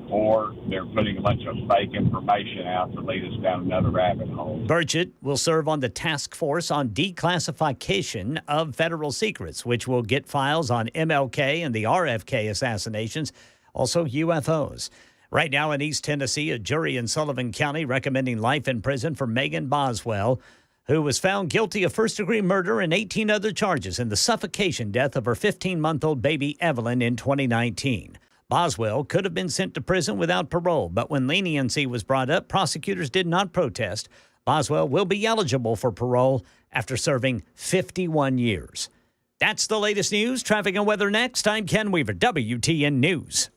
or they're putting a bunch of fake information out to lead us down another rabbit hole. Burchett will serve on the task force on declassification of federal secrets, which will get files on MLK and the RFK assassinations, also UFOs. Right now in East Tennessee, a jury in Sullivan County recommending life in prison for Megan Boswell, who was found guilty of first-degree murder and 18 other charges in the suffocation death of her 15-month-old baby Evelyn in 2019. Boswell could have been sent to prison without parole, but when leniency was brought up, prosecutors did not protest. Boswell will be eligible for parole after serving 51 years. That's the latest news. Traffic and weather next. I'm Ken Weaver, WTN News.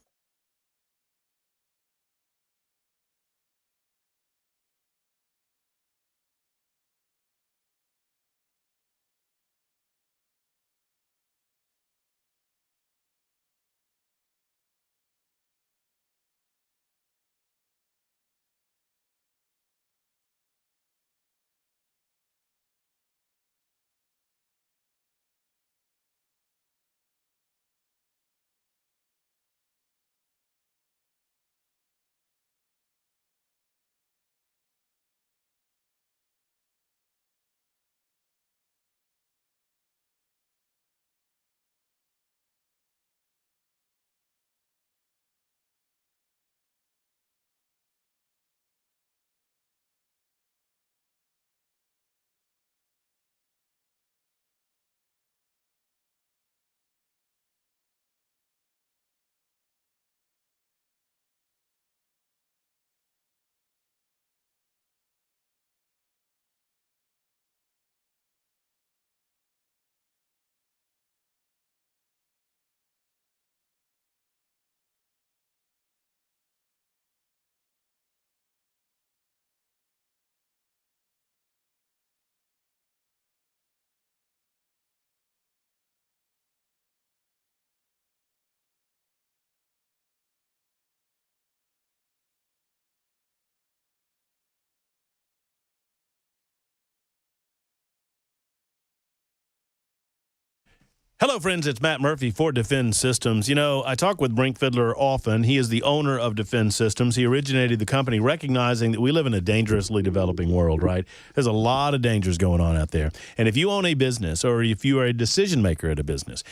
Hello, friends. It's Matt Murphy for Defend Systems. You know, I talk with Brink Fiddler often. He is the owner of Defend Systems. He originated the company recognizing that we live in a dangerously developing world, right? There's a lot of dangers going on out there. And if you own a business or if you are a decision maker at a business,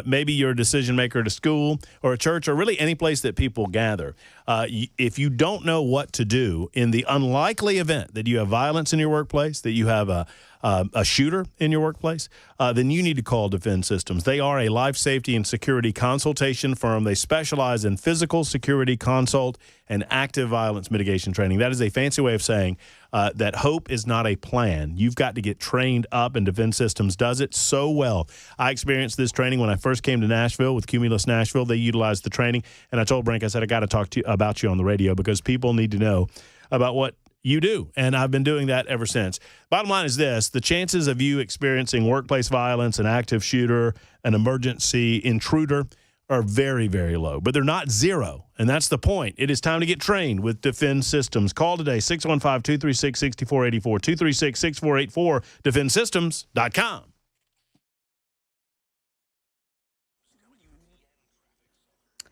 maybe you're a decision maker at a school or a church or really any place that people gather, if you don't know what to do in the unlikely event that you have violence in your workplace, that you have a shooter in your workplace, then you need to call Defend Systems. They are a life safety and security consultation firm. They specialize in physical security consult and active violence mitigation training. That is a fancy way of saying that hope is not a plan. You've got to get trained up, and Defend Systems does it so well. I experienced this training when I first came to Nashville with Cumulus Nashville. They utilized the training, and I told Brink, I said, I got to talk to you about you on the radio because people need to know about what you do, and I've been doing that ever since. Bottom line is this: the chances of you experiencing workplace violence, an active shooter, an emergency intruder are very, very low, but they're not zero, and that's the point. It is time to get trained with Defend Systems. Call today, 615-236-6484, 236-6484, defendsystems.com.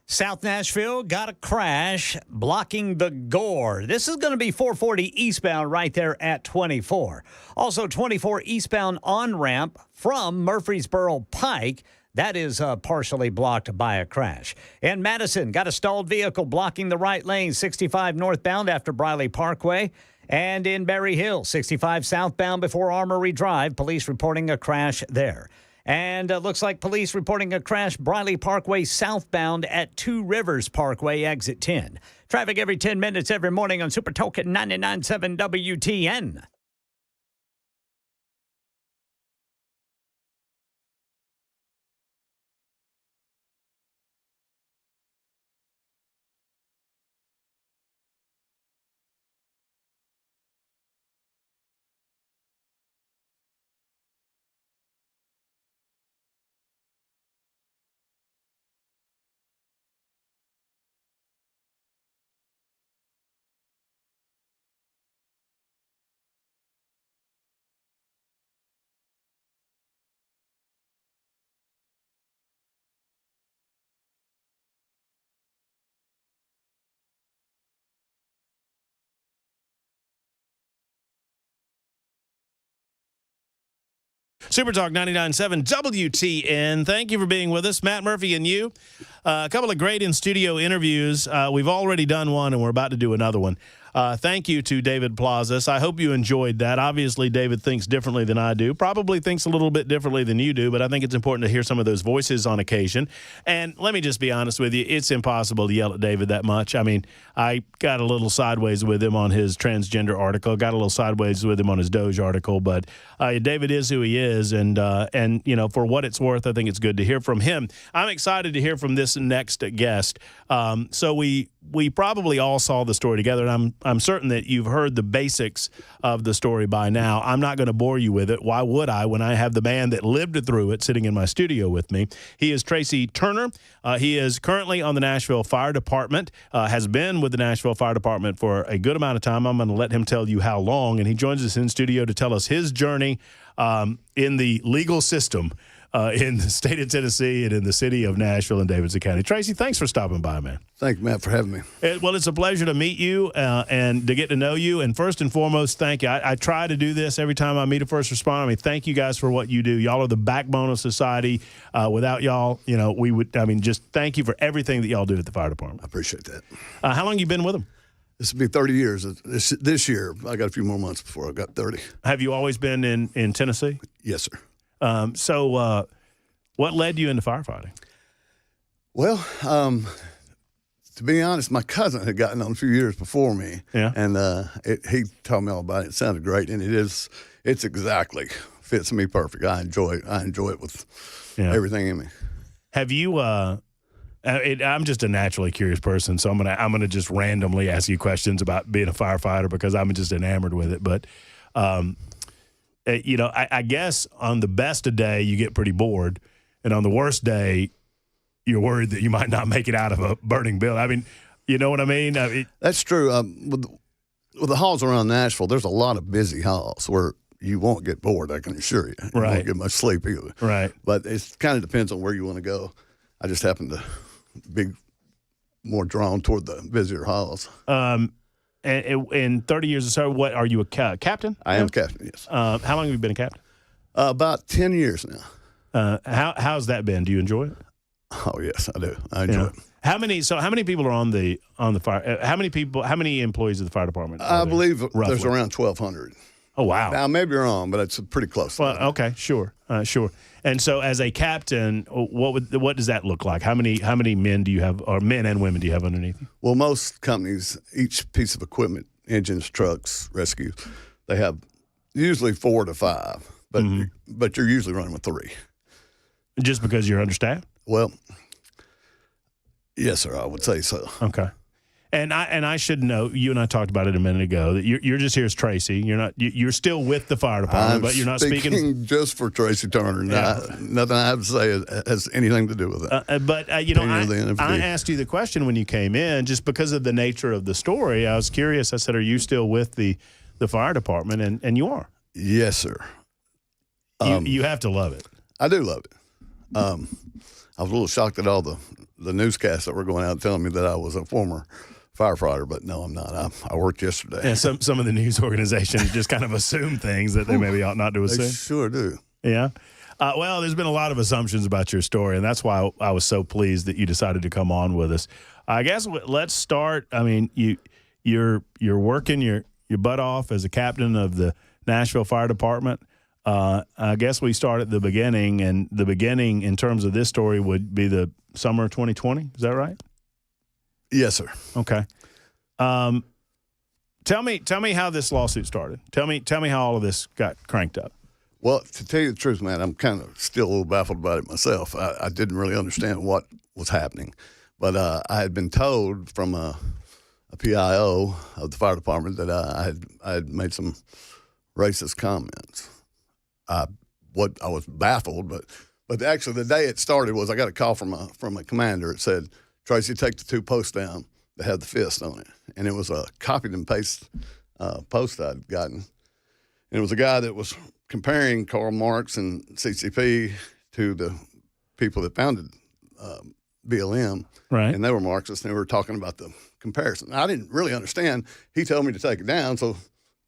South Nashville got a crash blocking the Gore. This is going to be 440 eastbound right there at 24. Also 24 eastbound on-ramp from Murfreesboro Pike. That is partially blocked by a crash. In Madison, got a stalled vehicle blocking the right lane, 65 northbound after Briley Parkway. And in Berry Hill, 65 southbound before Armory Drive, police reporting a crash there. And looks like police reporting a crash Briley Parkway southbound at Two Rivers Parkway, exit 10. Traffic every 10 minutes every morning on Super Talk at 99.7 WTN. Super Talk 99.7 WTN. Thank you for being with us, Matt Murphy and you. A couple of great in-studio interviews. We've already done one, and we're about to do another one. Thank you to David Plazas. I hope you enjoyed that. Obviously, David thinks differently than I do, probably thinks a little bit differently than you do, but I think it's important to hear some of those voices on occasion. And let me just be honest with you, it's impossible to yell at David that much. I mean, I got a little sideways with him on his transgender article, got a little sideways with him on his Doge article, but David is who he is, and you know, for what it's worth, I think it's good to hear from him. I'm excited to hear from this next guest. So we probably all saw the story together, and I'm certain that you've heard the basics of the story by now. I'm not going to bore you with it. Why would I when I have the man that lived through it sitting in my studio with me? He is Tracy Turner. He is currently on the Nashville Fire Department, has been with the Nashville Fire Department for a good amount of time. I'm going to let him tell you how long, and he joins us in studio to tell us his journey in the legal system in the state of Tennessee and in the city of Nashville and Davidson County. Tracy, thanks for stopping by, man. Thank you, Matt, for having me. Well, it's a pleasure to meet you and to get to know you. And first and foremost, thank you. I try to do this every time I meet a first responder. I mean, thank you guys for what you do. Y'all are the backbone of society. Without y'all, you know, just thank you for everything that y'all do at the fire department. I appreciate that. How long you been with them? This will be 30 years. This year, I got a few more months before I got 30. Have you always been in Tennessee? Yes, sir. So what led you into firefighting? Well, to be honest, my cousin had gotten on a few years before me. Yeah. And he told me all about it. It sounded great, and it's exactly fits me perfect. I enjoy it. I enjoy it with everything in me. Have you I'm just a naturally curious person, so I'm gonna just randomly ask you questions about being a firefighter because I'm just enamored with it. But you know, I guess on the best of day you get pretty bored, and on the worst day you're worried that you might not make it out of a burning building. I mean, you know what I mean? That's true. With the halls around Nashville, there's a lot of busy halls where you won't get bored. I can assure you. You won't get much sleep either. Right. But it kind of depends on where you want to go. I just happen to be more drawn toward the busier halls. And in 30 years or so, what are you a captain? I am captain. Yes. How long have you been a captain? About 10 years now. How's that been? Do you enjoy it? Oh yes, I do. I enjoy it. How many people are on the fire? How many employees of the fire department? I believe roughly? there's around 1,200. Oh wow! Now maybe you're wrong, but it's pretty close. Well, okay, sure. And so, as a captain, what does that look like? How many men do you have, or men and women do you have underneath you? Well, most companies, each piece of equipment, engines, trucks, rescues, they have usually 4 to 5, but you're usually running with 3. Just because you're understaffed? Well, yes, sir. I would say so. Okay. And I should know. You and I talked about it a minute ago that you're just here as Tracy. You're still with the fire department, but you're not speaking just for Tracy Turner. Nothing I have to say has anything to do with it. But I asked you the question when you came in just because of the nature of the story. I was curious. I said, "Are you still with the fire department?" And you are. Yes, sir. You have to love it. I do love it. I was a little shocked at all the newscasts that were going out telling me that I was a former firefighter, but no, I'm not. I worked yesterday. Yeah, some of the news organizations just kind of assume things that they maybe ought not to assume. They sure do. Yeah. Well, there's been a lot of assumptions about your story, and that's why I was so pleased that you decided to come on with us. I guess let's start. I mean, you're working your butt off as a captain of the Nashville Fire Department. I guess we start at the beginning, and the beginning in terms of this story would be the summer of 2020. Is that right? Yes, sir. Okay. Tell me how this lawsuit started. Tell me how all of this got cranked up. Well, to tell you the truth, man, I'm kind of still a little baffled about it myself. I didn't really understand what was happening, but I had been told from a PIO of the fire department that I had made some racist comments. I was baffled, but actually the day it started was I got a call from a commander. It said, "Tracy, take the 2 posts down that had the fist on it." And it was a copied and paste post I'd gotten. And it was a guy that was comparing Karl Marx and CCP to the people that founded BLM. Right. And they were Marxists, and they were talking about the comparison. I didn't really understand. He told me to take it down, so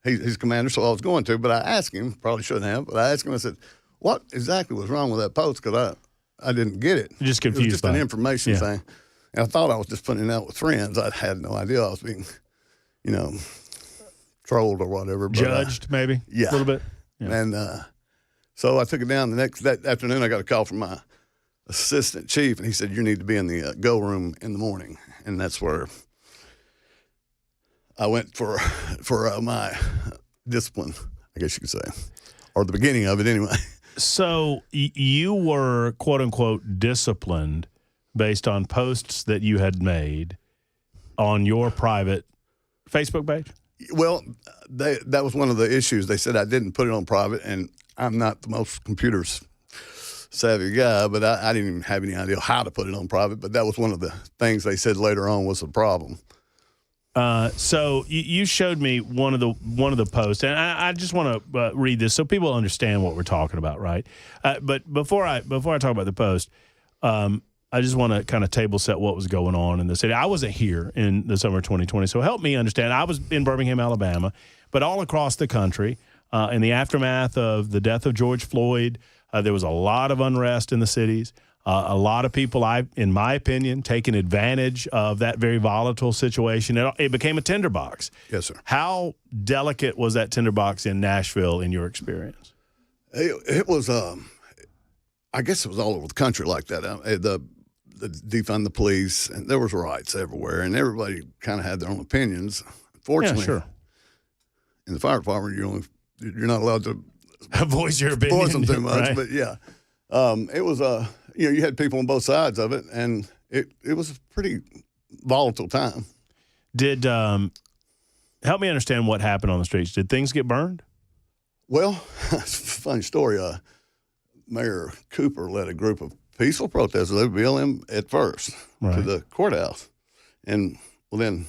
he's commander, so I was going to. But I asked him, probably shouldn't have, but I asked him, I said, what exactly was wrong with that post? Because I didn't get it. You're just confused. It was just an information thing. And I thought I was just putting it out with friends. I had no idea I was being, trolled or whatever. But, judged, maybe? Yeah. A little bit? Yeah. And so I took it down. That afternoon, I got a call from my assistant chief, and he said, "You need to be in the go room in the morning." And that's where I went for my discipline, I guess you could say, or the beginning of it anyway. So you were, quote unquote, disciplined based on posts that you had made on your private Facebook page? Well, that was one of the issues. They said I didn't put it on private, and I'm not the most computers savvy guy, but I didn't even have any idea how to put it on private. But that was one of the things they said later on was a problem. So you showed me one of the posts, and I just want to read this so people understand what we're talking about, right? But before I talk about the post, I just want to kind of table set what was going on in the city. I wasn't here in the summer of 2020, so help me understand. I was in Birmingham, Alabama, but all across the country, in the aftermath of the death of George Floyd, there was a lot of unrest in the cities. A lot of people, in my opinion, taking advantage of that very volatile situation. It became a tinderbox. Yes, sir. How delicate was that tinderbox in Nashville in your experience? It was, I guess it was all over the country like that. The defund the police, and there was riots everywhere, and everybody kind of had their own opinions. Fortunately, yeah, sure. In the fire department, you're not allowed to voice your opinion, voice them too much. Right? But yeah, it was you had people on both sides of it, and it was a pretty volatile time. Did help me understand what happened on the streets? Did things get burned? Well, it's a funny story. Mayor Cooper led a group of peaceful protesters. They would BLM at first to the courthouse, and well, then,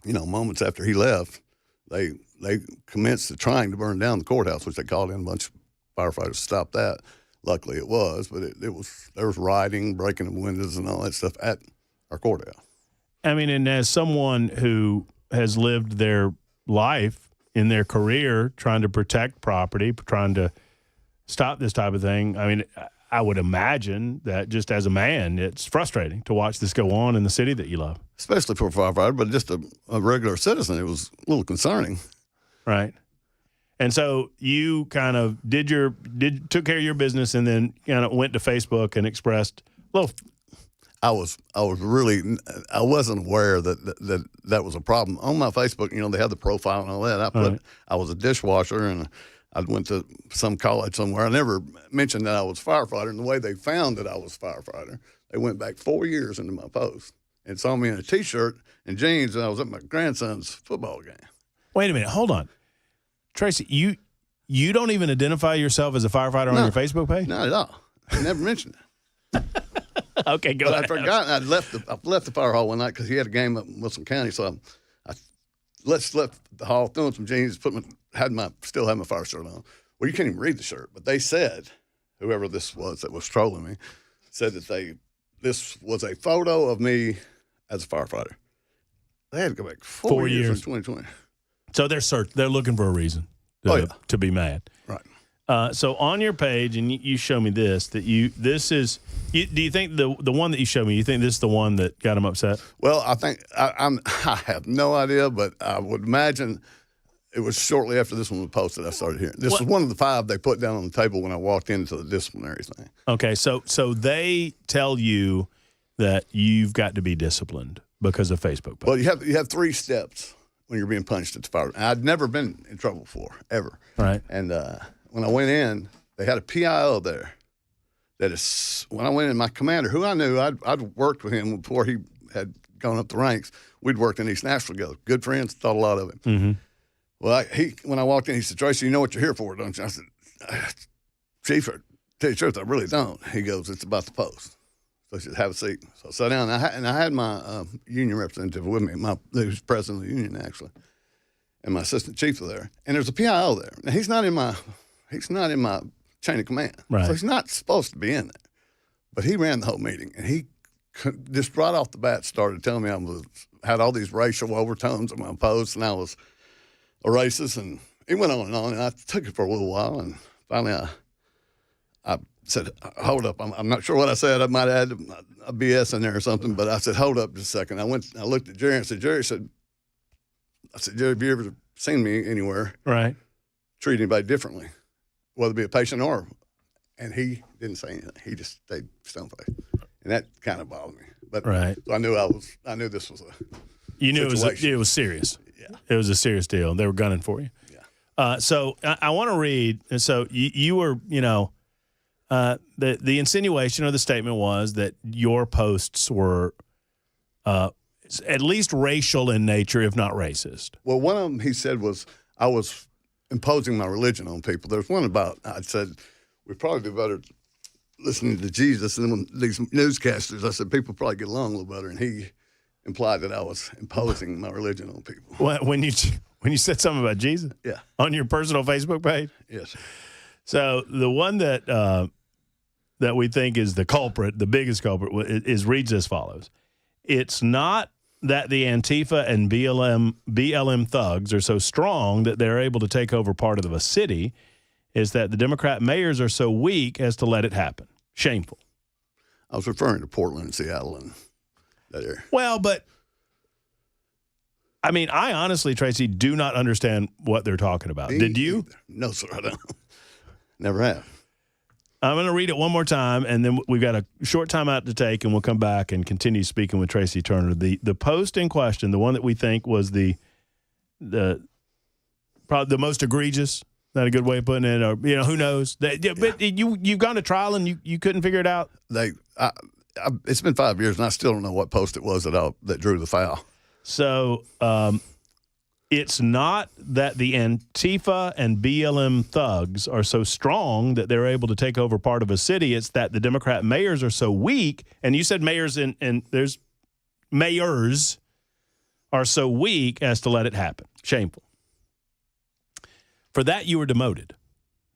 moments after he left, they they commenced to trying to burn down the courthouse, which they called in a bunch of firefighters to stop that. Luckily it was, but there was rioting, breaking of windows and all that stuff at our courthouse. I mean, and as someone who has lived their life in their career trying to protect property, trying to stop this type of thing, I mean, I would imagine that just as a man, it's frustrating to watch this go on in the city that you love. Especially for a firefighter, but just a regular citizen, it was a little concerning. Right. And so you kind of took care of your business and then kind of went to Facebook and expressed a little. I wasn't aware that was a problem. On my Facebook, they had the profile and all that. I was a dishwasher and I went to some college somewhere. I never mentioned that I was a firefighter. And the way they found that I was a firefighter, they went back 4 years into my post and saw me in a T-shirt and jeans, and I was at my grandson's football game. Wait a minute. Hold on. Tracy, you don't even identify yourself as a firefighter on your Facebook page? Not at all. I never mentioned it. Okay, go ahead. I forgot. I left the fire hall one night because he had a game up in Wilson County. So I left the hall, threw on some jeans, still had my fire shirt on. Well, you can't even read the shirt, but they said, whoever this was that was trolling me, said that this was a photo of me as a firefighter. They had to go back 4 years in 2020. So they're looking for a reason to be mad. Right. So on your page, and you show me this, do you think the one that you showed me, you think this is the one that got him upset? Well, I think I have no idea, but I would imagine it was shortly after this one was posted I started hearing. This was one of the 5 they put down on the table when I walked into the disciplinary thing. Okay, so they tell you that you've got to be disciplined because of Facebook posts. Well, you have 3 steps when you're being punished at the fire. I'd never been in trouble before, ever. Right. And when I went in, they had a PIO there. When I went in, my commander, who I knew, I'd worked with him before he had gone up the ranks. We'd worked in East Nashville together. Good friends, thought a lot of him. Mm-hmm. Well, when I walked in, he said, "Tracy, you know what you're here for, don't you?" I said, "Chief, to tell you the truth, I really don't." He goes, "It's about the post." So he said, "Have a seat." So I sat down, and I had my union representative with me, who's president of the union, actually, and my assistant chief was there. And there's a PIO there. Now, he's not in my chain of command. Right. So he's not supposed to be in there. But he ran the whole meeting, and he just right off the bat started telling me I had all these racial overtones in my post, and I was a racist, and he went on, and I took it for a little while, and finally I said, "Hold up, I'm not sure what I said. I might have had a BS in there or something," but I said, "Hold up just a second." I looked at Jerry and said, "Jerry," "Jerry, have you ever seen me anywhere treat anybody differently, whether it be a patient or," and he didn't say anything. He just stayed stone-faced, and that kind of bothered me. But so I knew this was You knew it was serious. Yeah. It was a serious deal. They were gunning for you. Yeah. So I want to read. And so you were, the insinuation or the statement was that your posts were at least racial in nature, if not racist. Well, one of them he said was I was imposing my religion on people. There's one about I said we probably do better listening to Jesus and when these newscasters. I said people probably get along a little better, and he implied that I was imposing my religion on people. When you said something about Jesus? Yeah. On your personal Facebook page? Yes. So the one that we think is the culprit, the biggest culprit, reads as follows. It's not that the Antifa and BLM thugs are so strong that they're able to take over part of a city. It's that the Democrat mayors are so weak as to let it happen. Shameful. I was referring to Portland and Seattle and that area. Well, but I mean, I honestly, Tracy, do not understand what they're talking about. Did you? Either. No, sir, I don't. Never have. I'm going to read it one more time, and then we've got a short time out to take, and we'll come back and continue speaking with Tracy Turner. The post in question, the one that we think was the probably the most egregious. Not a good way of putting it, or who knows? But you've gone to trial and you couldn't figure it out. It's been 5 years, and I still don't know what post it was that drew the foul. So it's not that the Antifa and BLM thugs are so strong that they're able to take over part of a city. It's that the Democrat mayors are so weak. And you said mayors, and there's mayors are so weak as to let it happen. Shameful. For that, you were demoted.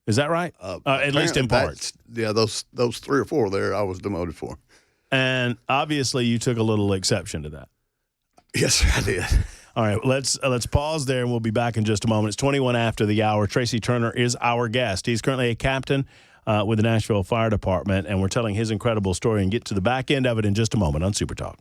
Is that right? At least in part. Yeah, those 3 or 4 there I was demoted for. And obviously you took a little exception to that. Yes, I did. All right, let's pause there, and we'll be back in just a moment. It's 21 after the hour. Tracy Turner is our guest. He's currently a captain with the Nashville Fire Department, and we're telling his incredible story and get to the back end of it in just a moment on Super Talk.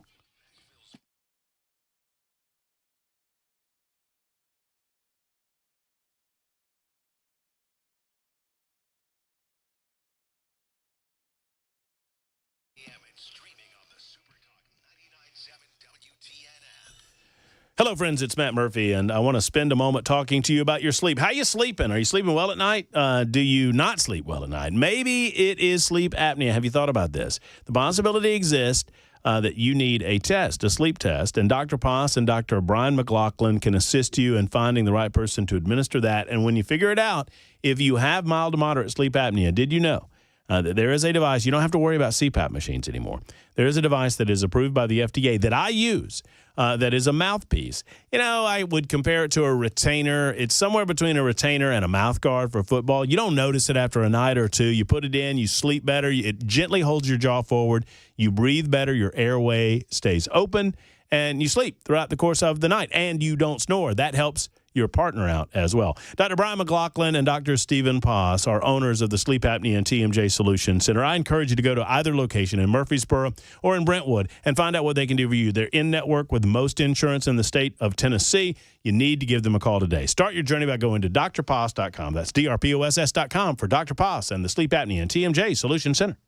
Hello, friends. It's Matt Murphy, and I want to spend a moment talking to you about your sleep. How you sleeping? Are you sleeping well at night? Do you not sleep well at night? Maybe it is sleep apnea. Have you thought about this? The possibility exists that you need a test, a sleep test, and Dr. Poss and Dr. Brian McLaughlin can assist you in finding the right person to administer that. And when you figure it out, if you have mild to moderate sleep apnea, did you know that there is a device? You don't have to worry about CPAP machines anymore. There is a device that is approved by the FDA that I use that is a mouthpiece. You know, I would compare it to a retainer. It's somewhere between a retainer and a mouth guard for football. You don't notice it after a night or two. You put it in, you sleep better. It gently holds your jaw forward. You breathe better. Your airway stays open, and you sleep throughout the course of the night, and you don't snore. That helps your partner out as well. Dr. Brian McLaughlin and Dr. Stephen Poss are owners of the Sleep Apnea and TMJ Solution Center. I encourage you to go to either location in Murfreesboro or in Brentwood and find out what they can do for you. They're in network with most insurance in the state of Tennessee. You need to give them a call today. Start your journey by going to drposs.com. That's drposs.com for Dr. Poss and the Sleep Apnea and TMJ Solution Center.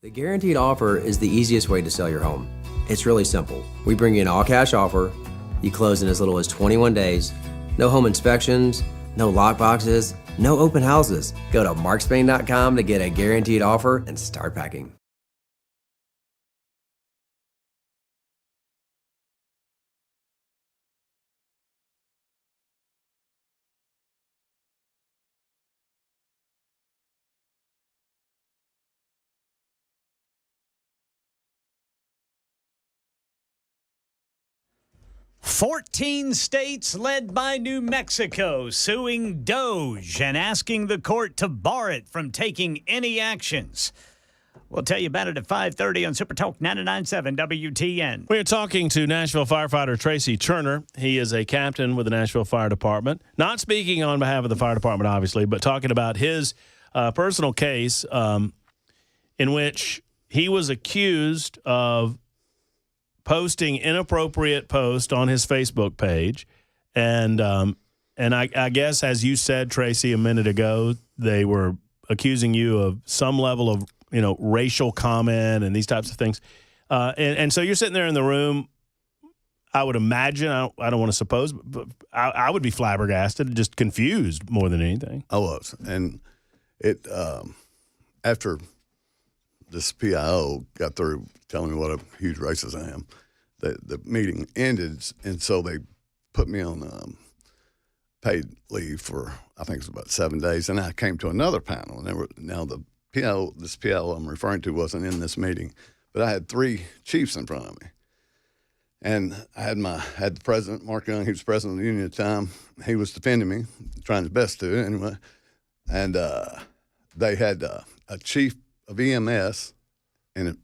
The guaranteed offer is the easiest way to sell your home. It's really simple. We bring you an all-cash offer. You close in as little as 21 days. No home inspections, no lock boxes, no open houses. Go to markspain.com to get a guaranteed offer and start packing. 14 states led by New Mexico suing Doge and asking the court to bar it from taking any actions. We'll tell you about it at 5:30 on Super Talk 99.7 WTN. We're talking to Nashville firefighter Tracy Turner. He is a captain with the Nashville Fire Department. Not speaking on behalf of the fire department, obviously, but talking about his personal case in which he was accused of posting inappropriate posts on his Facebook page. And I guess, as you said, Tracy, a minute ago, they were accusing you of some level of racial comment and these types of things. And so you're sitting there in the room. I would imagine, I don't want to suppose, but I would be flabbergasted, just confused more than anything. I was. And it after this PIO got through telling me what a huge racist I am, the meeting ended, and so they put me on paid leave for, I think it was about 7 days, and I came to another panel. And now the this PIO I'm referring to wasn't in this meeting, but I had three chiefs in front of me. And I had the president, Mark Young, he was president of the union at the time. He was defending me, trying his best to anyway. And they had a chief of EMS and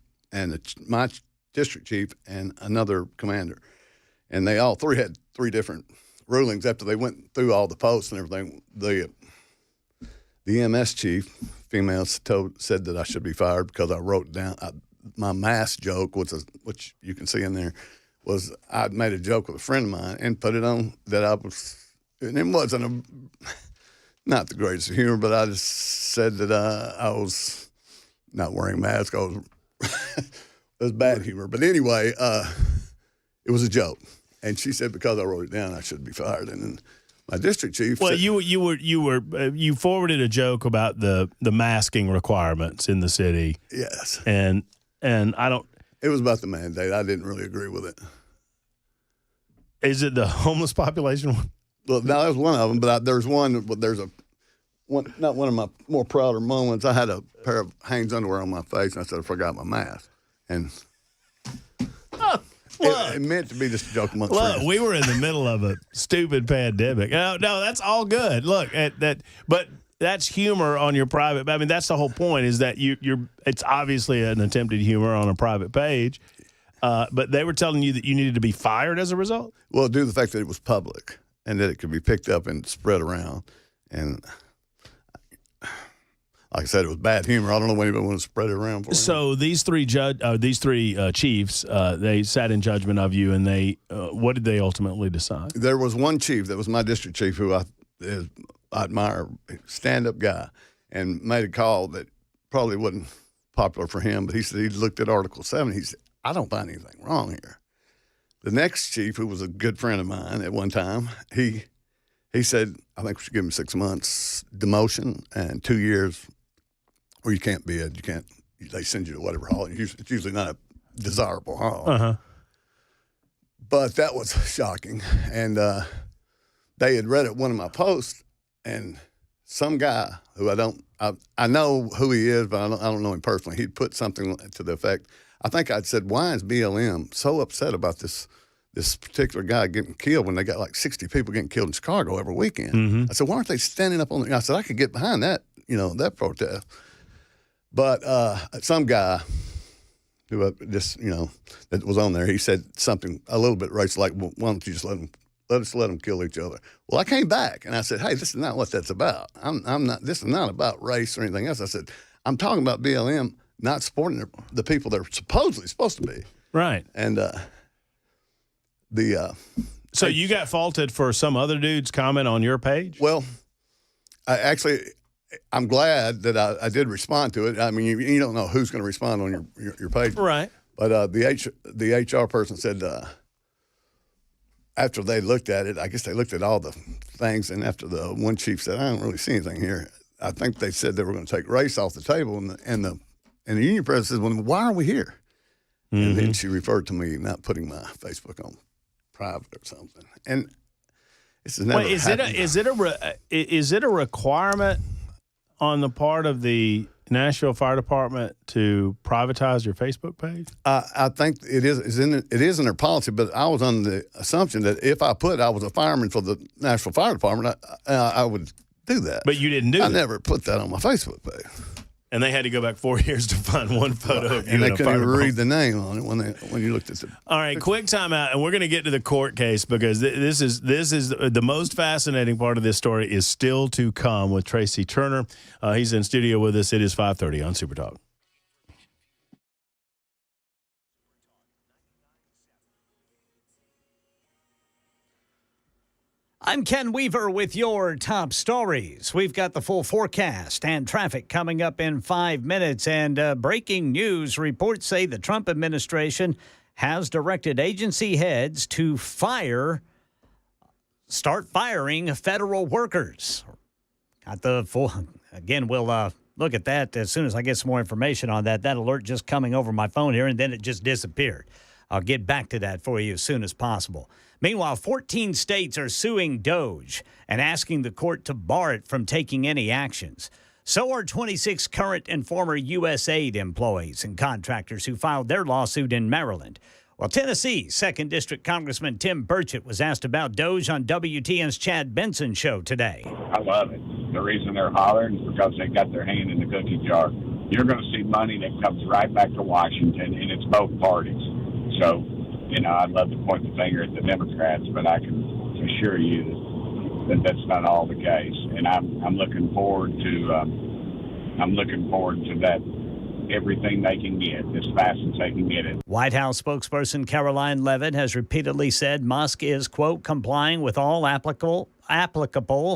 my district chief and another commander. And they all three had three different rulings after they went through all the posts and everything. The EMS chief, female, said that I should be fired because I wrote down my mask joke, which you can see in there, was I'd made a joke with a friend of mine and put it on that I was, and it wasn't not the greatest of humor, but I just said that I was not wearing a mask. It was bad humor. But anyway, it was a joke. And she said because I wrote it down, I should be fired. And then my district chief. Well, said, you forwarded a joke about the masking requirements in the city. Yes. And I don't. It was about the mandate. I didn't really agree with it. Is it the homeless population one? Well, no, that was one of them. But there's one. Not one of my more prouder moments. I had a pair of Hanes underwear on my face, and I said I forgot my mask, and. It meant to be just a joke amongst friends. We were in the middle of a stupid pandemic. No, that's all good. Look at that, but that's humor on your private. I mean, that's the whole point. Is that you're? It's obviously an attempted humor on a private page, but they were telling you that you needed to be fired as a result. Well, due to the fact that it was public and that it could be picked up and spread around, and like I said, it was bad humor. I don't know when anybody want to spread it around for. So these three chiefs, they sat in judgment of you, and they what did they ultimately decide? There was one chief that was my district chief who I admire, stand-up guy, and made a call that probably wasn't popular for him, but he said he looked at Article 7. He said, I don't find anything wrong here. The next chief, who was a good friend of mine at one time, he said, I think we should give him 6 months demotion and 2 years. Or you can't bid. You can't. They send you to whatever hall. It's usually not a desirable hall. Uh-huh. But that was shocking. And they had read it one of my posts, and some guy who I know who he is, but I don't know him personally. He'd put something to the effect. I think I'd said, why is BLM so upset about this particular guy getting killed when they got like 60 people getting killed in Chicago every weekend? Mm-hmm. I said, why aren't they standing up on the? I said, I could get behind that, that protest. But some guy who that was on there, he said something a little bit racist, like, well, why don't you just let them kill each other? Well, I came back and I said, hey, this is not what that's about. I'm not. This is not about race or anything else. I said, I'm talking about BLM not supporting the people they're supposedly supposed to be. Right. And so you got faulted for some other dude's comment on your page? Well, I'm glad that I did respond to it. I mean, you don't know who's going to respond on your page. Right. But the HR person said after they looked at it, I guess they looked at all the things, and after the one chief said, I don't really see anything here, I think they said they were going to take race off the table, and the union president says, well, why are we here? Mm-hmm. And then she referred to me not putting my Facebook on private or something. And this is never is it a requirement on the part of the Nashville Fire Department to privatize your Facebook page? I think it is in their policy, but I was under the assumption that if I was a fireman for the Nashville Fire Department, I would do that. But you didn't do that. I never put that on my Facebook page. And they had to go back 4 years to find one photo of you. And they in a couldn't fire even read department. the name on it when you looked at the. All right, quick timeout, and we're going to get to the court case because this is the most fascinating part of this story is still to come with Tracy Turner. He's in studio with us. It is 5:30 on Super Talk. I'm Ken Weaver with your top stories. We've got the full forecast and traffic coming up in 5 minutes. And breaking news reports say the Trump administration has directed agency heads to start firing federal workers. Got the full. Again, we'll look at that as soon as I get some more information on that. That alert just coming over my phone here, and then it just disappeared. I'll get back to that for you as soon as possible. Meanwhile, 14 states are suing DOGE and asking the court to bar it from taking any actions. So are 26 current and former USAID employees and contractors who filed their lawsuit in Maryland. Well, Tennessee's 2nd District Congressman Tim Burchett was asked about DOGE on WTN's Chad Benson show today. I love it. The reason they're hollering is because they got their hand in the cookie jar. You're going to see money that comes right back to Washington, and it's both parties. So, I'd love to point the finger at the Democrats, but I can assure you that that's not all the case. And I'm looking forward to that. Everything they can get as fast as they can get it. White House spokesperson Caroline Leavitt has repeatedly said Musk is, quote, complying with all applicable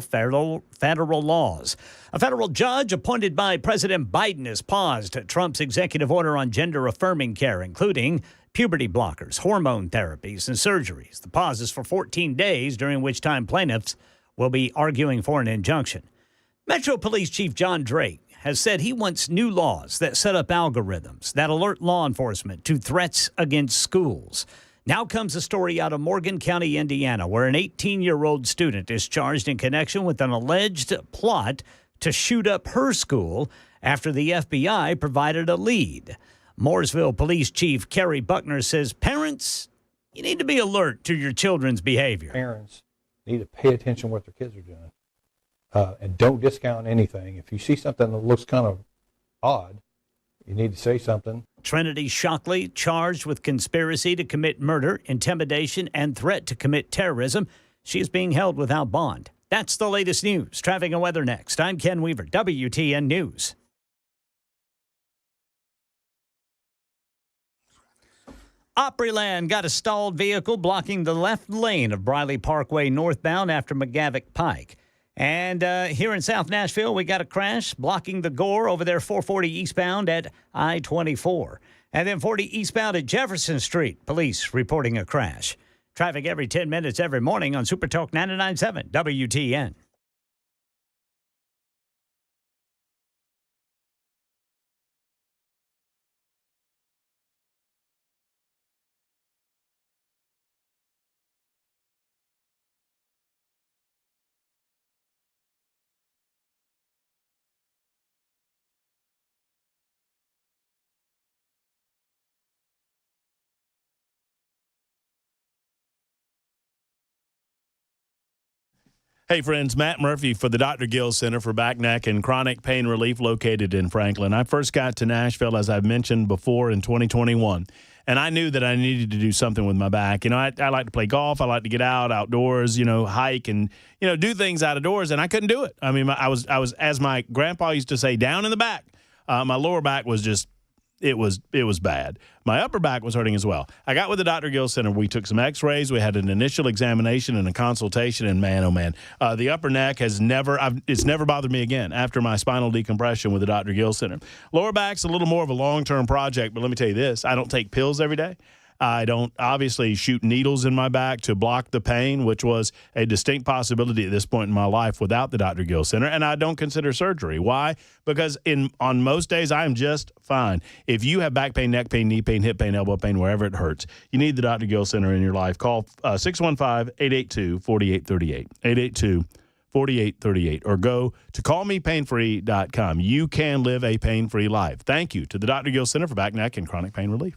federal laws. A federal judge appointed by President Biden has paused Trump's executive order on gender-affirming care, including puberty blockers, hormone therapies, and surgeries. The pause is for 14 days, during which time plaintiffs will be arguing for an injunction. Metro Police Chief John Drake has said he wants new laws that set up algorithms that alert law enforcement to threats against schools. Now comes a story out of Morgan County, Indiana, where an 18-year-old student is charged in connection with an alleged plot to shoot up her school after the FBI provided a lead. Mooresville Police Chief Kerry Buckner says, parents, you need to be alert to your children's behavior. Parents need to pay attention to what their kids are doing. And don't discount anything. If you see something that looks kind of odd, you need to say something. Trinity Shockley charged with conspiracy to commit murder, intimidation, and threat to commit terrorism. She is being held without bond. That's the latest news. Traffic and weather next. I'm Ken Weaver, WTN News. Opryland got a stalled vehicle blocking the left lane of Briley Parkway northbound after McGavick Pike. And here in South Nashville, we got a crash blocking the Gore over there 440 eastbound at I-24. And then 40 eastbound at Jefferson Street. Police reporting a crash. Traffic every 10 minutes every morning on Super Talk 99.7 WTN. Hey, friends, Matt Murphy for the Dr. Gill Center for Back, Neck, and Chronic Pain Relief located in Franklin. I first got to Nashville, as I've mentioned before, in 2021, and I knew that I needed to do something with my back. I like to play golf. I like to get outdoors, hike and, do things out of doors, and I couldn't do it. I mean, I was as my grandpa used to say, down in the back. My lower back was just, it was bad. My upper back was hurting as well. I got with the Dr. Gill Center. We took some x-rays. We had an initial examination and a consultation, and man, oh man, the upper neck it's never bothered me again after my spinal decompression with the Dr. Gill Center. Lower back's a little more of a long-term project, but let me tell you this, I don't take pills every day. I don't obviously shoot needles in my back to block the pain, which was a distinct possibility at this point in my life without the Dr. Gill Center, and I don't consider surgery. Why? Because on most days, I am just fine. If you have back pain, neck pain, knee pain, hip pain, elbow pain, wherever it hurts, you need the Dr. Gill Center in your life. Call 615-882-4838, 4838 or go to callmepainfree.com. You can live a pain-free life. Thank you to the Dr. Gill Center for Back, Neck, and Chronic Pain Relief.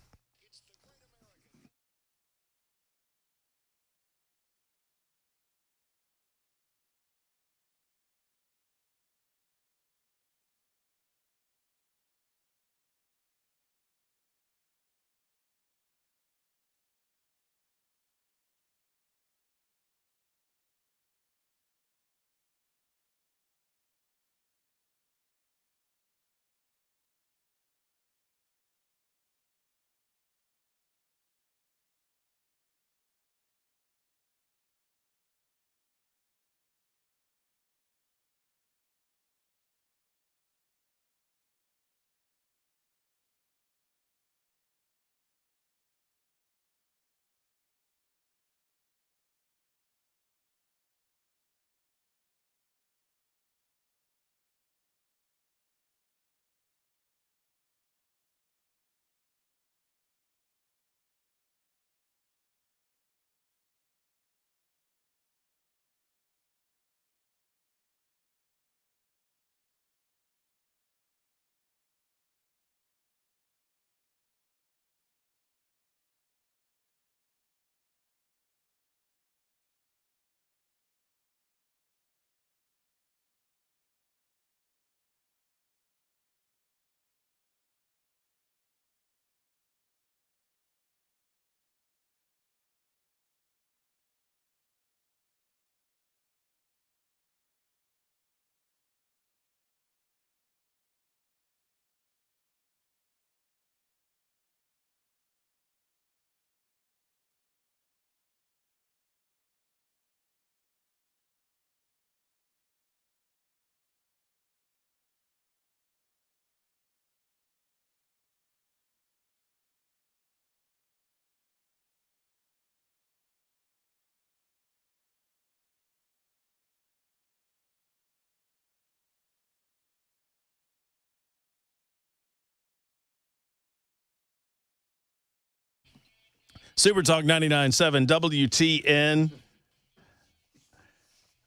Super Talk 99.7 WTN.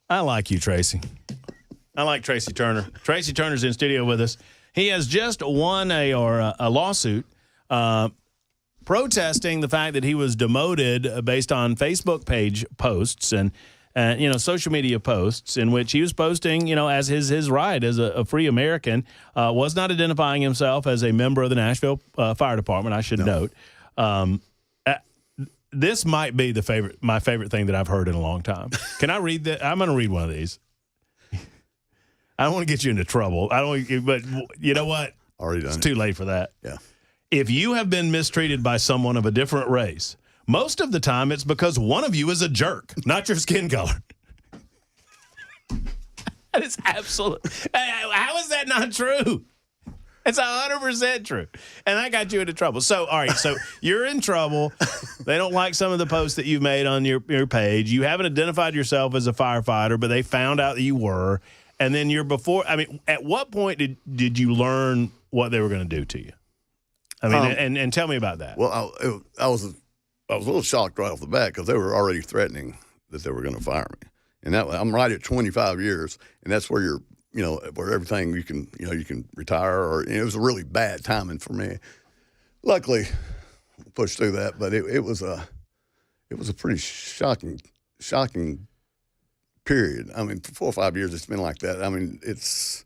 I like you, Tracy. I like Tracy Turner. Tracy Turner's in studio with us. He has just won a lawsuit protesting the fact that he was demoted based on Facebook page posts and social media posts in which he was posting, as his right as a free American, was not identifying himself as a member of the Nashville Fire Department, I should note. This might be my favorite thing that I've heard in a long time. Can I read that? I'm going to read one of these. I don't want to get you into trouble. But you know what? Already done. It's too late for that. Yeah. If you have been mistreated by someone of a different race, most of the time it's because one of you is a jerk, not your skin color. That is absolute. How is that not true? It's 100% true. And that got you into trouble. So, all right, so you're in trouble. They don't like some of the posts that you've made on your page. You haven't identified yourself as a firefighter, but they found out that you were. And then at what point did you learn what they were going to do to you? And tell me about that. Well, I was a little shocked right off the bat because they were already threatening that they were going to fire me. And I'm right at 25 years, and that's where you're, where everything you can retire, or it was a really bad timing for me. Luckily, pushed through that, but it was a pretty shocking period. I mean, for 4 or 5 years, it's been like that. I mean, it's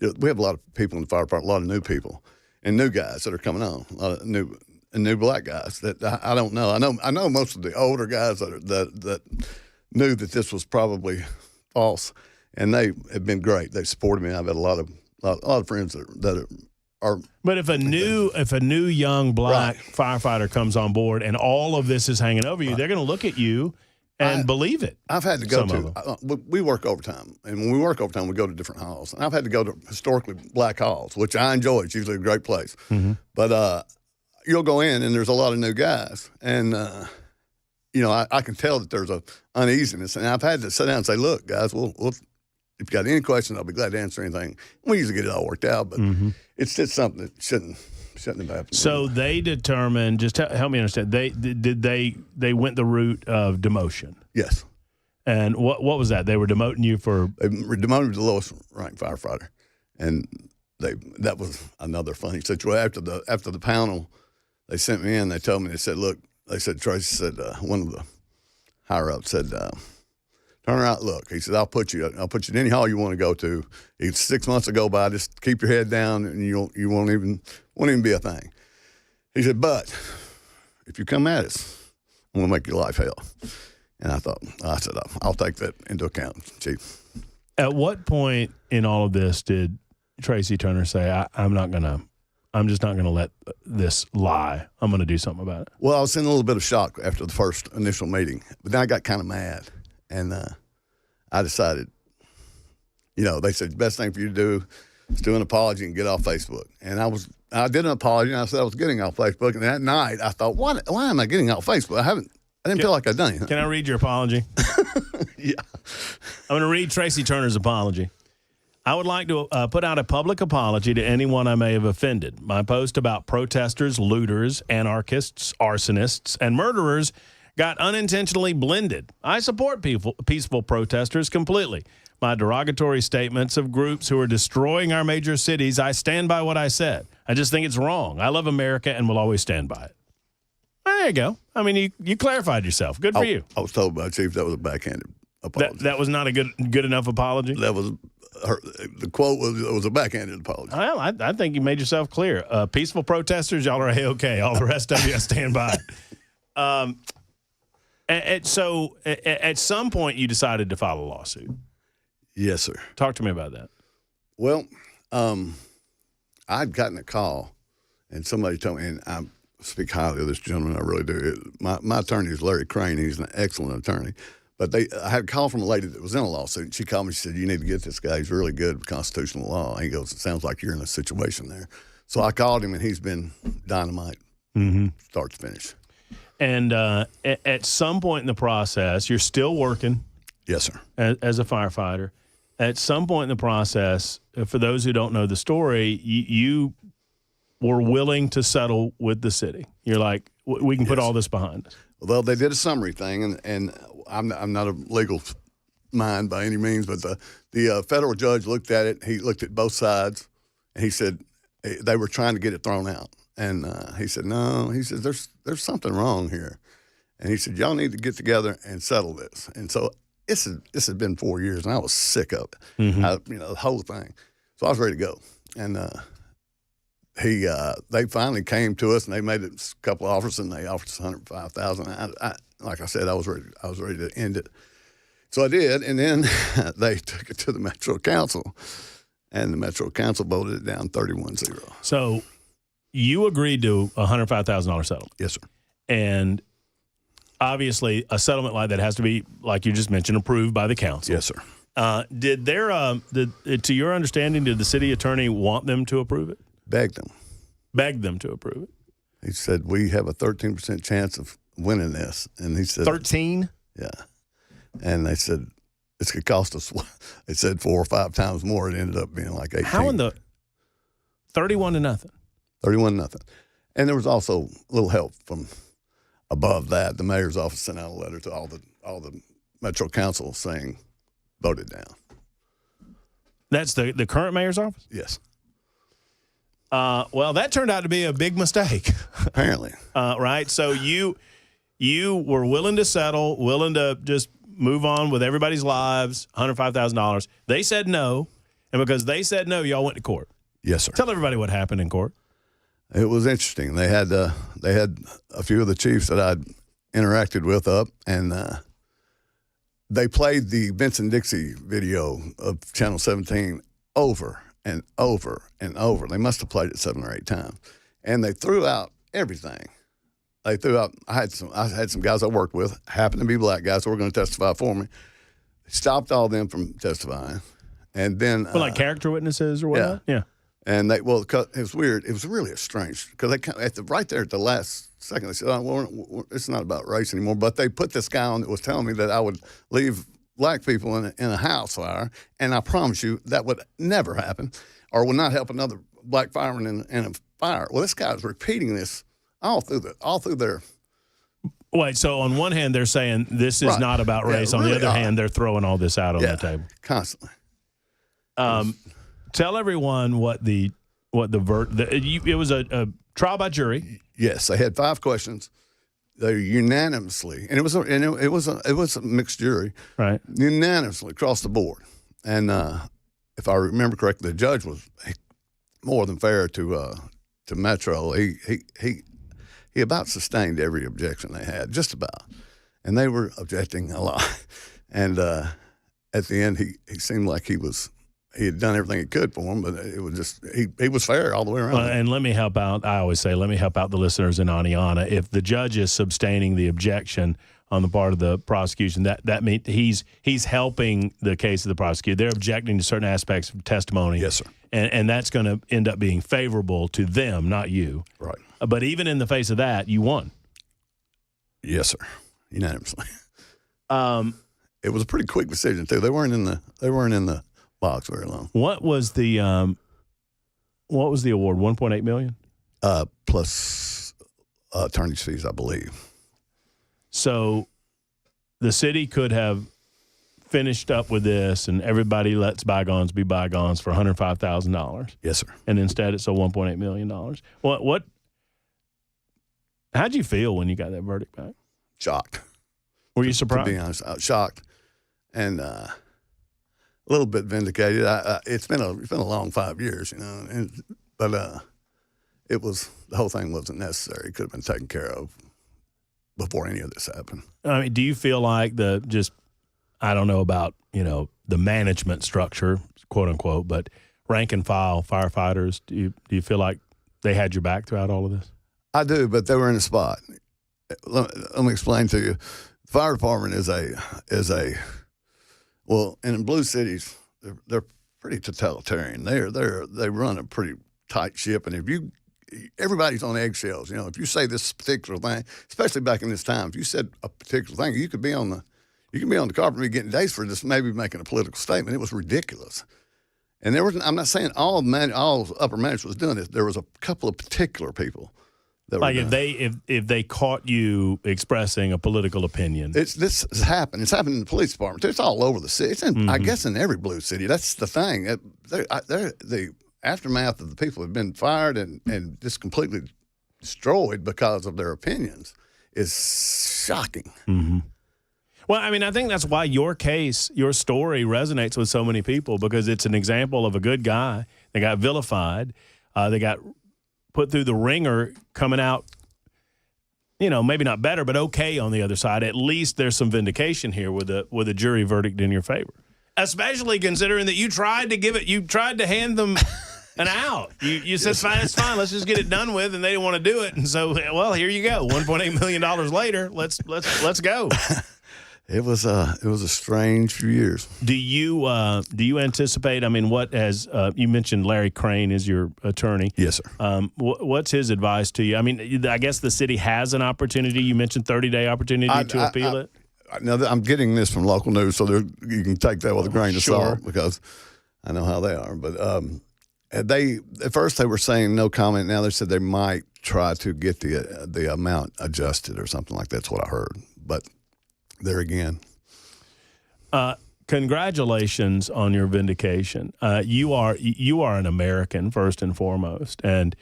we have a lot of people in the fire department, a lot of new people and new guys that are coming on, a lot of new black guys that I don't know. I know most of the older guys that knew that this was probably false, and they have been great. They supported me. I've had a lot of friends that are. But if a new young black firefighter comes on board and all of this is hanging over you, they're going to look at you and believe it. I've had to go we work overtime, and when we work overtime, we go to different halls. And I've had to go to historically black halls, which I enjoy. It's usually a great place. Mm-hmm. But you'll go in, and there's a lot of new guys, and I can tell that there's a uneasiness. And I've had to sit down and say, "Look, guys, we'll if you got any questions, I'll be glad to answer anything." We usually get it all worked out, but it's just something that shouldn't have happened. So they determined. Just help me understand. They went the route of demotion. Yes. And what was that? They were demoting you for? They were demoted to the lowest ranked firefighter, and that was another funny situation. After the panel, they sent me in. They told me, they said, look, they said, Tracy said, one of the higher ups said, turn around, look. He said, I'll put you in any hall you want to go to. It's 6 months to go by. Just keep your head down, and you won't even be a thing. He said, but if you come at us, I'm gonna make your life hell. And I said, I'll take that into account, Chief. At what point in all of this did Tracy Turner say, I'm just not gonna let this lie. I'm gonna do something about it? Well, I was in a little bit of shock after the first initial meeting, but then I got kind of mad, and I decided, they said the best thing for you to do is do an apology and get off Facebook. And I did an apology, and I said I was getting off Facebook. And that night, I thought, why am I getting off Facebook? I didn't feel like I'd done it. Can I read your apology? Yeah. I'm going to read Tracy Turner's apology. I would like to put out a public apology to anyone I may have offended. My post about protesters, looters, anarchists, arsonists, and murderers got unintentionally blended. I support peaceful protesters completely. My derogatory statements of groups who are destroying our major cities, I stand by what I said. I just think it's wrong. I love America and will always stand by it. There you go. I mean, you clarified yourself. Good for you. I was told by Chief that was a backhanded apology. That was not a good enough apology? That was the quote was a backhanded apology. Well, I think you made yourself clear. Peaceful protesters, y'all are A-OK. All the rest of you, I stand by. So at some point, you decided to file a lawsuit. Yes, sir. Talk to me about that. Well, I'd gotten a call, and somebody told me, and I speak highly of this gentleman, I really do. My attorney is Larry Crane. He's an excellent attorney. But I had a call from a lady that was in a lawsuit. She called me. She said, you need to get this guy. He's really good with constitutional law. And he goes, it sounds like you're in a situation there. So I called him, and he's been dynamite, start to finish. And at some point in the process, you're still working. Yes, sir. As a firefighter. At some point in the process, for those who don't know the story, you were willing to settle with the city. You're like, we can put all this behind us. Well, they did a summary thing, and I'm not a legal mind by any means, but the federal judge looked at it. He looked at both sides, and he said they were trying to get it thrown out. And he said, no. He said, there's something wrong here. And he said, y'all need to get together and settle this. And so this had been 4 years, and I was sick of it, the whole thing. So I was ready to go. And they finally came to us, and they made a couple of offers, and they offered us $105,000. Like I said, I was ready to end it. So I did, and then they took it to the Metro Council, and the Metro Council voted it down 31-0. So you agreed to a $105,000 settlement. Yes, sir. And obviously, a settlement like that has to be, like you just mentioned, approved by the council. Yes, sir. To your understanding, did the city attorney want them to approve it? Begged them to approve it. He said, we have a 13% chance of winning this. And he said 13? Yeah. And they said it's going to cost us, they said 4 or 5 times more. It ended up being like 18. How in the 31-0? 31-0. And there was also a little help from above that. The mayor's office sent out a letter to all the Metro Council saying, vote it down. That's the current mayor's office? Yes. Well, that turned out to be a big mistake. Apparently. Right? So you were willing to settle, willing to just move on with everybody's lives, $105,000. They said no, and because they said no, y'all went to court. Yes, sir. Tell everybody what happened in court. It was interesting. They had a few of the chiefs that I'd interacted with up, and they played the Benson Dixie video of Channel 17 over and over and over. They must have played it 7 or 8 times, and they threw out everything. They threw out. I had some guys I worked with, happened to be black guys who were going to testify for me. They stopped all them from testifying, and then like character witnesses or whatnot. Yeah. And it was weird. It was really strange because right there at the last second, they said, "Oh, well, it's not about race anymore." But they put this guy on that was telling me that I would leave black people in a house fire, and I promise you that would never happen, or would not help another black fireman in a fire. Well, this guy was repeating this all through their Wait, so on one hand, they're saying this is Right. not about Yeah, race. On the really other are. hand, they're throwing all this out on Yeah, the table. constantly. Tell everyone what it was a trial by jury. Yes, they had 5 questions. They unanimously, and it was a mixed jury, right? Unanimously across the board. And if I remember correctly, the judge was more than fair to Metro. He about sustained every objection they had, just about, and they were objecting a lot. And at the end, he seemed like he had done everything he could for him, but it was just he was fair all the way around. And let me help out. I always say, let me help out the listeners in Aniana. If the judge is sustaining the objection on the part of the prosecution, that means he's helping the case of the prosecutor. They're objecting to certain aspects of testimony. Yes, sir. And that's going to end up being favorable to them, not you. Right. But even in the face of that, you won. Yes, sir. Unanimously. It was a pretty quick decision too. They weren't in the box very long. What was the award? 1.8 million. Plus attorney's fees, I believe. So the city could have finished up with this, and everybody lets bygones be bygones for $105,000. Yes, sir. And instead, it's a $1.8 million. What? How'd you feel when you got that verdict back? Shocked. Were you surprised? To be honest, I was shocked, and a little bit vindicated. It's been a long 5 years, but it was, the whole thing wasn't necessary. It could have been taken care of before any of this happened. I mean, do you feel like I don't know about, the management structure, quote unquote, but rank and file firefighters, do you feel like they had your back throughout all of this? I do, but they were in a spot. Let me explain to you. The fire department is in blue cities, they're pretty totalitarian. They run a pretty tight ship, and everybody's on eggshells. If you say this particular thing, especially back in this time, if you said a particular thing, you could be on the carpet and getting days for just maybe making a political statement. It was ridiculous. And I'm not saying all upper management was doing this. There was a couple of particular people that like were if they caught you expressing a political opinion. This has happened. It's happened in the police department. It's all over the city. It's I guess in every blue city. That's the thing. The aftermath of the people who have been fired and just completely destroyed because of their opinions is shocking. Mm-hmm. Well, I mean, I think that's why your story resonates with so many people, because it's an example of a good guy. They got vilified. They got put through the ringer, coming out, maybe not better, but okay on the other side. At least there's some vindication here with a jury verdict in your favor, especially considering that you tried to hand them an out. You said, fine, it's fine. Let's just get it done with, and they didn't want to do it. And so, well, here you go. $1.8 million later. Let's go. It was a strange few years. Do you anticipate? I mean, what has you mentioned? Larry Crane is your attorney. Yes, sir. What's his advice to you? I mean, I guess the city has an opportunity. You mentioned 30-day opportunity to appeal it. Now I'm getting this from local news, so you can take that with a grain of salt because I know how they are. But at first they were saying no comment. Now they said they might try to get the amount adjusted or something like that's what I heard. But there again. Congratulations on your vindication. You are an American first and foremost, and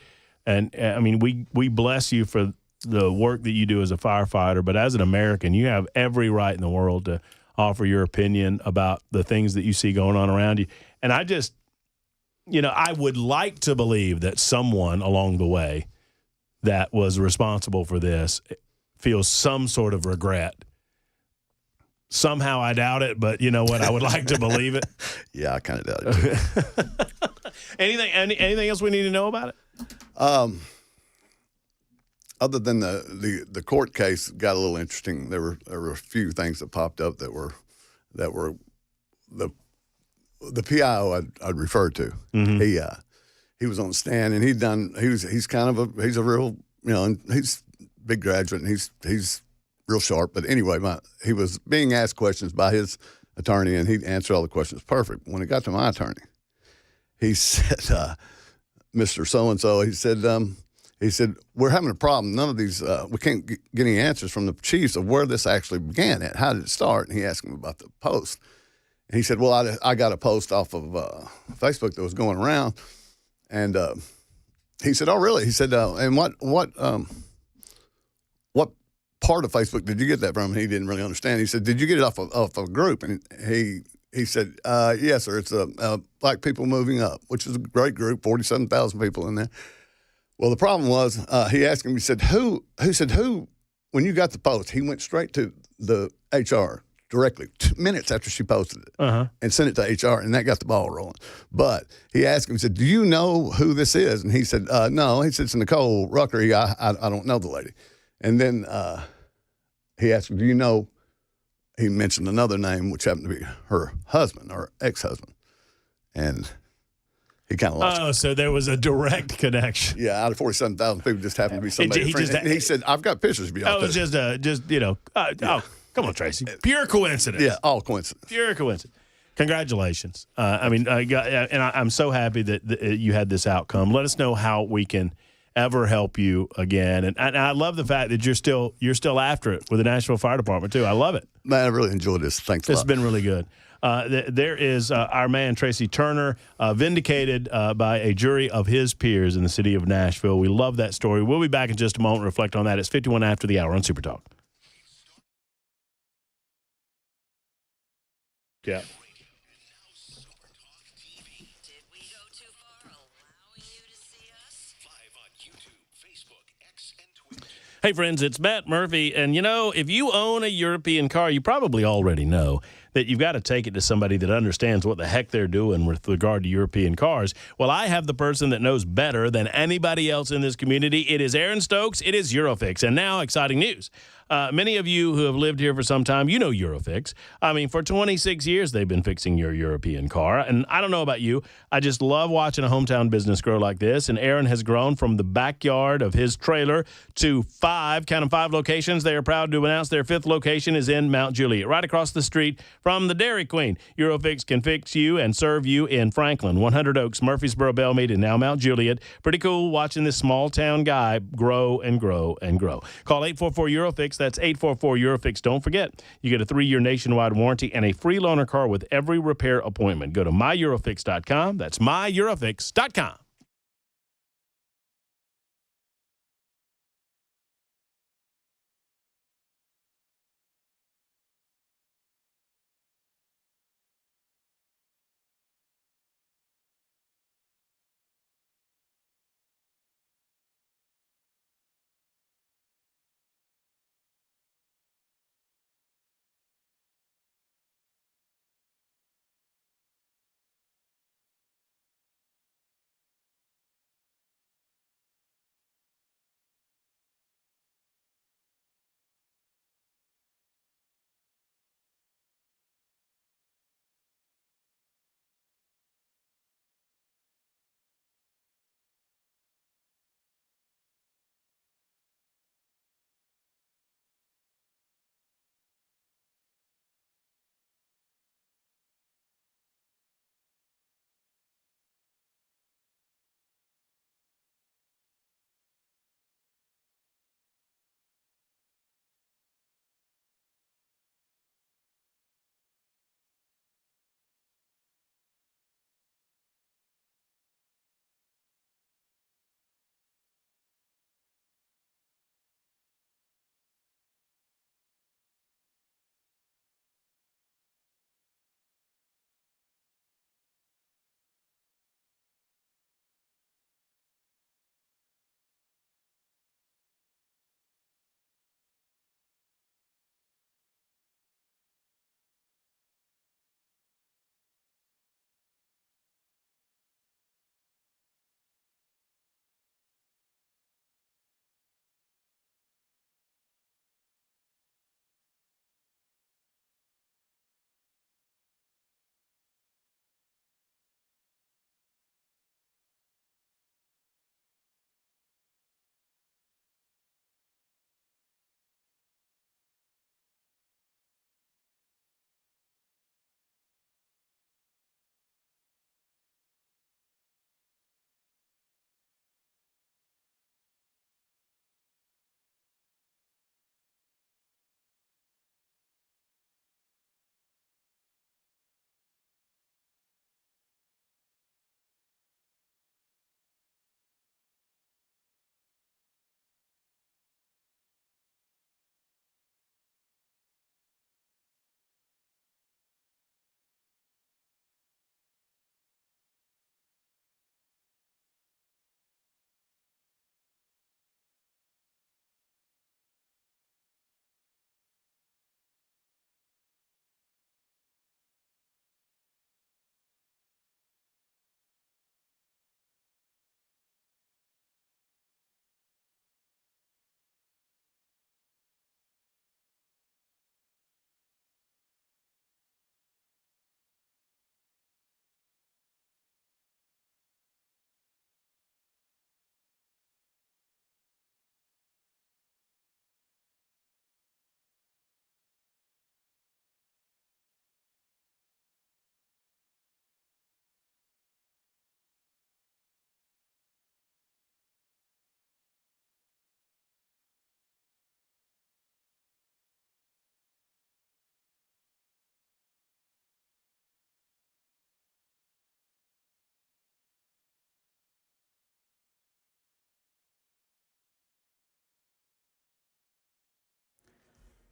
I mean we bless you for the work that you do as a firefighter. But as an American, you have every right in the world to offer your opinion about the things that you see going on around you. And I just, I would like to believe that someone along the way that was responsible for this feels some sort of regret. Somehow I doubt it, but you know what? I would like to believe it. Yeah, I kind of doubt it too. Anything else we need to know about it? Other than the court case got a little interesting. There were a few things that popped up that were the PIO I'd referred to. Mm-hmm. He was on the stand and he's a real and he's a big graduate and he's real sharp. But anyway, he was being asked questions by his attorney, and he answered all the questions perfect. When it got to my attorney, he said, Mr. So-and-so, he said, He said, we're having a problem. None of these, we can't get any answers from the chiefs of where this actually began at. How did it start? And he asked him about the post. And he said, well, I got a post off of Facebook that was going around. And he said, oh, really? He said, and what part of Facebook did you get that from? And he didn't really understand. He said, did you get it off a group? And he said, yes, sir. It's Black People Moving Up, which is a great group, 47,000 people in there. Well, the problem was, he asked him, he said, who, when you got the post, he went straight to the HR directly 2 minutes after she posted it and sent it to HR, and that got the ball rolling. But he asked him, he said, do you know who this is? And he said, no. He said, it's Nicole Rucker. I don't know the lady. And then he asked him, do you know, he mentioned another name, which happened to be her husband or ex-husband. And he kind of lost. Oh, so there was a direct connection. Yeah, out of 47,000 people, just happened to be somebody. He said, "I've got pictures of you." Oh, it was just oh, come on, Tracy. Pure coincidence. Yeah, all coincidence. Pure coincidence. Congratulations. I'm so happy that you had this outcome. Let us know how we can ever help you again. And I love the fact that you're still after it with the Nashville Fire Department too. I love it. Man, I really enjoyed this. Thanks a lot. It's been really good. There is our man, Tracy Turner, vindicated by a jury of his peers in the city of Nashville. We love that story. We'll be back in just a moment to reflect on that. It's 51 after the hour on Super Talk. Yeah. Hey, friends, it's Matt Murphy. And, if you own a European car, you probably already know that you've got to take it to somebody that understands what the heck they're doing with regard to European cars. Well, I have the person that knows better than anybody else in this community. It is Aaron Stokes. It is Eurofix. And now, exciting news. Many of you who have lived here for some time, you know Eurofix. I mean, for 26 years, they've been fixing your European car. And I don't know about you. I just love watching a hometown business grow like this. And Aaron has grown from the backyard of his trailer to 5 locations. They are proud to announce their 5th location is in Mount Juliet, right across the street from the Dairy Queen. Eurofix can fix you and serve you in Franklin, 100 Oaks, Murfreesboro, Belmead, and now Mount Juliet. Pretty cool watching this small town guy grow and grow and grow. Call 844-EUROFIX. That's 844-EUROFIX. Don't forget, you get a 3-year nationwide warranty and a free loaner car with every repair appointment. Go to myEurofix.com. That's myEurofix.com.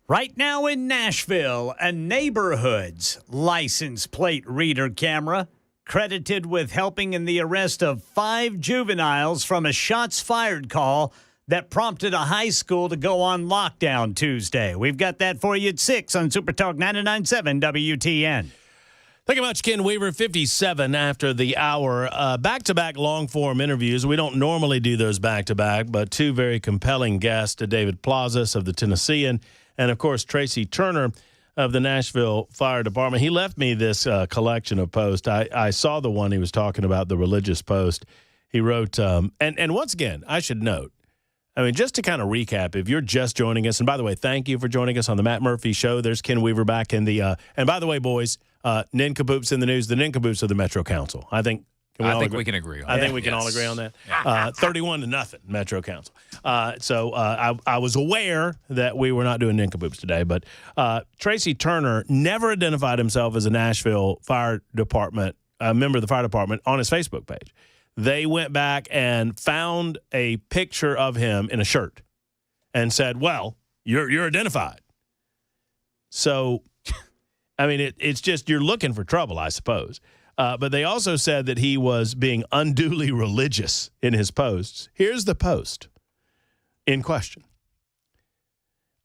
Right now in Nashville, a neighborhood's license plate reader camera credited with helping in the arrest of 5 juveniles from a shots fired call that prompted a high school to go on lockdown Tuesday. We've got that for you at 6 on Super Talk 99.7 WTN. Thank you much, Ken Weaver. 57 after the hour. Back-to-back long-form interviews. We don't normally do those back-to-back, but 2 very compelling guests, David Plazas of the Tennessean and, of course, Tracy Turner of the Nashville Fire Department. He left me this collection of posts. I saw the one he was talking about, the religious post. He wrote, and once again, I should note, I mean, just to kind of recap, if you're just joining us, and by the way, thank you for joining us on the Matt Murphy Show. There's Ken Weaver back in the, and by the way, boys, nincompoops in the news, the nincompoops of the Metro Council. I think we can agree on that. I think we can all agree on that. 31-0, Metro Council. So I was aware that we were not doing nincompoops today, but Tracy Turner never identified himself as a Nashville Fire Department, a member of the fire department, on his Facebook page. They went back and found a picture of him in a shirt and said, well, you're identified. So, I mean, it's just you're looking for trouble, I suppose. But they also said that he was being unduly religious in his posts. Here's the post in question.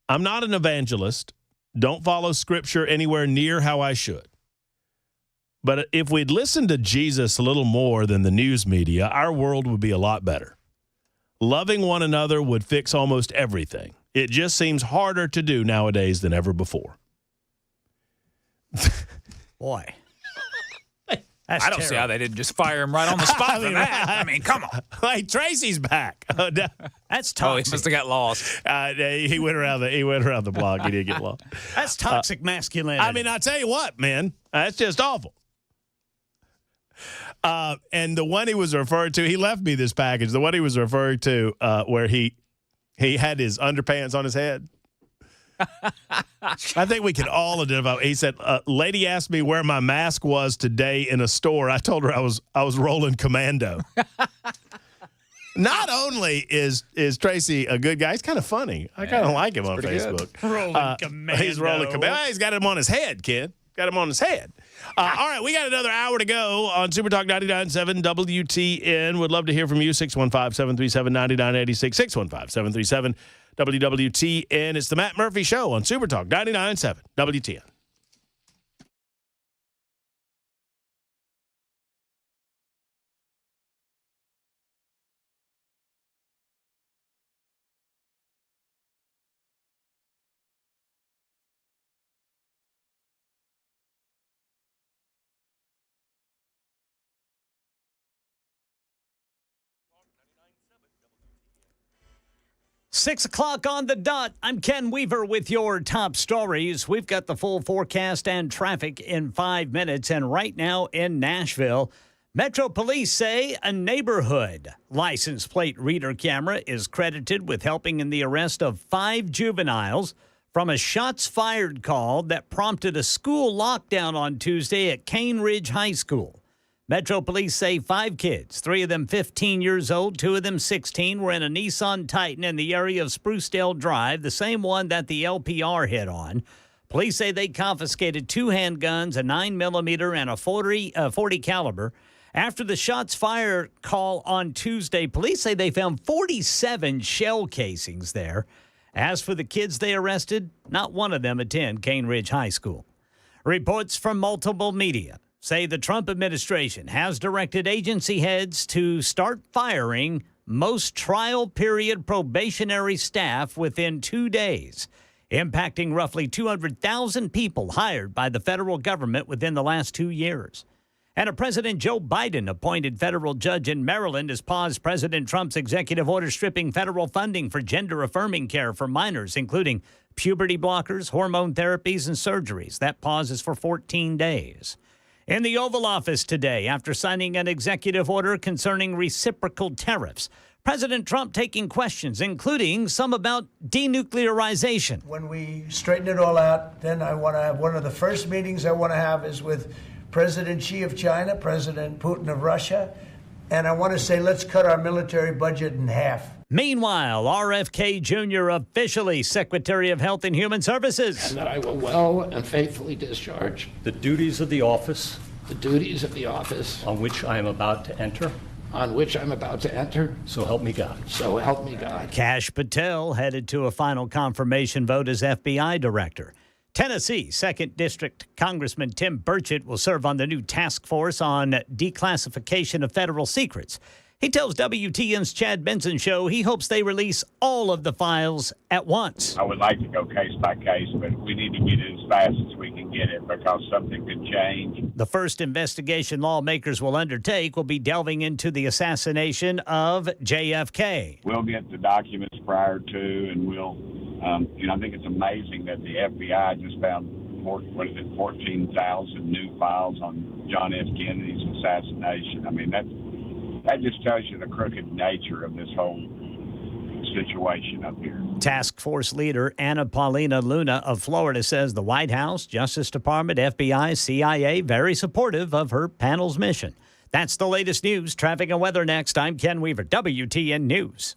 I'm not an evangelist. Don't follow Scripture anywhere near how I should. But if we'd listened to Jesus a little more than the news media, our world would be a lot better. Loving one another would fix almost everything. It just seems harder to do nowadays than ever before. Boy. I don't see how they didn't just fire him right on the spot for that. I mean, come on. Hey, Tracy's back. That's toxic. Oh, he must have got lost. He went around the block. He did get lost. That's toxic masculinity. I mean, I tell you what, man, that's just awful. And the one he was referring to, he left me this package. The one he was referring to, where he had his underpants on his head. I think we can all identify. He said, lady asked me where my mask was today in a store. I told her I was rolling commando. Not only is Tracy a good guy, he's kind of funny. I kind of like him on Facebook. Rolling commando. He's rolling commando. He's got him on his head, kid. Got him on his head. All right, we got another hour to go on Super Talk 99.7 WTN. Would love to hear from you. 615-737-9986. 615-737 WWTN. It's the Matt Murphy Show on Super Talk 99.7 WTN. Six o'clock on the dot. I'm Ken Weaver with your top stories. We've got the full forecast and traffic in 5 minutes. And right now in Nashville, Metro Police say a neighborhood license plate reader camera is credited with helping in the arrest of 5 juveniles from a shots fired call that prompted a school lockdown on Tuesday at Cane Ridge High School. Metro Police say 5 kids, 3 of them 15 years old, 2 of them 16, were in a Nissan Titan in the area of Sprucedale Drive, the same one that the LPR hit on. Police say they confiscated 2 handguns, a 9mm and a 40 caliber. After the shots fired call on Tuesday, police say they found 47 shell casings there. As for the kids they arrested, not one of them attend Cane Ridge High School. Reports from multiple media say the Trump administration has directed agency heads to start firing most trial period probationary staff within 2 days, impacting roughly 200,000 people hired by the federal government within the last 2 years. And a President Joe Biden appointed federal judge in Maryland has paused President Trump's executive order stripping federal funding for gender-affirming care for minors, including puberty blockers, hormone therapies, and surgeries. That pause is for 14 days. In the Oval Office today, after signing an executive order concerning reciprocal tariffs, President Trump taking questions, including some about denuclearization. When we straighten it all out, then I want to have one of the first meetings I want to have is with President Xi of China, President Putin of Russia, And I want to say, let's cut our military budget in half. Meanwhile, RFK Jr. officially Secretary of Health and Human Services. And that I will well and faithfully discharge the duties of the office on which I am about to enter. So help me God. So help me God. Kash Patel headed to a final confirmation vote as FBI director. Tennessee 2nd District Congressman Tim Burchett will serve on the new task force on declassification of federal secrets. He tells WTN's Chad Benson Show he hopes they release all of the files at once. I would like to go case by case, but we need to get it as fast as we can get it because something could change. The first investigation lawmakers will undertake will be delving into the assassination of JFK. We'll get the documents prior to, and we'll, I think it's amazing that the FBI just found 14,000 new files on John F. Kennedy's assassination. I mean, that just tells you the crooked nature of this whole situation up here. Task Force leader Anna Paulina Luna of Florida says the White House, Justice Department, FBI, CIA, very supportive of her panel's mission. That's the latest news. Traffic and weather next. I'm Ken Weaver, WTN News.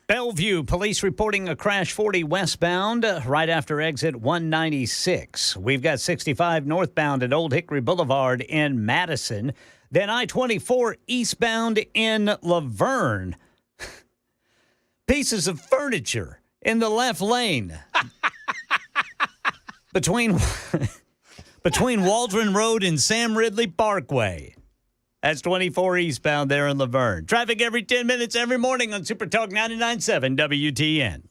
Bellevue, police reporting a crash 40 westbound right after exit 196. We've got 65 northbound at Old Hickory Boulevard in Madison. Then I-24 eastbound in Laverne. Pieces of furniture in the left lane. between Waldron Road and Sam Ridley Parkway. That's 24 eastbound there in Laverne. Traffic every 10 minutes every morning on Super Talk 99.7 WTN.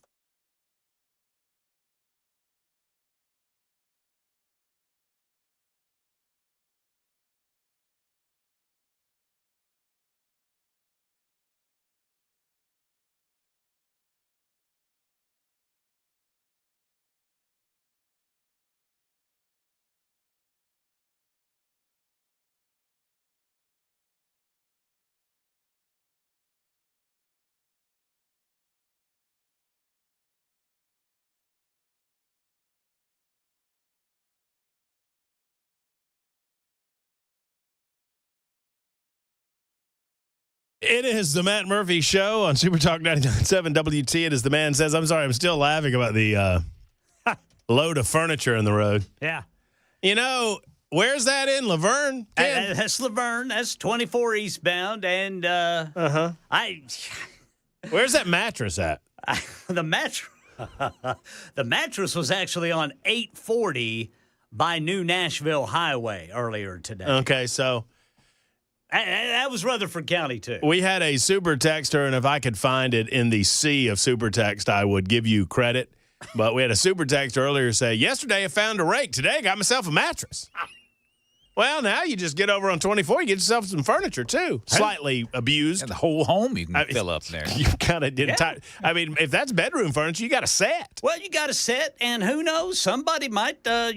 It is the Matt Murphy Show on Super Talk 99.7 WT. It is the man says, I'm sorry, I'm still laughing about the load of furniture in the road. Yeah. You know, where's that in Laverne? That's Laverne. That's 24 eastbound. And Where's that mattress at? The mattress. The mattress was actually on 840 by New Nashville Highway earlier today. Okay, so that was Rutherford County, too. we had a super texter, and if I could find it in the sea of super text, I would give you credit. But we had a super text earlier say, yesterday I found a rake. Today I got myself a mattress. Well, now you just get over on 24, you get yourself some furniture, too. Slightly abused. And the whole home you can fill up there. You kind of did. I mean, if that's bedroom furniture, you got a set. Well, you got a set, and who knows? Somebody might, a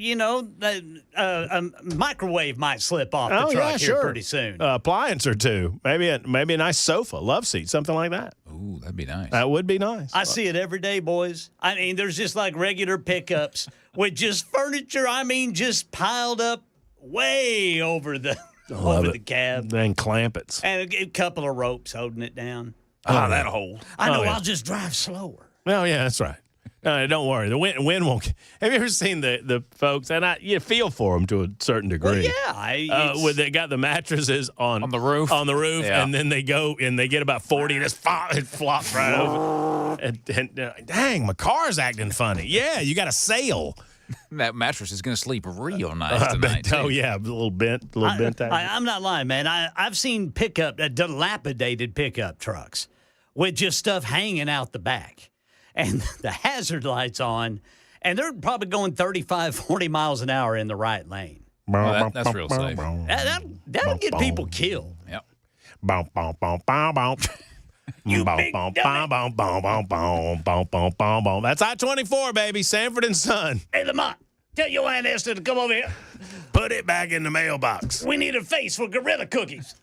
microwave might slip off the truck here pretty soon. Appliance or two. Maybe a nice sofa, love seat, something like that. Ooh, that'd be nice. That would be nice. I see it every day, boys. I mean, there's just like regular pickups with just furniture, just piled up way over the cab. Then clamp it. And a couple of ropes holding it down. That'll hold. I know, I'll just drive slower. Oh, yeah, that's right. No, don't worry. The wind won't. Have you ever seen the folks? And you feel for them to a certain degree. Well, yeah. When they got the mattresses on the roof. Yeah. And then they go and they get about 40 and it flops right over. And dang, my car's acting funny. Yeah, you got a sail. That mattress is going to sleep real nice tonight. Oh, yeah, a little bent. I'm not lying, man. I've seen dilapidated pickup trucks with just stuff hanging out the back and the hazard lights on, and they're probably going 35, 40 miles an hour in the right lane. Well, that's real safe. That'll get people killed. Yep. You big dummy. That's I-24, baby. Sanford and Son. Hey, Lamont, tell your Aunt Esther to come over here. Put it back in the mailbox. We need a face for gorilla cookies.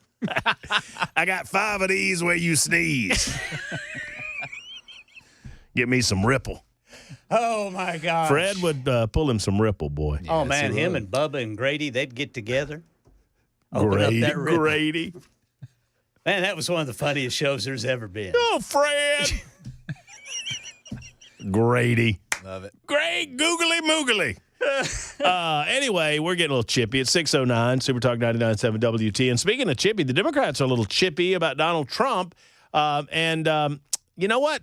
I got 5 of these where you sneeze. Get me some Ripple. Oh, my gosh. Fred would pull him some Ripple, boy. Yeah, oh, man, him and Bubba and Grady, they'd get together. Open up that Ripple. Grady. Man, that was one of the funniest shows there's ever been. Oh, Fred. Grady. Love it. Great googly moogly. Anyway, we're getting a little chippy. It's 6:09, Super Talk 99.7 WT. And speaking of chippy, the Democrats are a little chippy about Donald Trump. You know what?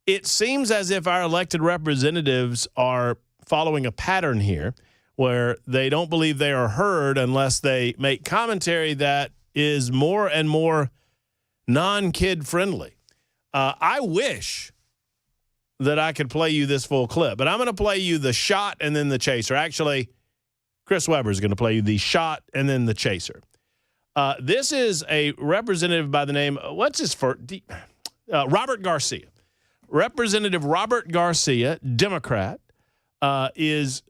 It seems as if our elected representatives are following a pattern here where they don't believe they are heard unless they make commentary that is more and more non-kid friendly. I wish that I could play you this full clip, but I'm going to play you the shot and then the chaser. Actually, Chris Webber is going to play you the shot and then the chaser. This is a representative by the name, Robert Garcia. Representative Robert Garcia, Democrat, is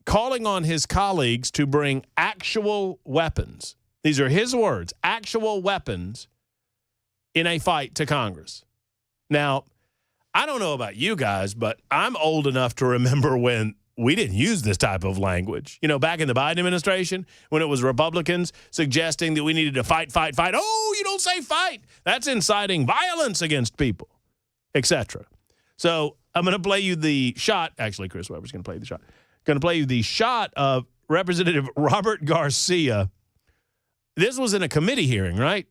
calling on his colleagues to bring actual weapons. These are his words, actual weapons in a fight to Congress. Now, I don't know about you guys, but I'm old enough to remember when we didn't use this type of language. You know, back in the Biden administration, when it was Republicans suggesting that we needed to fight. Oh, you don't say fight. That's inciting violence against people, etc. So I'm going to play you the shot. Actually, Chris Webber's going to play the shot. Going to play you the shot of Representative Robert Garcia. This was in a committee hearing, right?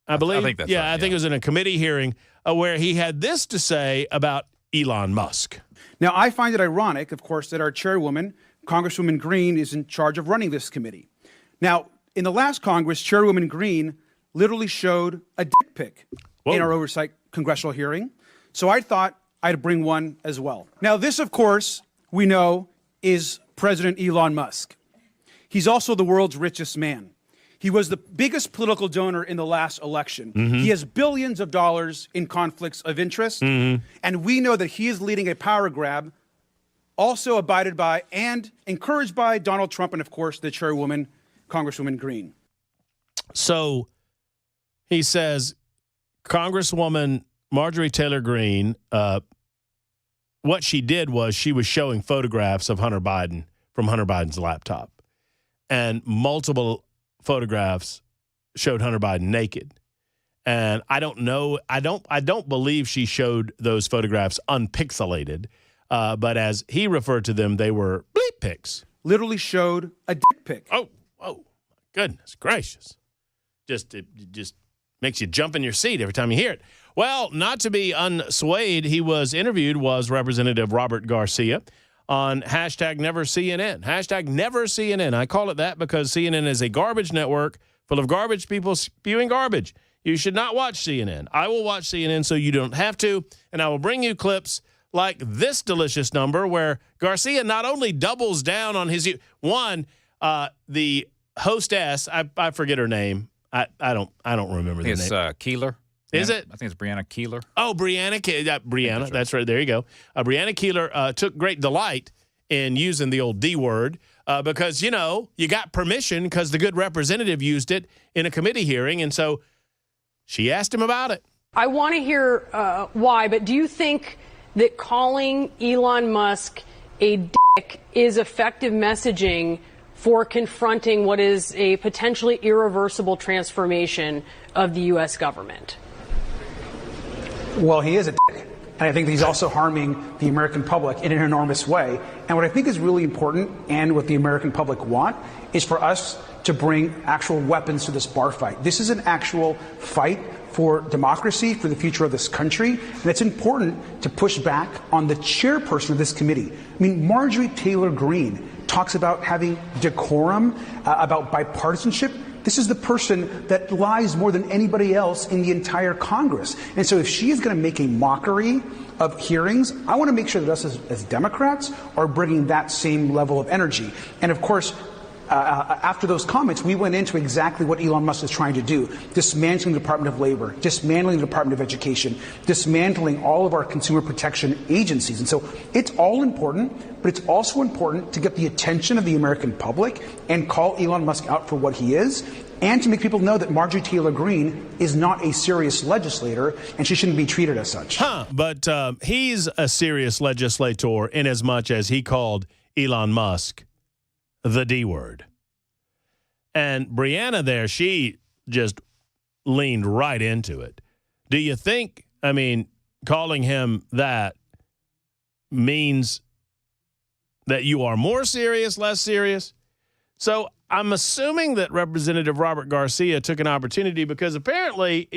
I believe. I think that's right. I think it was in a committee hearing where he had this to say about Elon Musk. Now, I find it ironic, of course, that our chairwoman, Congresswoman Green, is in charge of running this committee. Now, in the last Congress, Chairwoman Green literally showed a dick pic in our oversight congressional hearing. So I thought I'd bring one as well. Now, this, of course, we know is President Elon Musk. He's also the world's richest man. He was the biggest political donor in the last election. Mm-hmm. He has billions of dollars in conflicts of interest. Mm-hmm. And we know that he is leading a power grab, also abided by and encouraged by Donald Trump and, of course, the chairwoman, Congresswoman Green. So he says, Congresswoman Marjorie Taylor Greene, what she did was she was showing photographs of Hunter Biden from Hunter Biden's laptop. And multiple photographs showed Hunter Biden naked. And I don't know, I don't believe she showed those photographs unpixelated, but as he referred to them, they were bleep pics. Literally showed a dick pic. Oh, goodness gracious. It just makes you jump in your seat every time you hear it. Well, not to be unswayed, he was interviewed was Representative Robert Garcia on #NeverCNN. #NeverCNN. I call it that because CNN is a garbage network full of garbage people spewing garbage. You should not watch CNN. I will watch CNN so you don't have to, and I will bring you clips like this delicious number where Garcia not only doubles down on his the hostess, I forget her name. I don't remember the name. It's Keeler. Is it? I think it's Breonna Keeler. Oh, Breonna. That's right. There you go. Breonna Keeler took great delight in using the old D word because, you got permission because the good representative used it in a committee hearing. And so she asked him about it. I want to hear why, but do you think that calling Elon Musk a dick is effective messaging for confronting what is a potentially irreversible transformation of the U.S. government? Well, he is a dick. And I think that he's also harming the American public in an enormous way. And what I think is really important, and what the American public want, is for us to bring actual weapons to this bar fight. This is an actual fight for democracy, for the future of this country. And it's important to push back on the chairperson of this committee. I mean, Marjorie Taylor Greene talks about having decorum, about bipartisanship. This is the person that lies more than anybody else in the entire Congress. And so if she is going to make a mockery of hearings, I want to make sure that us as Democrats are bringing that same level of energy. And of course, after those comments, we went into exactly what Elon Musk is trying to do, dismantling the Department of Labor, dismantling the Department of Education, dismantling all of our consumer protection agencies. And so it's all important, but it's also important to get the attention of the American public and call Elon Musk out for what he is, and to make people know that Marjorie Taylor Greene is not a serious legislator and she shouldn't be treated as such. But he's a serious legislator in as much as he called Elon Musk the D word. And Breonna there, she just leaned right into it. Do you think, calling him that means that you are more serious, less serious? So I'm assuming that Representative Robert Garcia took an opportunity because apparently,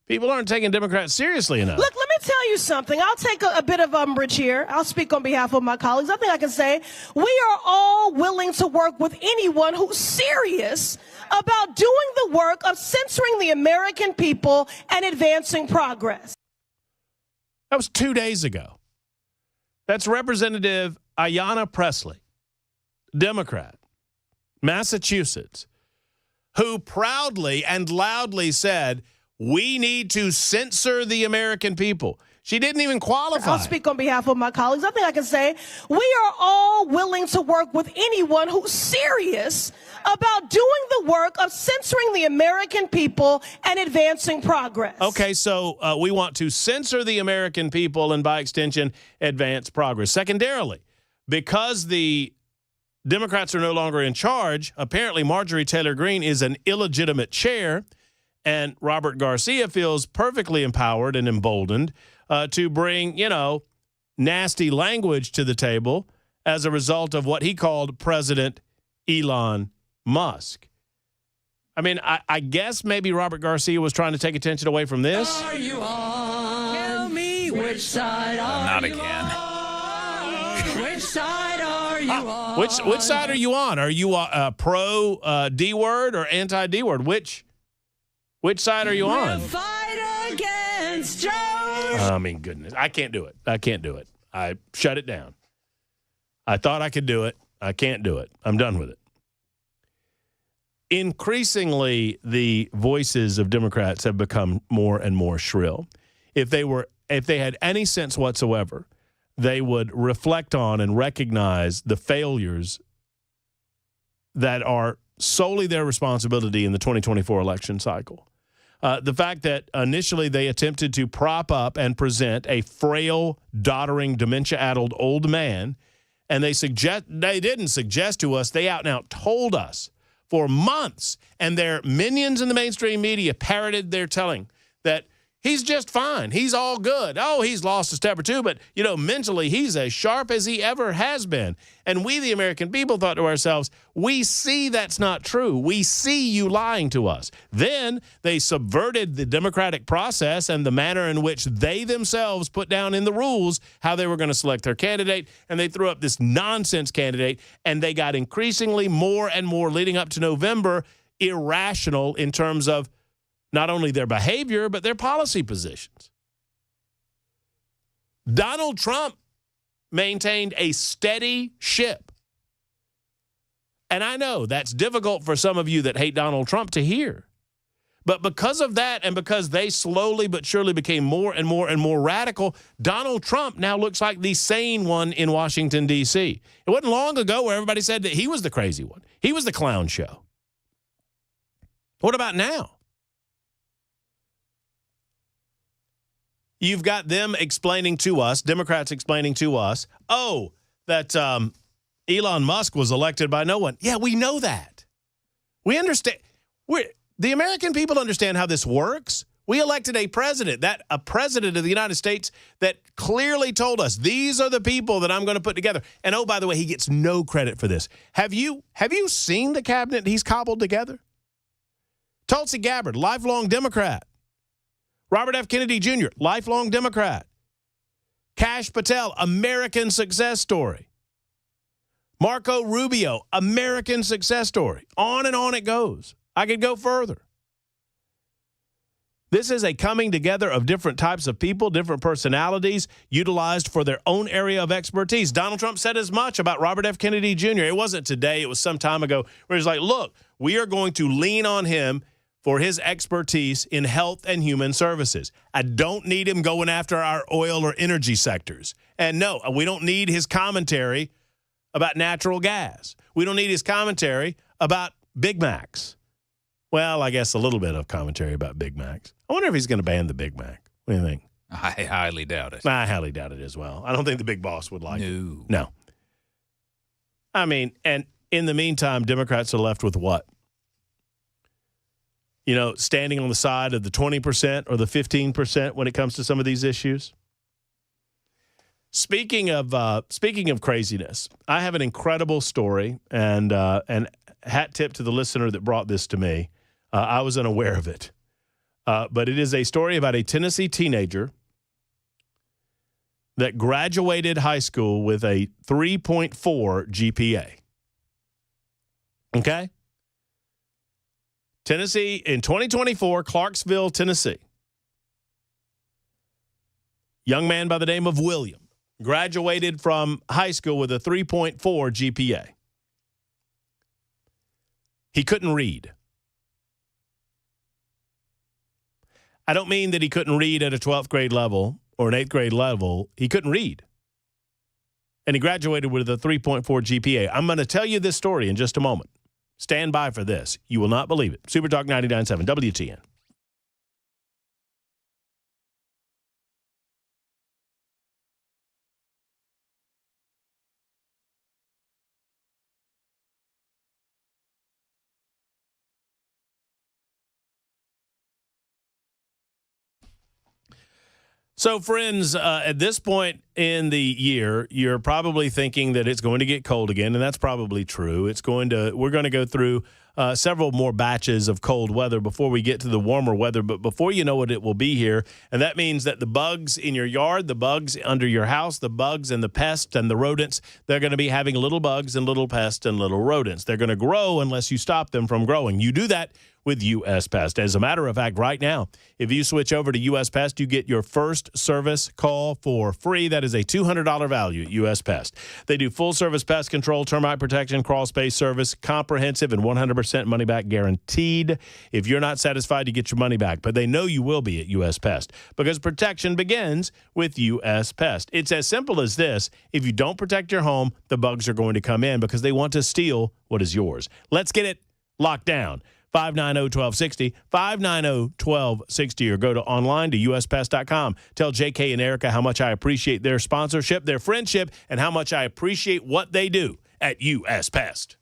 people aren't taking Democrats seriously enough. Look, let me tell you something. I'll take a bit of umbrage here. I'll speak on behalf of my colleagues. I think I can say we are all willing to work with anyone who's serious about doing the work of censoring the American people and advancing progress. That was 2 days ago. That's Representative Ayanna Pressley, Democrat, Massachusetts, who proudly and loudly said, we need to censor the American people. She didn't even qualify. I'll speak on behalf of my colleagues. I think I can say we are all willing to work with anyone who's serious about doing the work of censoring the American people and advancing progress. Okay, so we want to censor the American people and, by extension, advance progress. Secondarily, because the Democrats are no longer in charge, apparently Marjorie Taylor Greene is an illegitimate chair, and Robert Garcia feels perfectly empowered and emboldened to bring, nasty language to the table as a result of what he called President Elon Musk. I guess maybe Robert Garcia was trying to take attention away from this. Are you on? Tell me which side are Not you again. on? Which side are you on? Which side are you on? Are you pro D word or anti D word? Which side are you on? We'll fight against Joe. Goodness. I can't do it. I shut it down. I thought I could do it. I can't do it. I'm done with it. Increasingly, the voices of Democrats have become more and more shrill. If they had any sense whatsoever, they would reflect on and recognize the failures that are solely their responsibility in the 2024 election cycle. The fact that initially they attempted to prop up and present a frail, doddering, dementia-addled old man, and they didn't suggest to us, they out and out told us for months, and their minions in the mainstream media parroted their telling that He's just fine. He's all good. Oh, he's lost a step or two, but, mentally he's as sharp as he ever has been. And we, the American people, thought to ourselves, we see that's not true. We see you lying to us. Then they subverted the democratic process and the manner in which they themselves put down in the rules how they were going to select their candidate, and they threw up this nonsense candidate, and they got increasingly more and more leading up to November irrational in terms of not only their behavior, but their policy positions. Donald Trump maintained a steady ship. And I know that's difficult for some of you that hate Donald Trump to hear. But because of that, and because they slowly but surely became more and more and more radical, Donald Trump now looks like the sane one in Washington, D.C. It wasn't long ago where everybody said that he was the crazy one. He was the clown show. What about now? You've got them explaining to us, Democrats explaining to us, that Elon Musk was elected by no one. Yeah, we know that. We understand. The American people understand how this works. We elected a president of the United States that clearly told us, these are the people that I'm going to put together. And by the way, he gets no credit for this. Have you seen the cabinet he's cobbled together? Tulsi Gabbard, lifelong Democrat. Robert F. Kennedy Jr., lifelong Democrat. Kash Patel, American success story. Marco Rubio, American success story. On and on it goes. I could go further. This is a coming together of different types of people, different personalities, utilized for their own area of expertise. Donald Trump said as much about Robert F. Kennedy Jr. It wasn't today. It was some time ago where he's like, look, we are going to lean on him for his expertise in health and human services. I don't need him going after our oil or energy sectors. And no, we don't need his commentary about natural gas. We don't need his commentary about Big Macs. Well, I guess a little bit of commentary about Big Macs. I wonder if he's going to ban the Big Mac. What do you think? I highly doubt it. I highly doubt it as well. I don't think the big boss would like it. No. I mean, and in the meantime, Democrats are left with what? Standing on the side of the 20% or the 15% when it comes to some of these issues. Speaking of craziness, I have an incredible story, and hat tip to the listener that brought this to me. I was unaware of it, but it is a story about a Tennessee teenager that graduated high school with a 3.4 GPA. Okay? Tennessee, in 2024, Clarksville, Tennessee. Young man by the name of William graduated from high school with a 3.4 GPA. He couldn't read. I don't mean that he couldn't read at a 12th grade level or an 8th grade level. He couldn't read. And he graduated with a 3.4 GPA. I'm going to tell you this story in just a moment. Stand by for this. You will not believe it. Super Talk 99.7 WTN. So, friends, at this point in the year, you're probably thinking that it's going to get cold again, and that's probably true. We're going to go through several more batches of cold weather before we get to the warmer weather, but before you know it will be here, and that means that the bugs in your yard, the bugs under your house, the bugs and the pests and the rodents, they're going to be having little bugs and little pests and little rodents. They're going to grow unless you stop them from growing. You do that with U.S. Pest. As a matter of fact, right now, if you switch over to U.S. Pest, you get your first service call for free. That is a $200 value at U.S. Pest. They do full-service pest control, termite protection, crawl space service, comprehensive and 100% money-back guaranteed. If you're not satisfied, you get your money back. But they know you will be at U.S. Pest because protection begins with U.S. Pest. It's as simple as this. If you don't protect your home, the bugs are going to come in because they want to steal what is yours. Let's get it locked down. 590-1260, 590-1260, or go to online to uspest.com. Tell JK and Erica how much I appreciate their sponsorship, their friendship, and how much I appreciate what they do at U.S. Pest.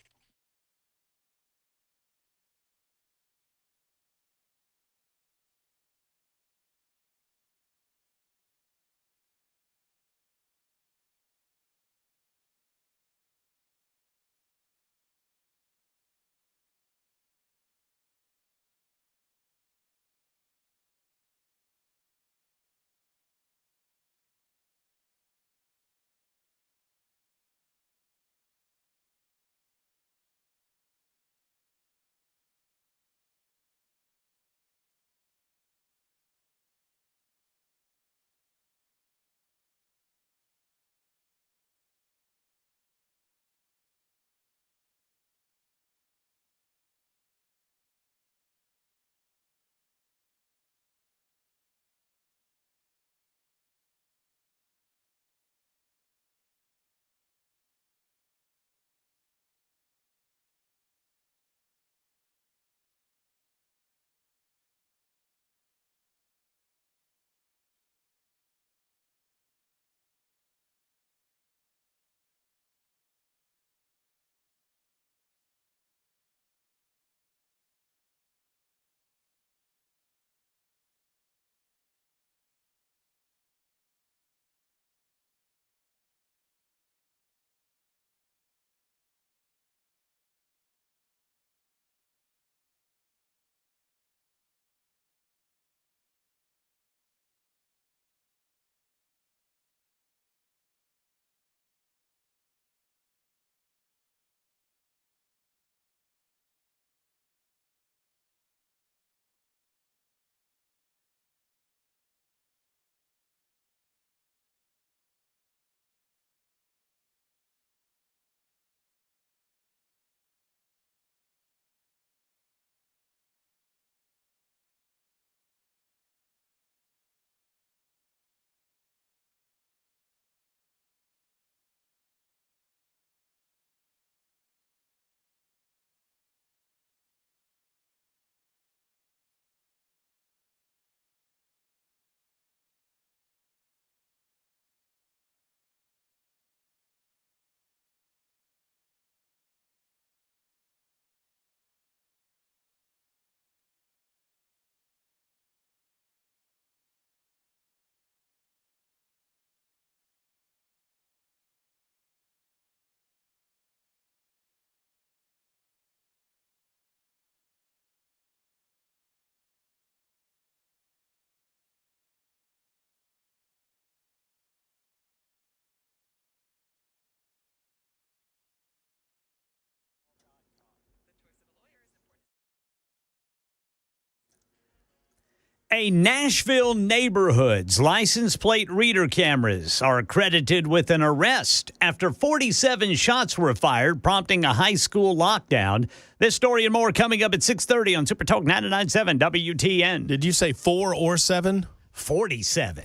A Nashville neighborhood's license plate reader cameras are credited with an arrest after 47 shots were fired, prompting a high school lockdown. This story and more coming up at 6:30 on Super Talk 99.7 WTN. Did you say 4 or 7? 47.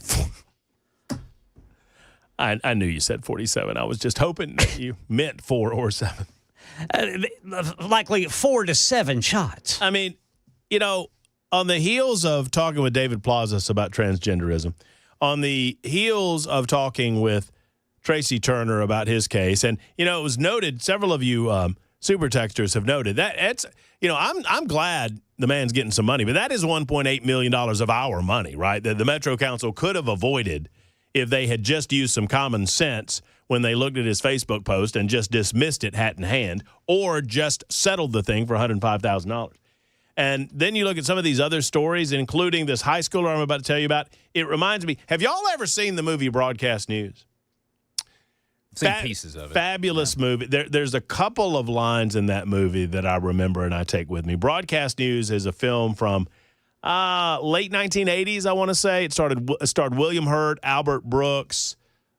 I knew you said 47. I was just hoping that you meant 4 or 7. Likely 4 to 7 shots. I mean, you know, on the heels of talking with David Plazas about transgenderism, on the heels of talking with Tracy Turner about his case, and, you know, it was noted, several of you super texters have noted that it's, you know, I'm glad the man's getting some money, but that is $1.8 million of our money, right? That the Metro Council could have avoided if they had just used some common sense when they looked at his Facebook post and just dismissed it hat in hand, or just settled the thing for $105,000. And then you look at some of these other stories, including this high schooler I'm about to tell you about. It reminds me, have y'all ever seen the movie Broadcast News? Seen pieces of it. Fabulous movie. There's a couple of lines in that movie that I remember and I take with me. Broadcast News is a film from late 1980s, I want to say. It starred William Hurt, Albert Brooks.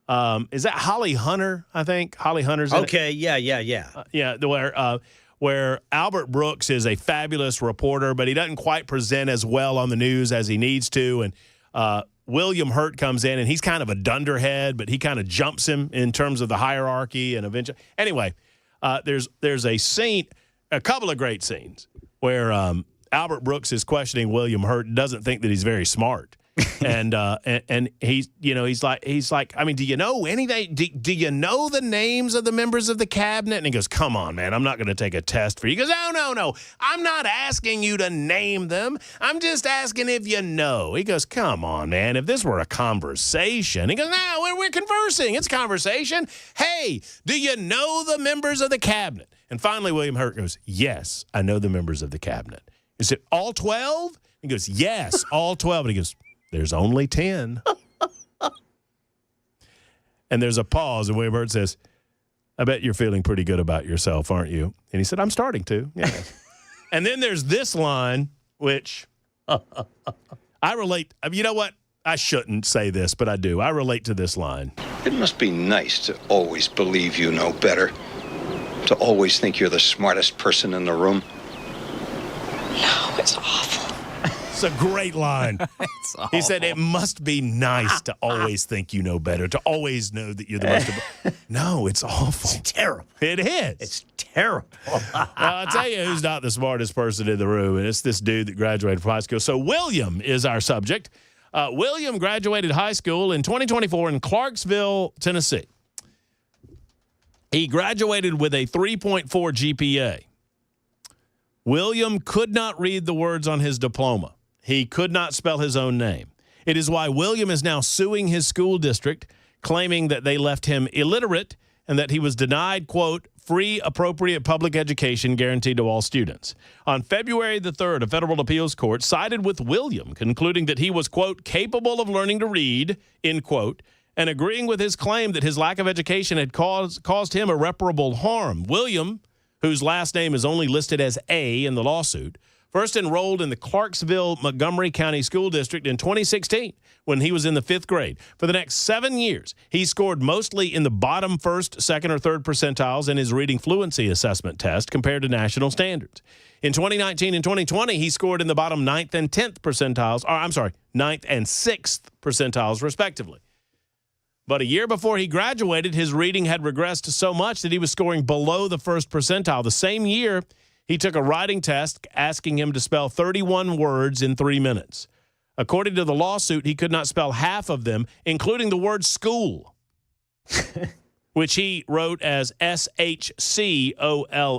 Is that Holly Hunter, I think? Holly Hunter's in Okay, it. Where Albert Brooks is a fabulous reporter, but he doesn't quite present as well on the news as he needs to. And William Hurt comes in, and he's kind of a dunderhead, but he kind of jumps him in terms of the hierarchy. And eventually, anyway, there's a scene, a couple of great scenes, where Albert Brooks is questioning William Hurt, doesn't think that he's very smart. and he's, you know, he's like, I mean, do you know anything? Do you know the names of the members of the cabinet? And he goes, come on, man, I'm not going to take a test for you. He goes, no, I'm not asking you to name them. I'm just asking if you know. He goes, come on, man, if this were a conversation. He goes, no, we're conversing. It's conversation. Hey, do you know the members of the cabinet? And finally, William Hurt goes, yes, I know the members of the cabinet. Is it all 12? He goes, yes, all 12. And he goes, there's only 10. And there's a pause, and William Hurt says, I bet you're feeling pretty good about yourself, aren't you? And he said, I'm starting to. Yes. And then there's this line, which I relate. You know what? I shouldn't say this, but I do. I relate to this line. It must be nice to always believe you know better, to always think you're the smartest person in the room. No, it's awful. It's a great line. He said, it must be nice to always think you know better, to always know that you're the most. No, it's awful. It's terrible. It is. It's terrible. I'll tell you who's not the smartest person in the room, and it's this dude that graduated from high school. So William is our subject. William graduated high school in 2024 in Clarksville, Tennessee. He graduated with a 3.4 GPA. William could not read the words on his diploma. He could not spell his own name. It is why William is now suing his school district, claiming that they left him illiterate and that he was denied, quote, free appropriate public education guaranteed to all students. On February the 3rd, a federal appeals court sided with William, concluding that he was, quote, capable of learning to read, end quote, and agreeing with his claim that his lack of education had caused him irreparable harm. William, whose last name is only listed as A in the lawsuit, first enrolled in the Clarksville-Montgomery County School District in 2016 when he was in the 5th grade. For the next 7 years, he scored mostly in the bottom first, second, or third percentiles in his reading fluency assessment test compared to national standards. In 2019 and 2020, he scored in the bottom 9th and 10th percentiles, 9th and 6th percentiles, respectively. But a year before he graduated, his reading had regressed so much that he was scoring below the first percentile. The same year, he took a writing test asking him to spell 31 words in 3 minutes. According to the lawsuit, he could not spell half of them, including the word school, which he wrote as SHCOLL.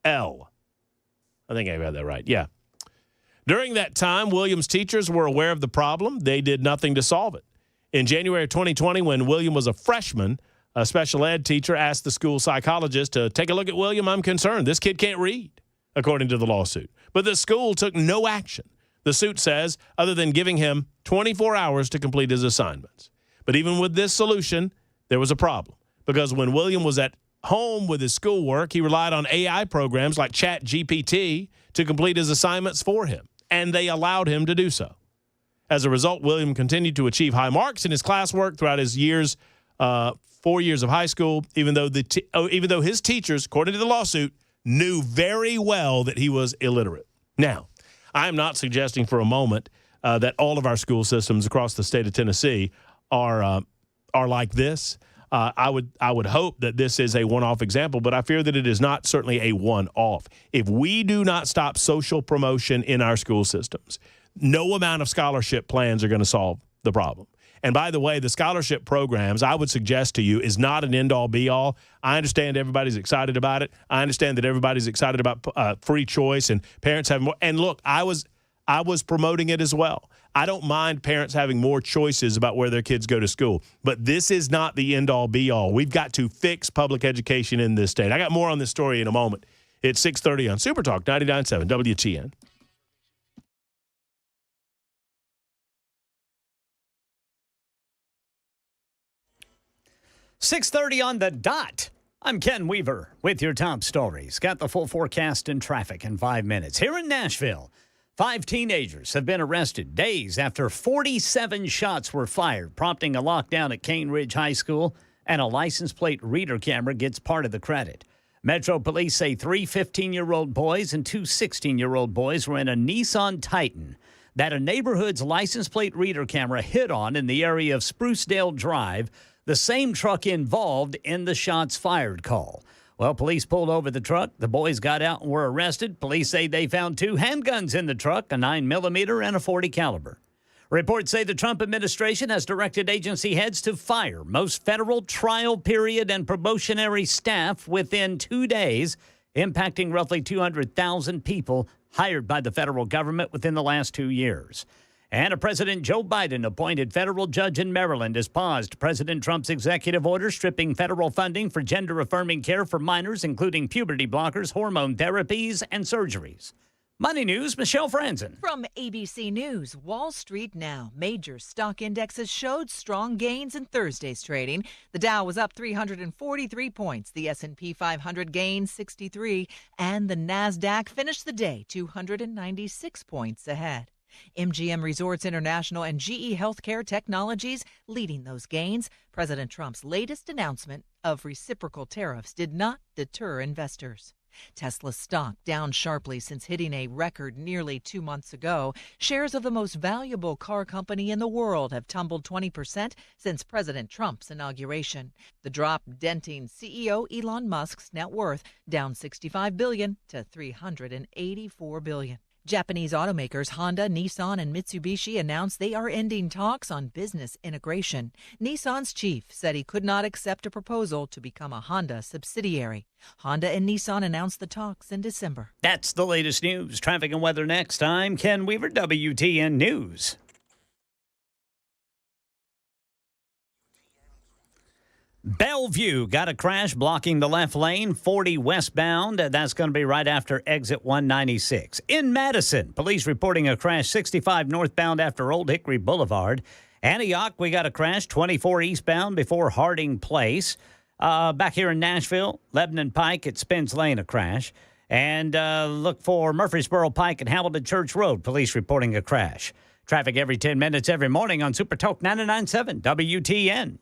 I think I got that right. Yeah. During that time, William's teachers were aware of the problem. They did nothing to solve it. In January of 2020, when William was a freshman, a special ed teacher asked the school psychologist to take a look at William. I'm concerned. This kid can't read, according to the lawsuit. But the school took no action, the suit says, other than giving him 24 hours to complete his assignments. But even with this solution, there was a problem, because when William was at home with his schoolwork, he relied on AI programs like ChatGPT to complete his assignments for him, and they allowed him to do so. As a result, William continued to achieve high marks in his classwork throughout his 4 years of high school, even though his teachers, according to the lawsuit, knew very well that he was illiterate. Now, I am not suggesting for a moment that all of our school systems across the state of Tennessee are like this. I would hope that this is a one-off example, but I fear that it is not certainly a one-off. If we do not stop social promotion in our school systems, no amount of scholarship plans are going to solve the problem. And by the way, the scholarship programs, I would suggest to you, is not an end-all, be-all. I understand everybody's excited about it. I understand that everybody's excited about free choice and parents having more. And look, I was promoting it as well. I don't mind parents having more choices about where their kids go to school. But this is not the end-all, be-all. We've got to fix public education in this state. I got more on this story in a moment. It's 6:30 on Super Talk 99.7 WTN. .30 on the dot. I'm Ken Weaver with your top stories. Got the full forecast and traffic in 5 minutes. Here in Nashville, 5 teenagers have been arrested days after 47 shots were fired, prompting a lockdown at Cane Ridge High School, and a license plate reader camera gets part of the credit. Metro Police say 3 15-year-old boys and 2 16-year-old boys were in a Nissan Titan that a neighborhood's license plate reader camera hit on in the area of Sprucedale Drive, the same truck involved in the shots fired call. Well, police pulled over the truck. The boys got out and were arrested. Police say they found 2 handguns in the truck, a 9mm and a .40 caliber. Reports say the Trump administration has directed agency heads to fire most federal trial period and probationary staff within 2 days, impacting roughly 200,000 people hired by the federal government within the last 2 years. And a President Joe Biden appointed federal judge in Maryland has paused President Trump's executive order stripping federal funding for gender-affirming care for minors, including puberty blockers, hormone therapies, and surgeries. Money News, Michelle Franzen. From ABC News, Wall Street now. Major stock indexes showed strong gains in Thursday's trading. The Dow was up 343 points. The S&P 500 gained 63, and the Nasdaq finished the day 296 points ahead. MGM Resorts International and GE Healthcare Technologies leading those gains. President Trump's latest announcement of reciprocal tariffs did not deter investors. Tesla's stock down sharply since hitting a record nearly 2 months ago. Shares of the most valuable car company in the world have tumbled 20% since President Trump's inauguration. The drop denting CEO Elon Musk's net worth, down $65 billion to $384 billion. Japanese automakers Honda, Nissan, and Mitsubishi announced they are ending talks on business integration. Nissan's chief said he could not accept a proposal to become a Honda subsidiary. Honda and Nissan announced the talks in December. That's the latest news. Traffic and weather next. I'm Ken Weaver, WTN News. Bellevue got a crash blocking the left lane, 40 westbound. That's going to be right after exit 196. In Madison, police reporting a crash 65 northbound after Old Hickory Boulevard. Antioch, we got a crash 24 eastbound before Harding Place. Back here in Nashville, Lebanon Pike at Spence Lane, a crash. And look for Murfreesboro Pike and Hamilton Church Road, police reporting a crash. Traffic every 10 minutes every morning on Super Talk 99.7 WTN.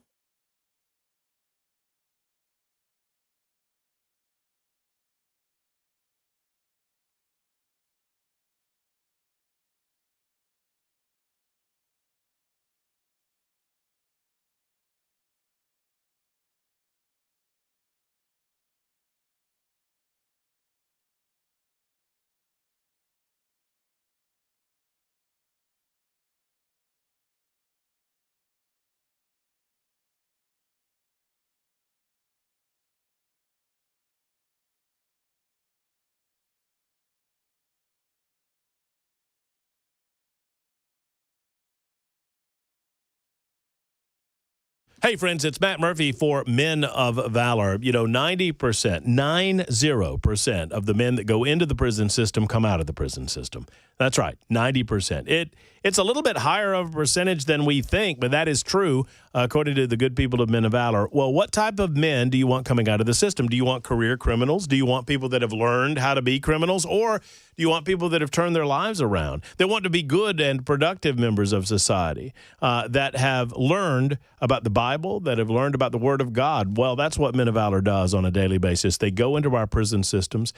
Hey, friends, it's Matt Murphy for Men of Valor. You know, 90% of the men that go into the prison system come out of the prison system. That's right, 90%. It's a little bit higher of a percentage than we think, but that is true, according to the good people of Men of Valor. Well, what type of men do you want coming out of the system? Do you want career criminals? Do you want people that have learned how to be criminals? Or Do you want people that have turned their lives around? They want to be good and productive members of society that have learned about the Bible, that have learned about the Word of God. Well, that's what Men of Valor does on a daily basis. They go into our prison systems,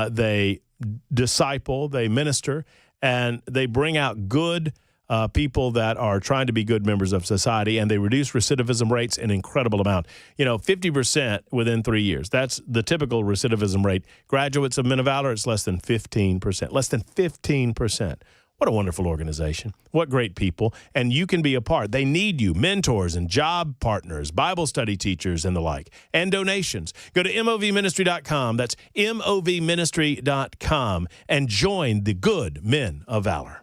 they disciple, they minister, and they bring out good people that are trying to be good members of society, and they reduce recidivism rates an incredible amount. 50% within 3 years. That's the typical recidivism rate. Graduates of Men of Valor, it's less than 15%. Less than 15%. What a wonderful organization. What great people. And you can be a part. They need you, mentors and job partners, Bible study teachers and the like, and donations. Go to movministry.com. That's movministry.com and join the good Men of Valor.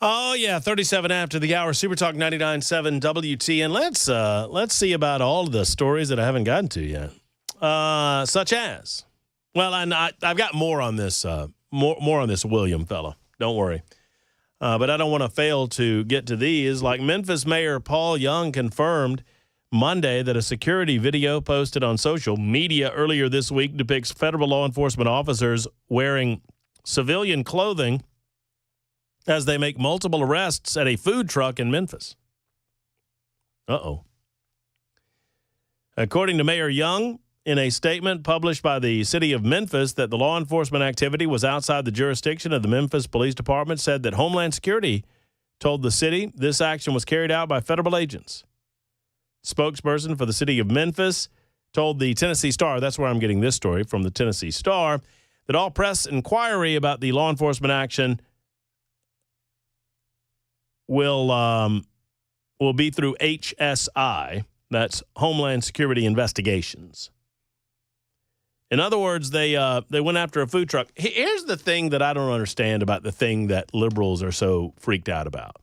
Oh, yeah, 37 after the hour, Super Talk 99.7 WTN. Let's see about all of the stories that I haven't gotten to yet, such as, well, I've got more on this, more on this William fella. Don't worry. But I don't want to fail to get to these. Like Memphis Mayor Paul Young confirmed Monday that a security video posted on social media earlier this week depicts federal law enforcement officers wearing civilian clothing as they make multiple arrests at a food truck in Memphis. Uh-oh. According to Mayor Young, in a statement published by the city of Memphis that the law enforcement activity was outside the jurisdiction of the Memphis Police Department, said that Homeland Security told the city this action was carried out by federal agents. Spokesperson for the city of Memphis told the Tennessee Star, that's where I'm getting this story from the Tennessee Star, that all press inquiry about the law enforcement action will be through HSI, that's Homeland Security Investigations. In other words, they went after a food truck. Here's the thing that I don't understand about the thing that liberals are so freaked out about.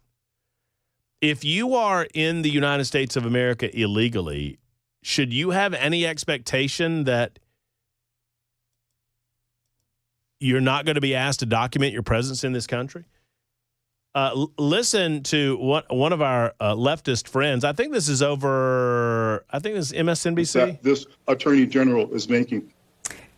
If you are in the United States of America illegally, should you have any expectation that you're not going to be asked to document your presence in this country? Listen to one of our leftist friends. I think this is MSNBC. That this attorney general is making.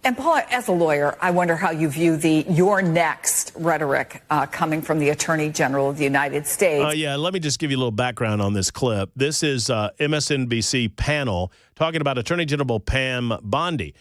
And Paul, as a lawyer, I wonder how you view your next rhetoric coming from the Attorney General of the United States. Yeah, let me just give you a little background on this clip. This is MSNBC panel talking about Attorney General Pam Bondi.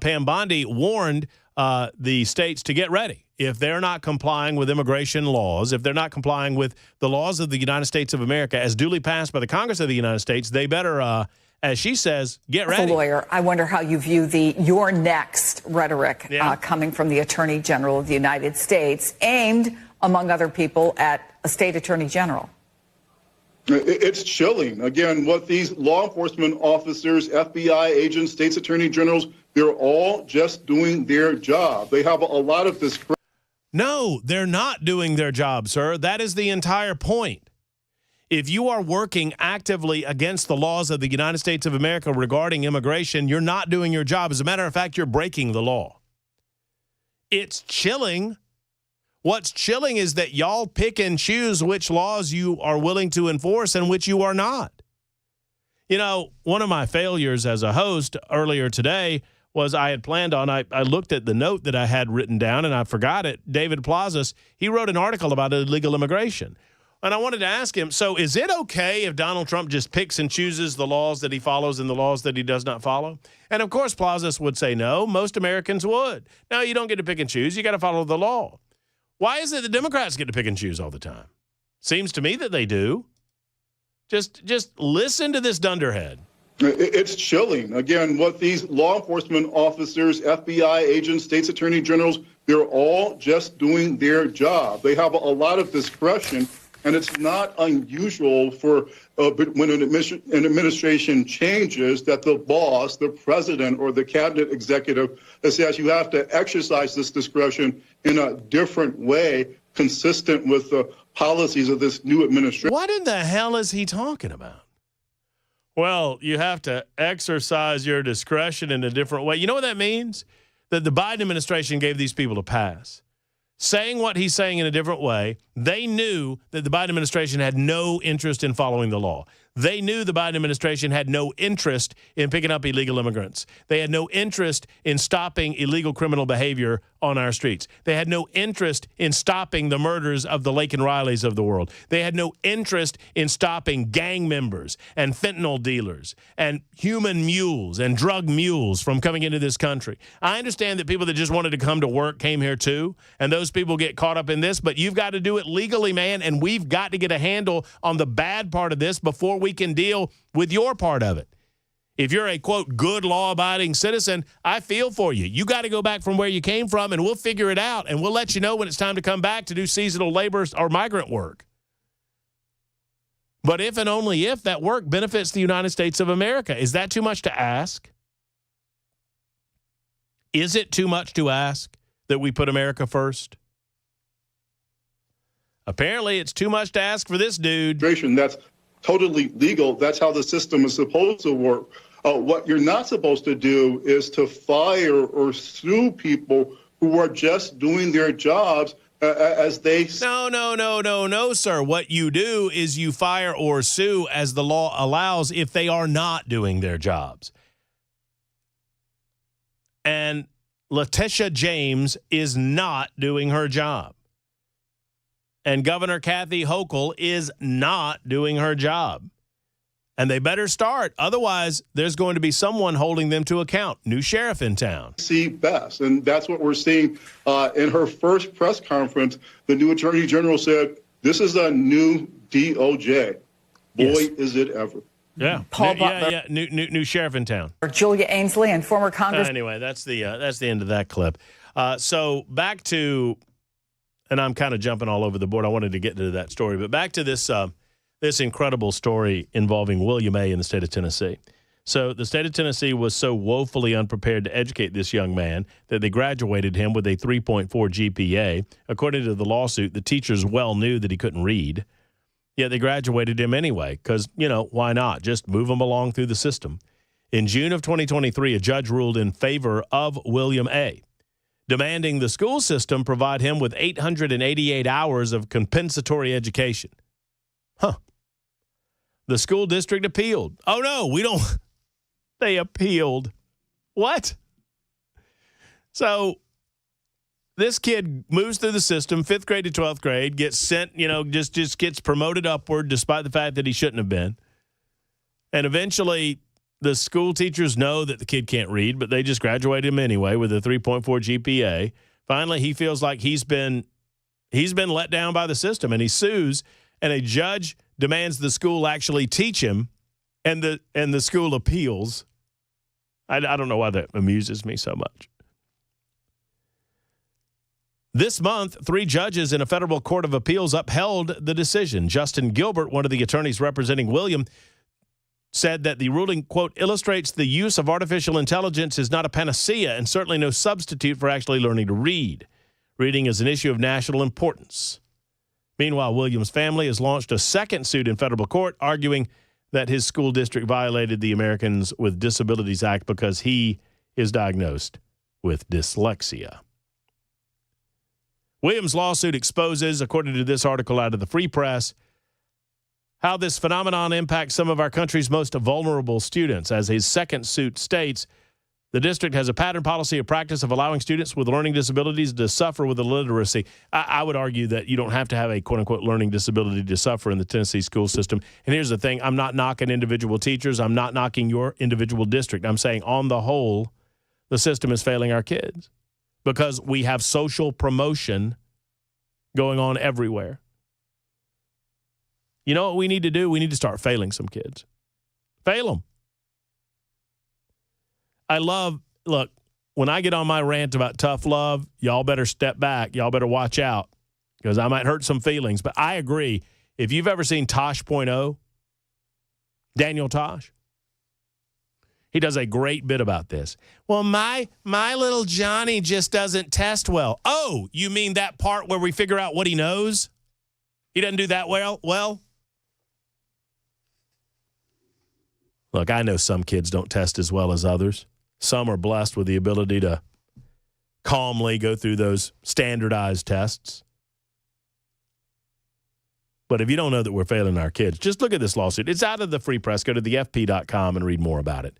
Pam Bondi warned the states to get ready. If they're not complying with immigration laws, if they're not complying with the laws of the United States of America as duly passed by the Congress of the United States, they better, as she says, get ready. As a lawyer, I wonder how you view the "you're next" rhetoric coming from the Attorney General of the United States, aimed, among other people, at a state attorney general. It's chilling. Again, what these law enforcement officers, FBI agents, states attorney generals, they're all just doing their job. They have a lot of discretion. No, they're not doing their job, sir. That is the entire point. If you are working actively against the laws of the United States of America regarding immigration, you're not doing your job. As a matter of fact, you're breaking the law. It's chilling. What's chilling is that y'all pick and choose which laws you are willing to enforce and which you are not. You know, one of my failures as a host earlier today was I had planned on, I looked at the note that I had written down and I forgot it. David Plazas, he wrote an article about illegal immigration. And I wanted to ask him, so is it okay if Donald Trump just picks and chooses the laws that he follows and the laws that he does not follow? And of course, Plazas would say no. Most Americans would. No, you don't get to pick and choose. You got to follow the law. Why is it the Democrats get to pick and choose all the time? Seems to me that they do. Just listen to this dunderhead. It's chilling. Again, what these law enforcement officers, FBI agents, states attorney generals, they're all just doing their job. They have a lot of discretion, and it's not unusual for when an administration changes that the boss, the president, or the cabinet executive says you have to exercise this discretion in a different way, consistent with the policies of this new administration. What in the hell is he talking about? Well, you have to exercise your discretion in a different way. You know what that means? That the Biden administration gave these people a pass. Saying what he's saying in a different way, they knew that the Biden administration had no interest in following the law. They knew the Biden administration had no interest in picking up illegal immigrants. They had no interest in stopping illegal criminal behavior on our streets. They had no interest in stopping the murders of the Laken Rileys of the world. They had no interest in stopping gang members and fentanyl dealers and human mules and drug mules from coming into this country. I understand that people that just wanted to come to work came here too, and those people get caught up in this, but you've got to do it legally, man, and we've got to get a handle on the bad part of this before we can deal with your part of it. If you're a, quote, good law-abiding citizen, I feel for you. You got to go back from where you came from, and we'll figure it out, and we'll let you know when it's time to come back to do seasonal labor or migrant work. But if and only if that work benefits the United States of America, is that too much to ask? Is it too much to ask that we put America first? Apparently, it's too much to ask for this dude. That's totally legal. That's how the system is supposed to work. What you're not supposed to do is to fire or sue people who are just doing their jobs as they... No, sir. What you do is you fire or sue as the law allows if they are not doing their jobs. And Letitia James is not doing her job. And Governor Kathy Hochul is not doing her job. And they better start. Otherwise, there's going to be someone holding them to account. New sheriff in town. See best. And that's what we're seeing in her first press conference. The new attorney general said, this is a new DOJ. Boy, is it ever. Yeah. Paul Butler. New sheriff in town. Julia Ainsley and former Congress. Anyway, that's the end of that clip. So back to... And I'm kind of jumping all over the board. I wanted to get to that story. But back to this this incredible story involving William A. in the state of Tennessee. So the state of Tennessee was so woefully unprepared to educate this young man that they graduated him with a 3.4 GPA. According to the lawsuit, the teachers well knew that he couldn't read. Yet they graduated him anyway because, why not? Just move him along through the system. In June of 2023, a judge ruled in favor of William A., demanding the school system provide him with 888 hours of compensatory education. The school district appealed. Oh, no, we don't. They appealed. What? So this kid moves through the system, 5th grade to 12th grade, gets sent, just gets promoted upward despite the fact that he shouldn't have been. And eventually The school teachers know that the kid can't read, but they just graduate him anyway with a 3.4 GPA. Finally, he feels like he's been let down by the system, and he sues, and a judge demands the school actually teach him, and the school appeals. I don't know why that amuses me so much. This month, 3 judges in a federal court of appeals upheld the decision. Justin Gilbert, one of the attorneys representing William, said that the ruling, quote, illustrates the use of artificial intelligence is not a panacea and certainly no substitute for actually learning to read. Reading is an issue of national importance. Meanwhile, William's family has launched a second suit in federal court, arguing that his school district violated the Americans with Disabilities Act because he is diagnosed with dyslexia. Williams' lawsuit exposes, according to this article out of the Free Press, how this phenomenon impacts some of our country's most vulnerable students. As his second suit states, the district has a pattern policy of practice of allowing students with learning disabilities to suffer with illiteracy. I would argue that you don't have to have a quote-unquote learning disability to suffer in the Tennessee school system. And here's the thing. I'm not knocking individual teachers. I'm not knocking your individual district. I'm saying on the whole, the system is failing our kids because we have social promotion going on everywhere. You know what we need to do? We need to start failing some kids. Fail them. Look, when I get on my rant about tough love, y'all better step back. Y'all better watch out because I might hurt some feelings. But I agree. If you've ever seen Tosh.0, Daniel Tosh, he does a great bit about this. Well, my little Johnny just doesn't test well. Oh, you mean that part where we figure out what he knows? He doesn't do that well? Well, look, I know some kids don't test as well as others. Some are blessed with the ability to calmly go through those standardized tests. But if you don't know that we're failing our kids, just look at this lawsuit. It's out of the Free Press. Go to thefp.com and read more about it.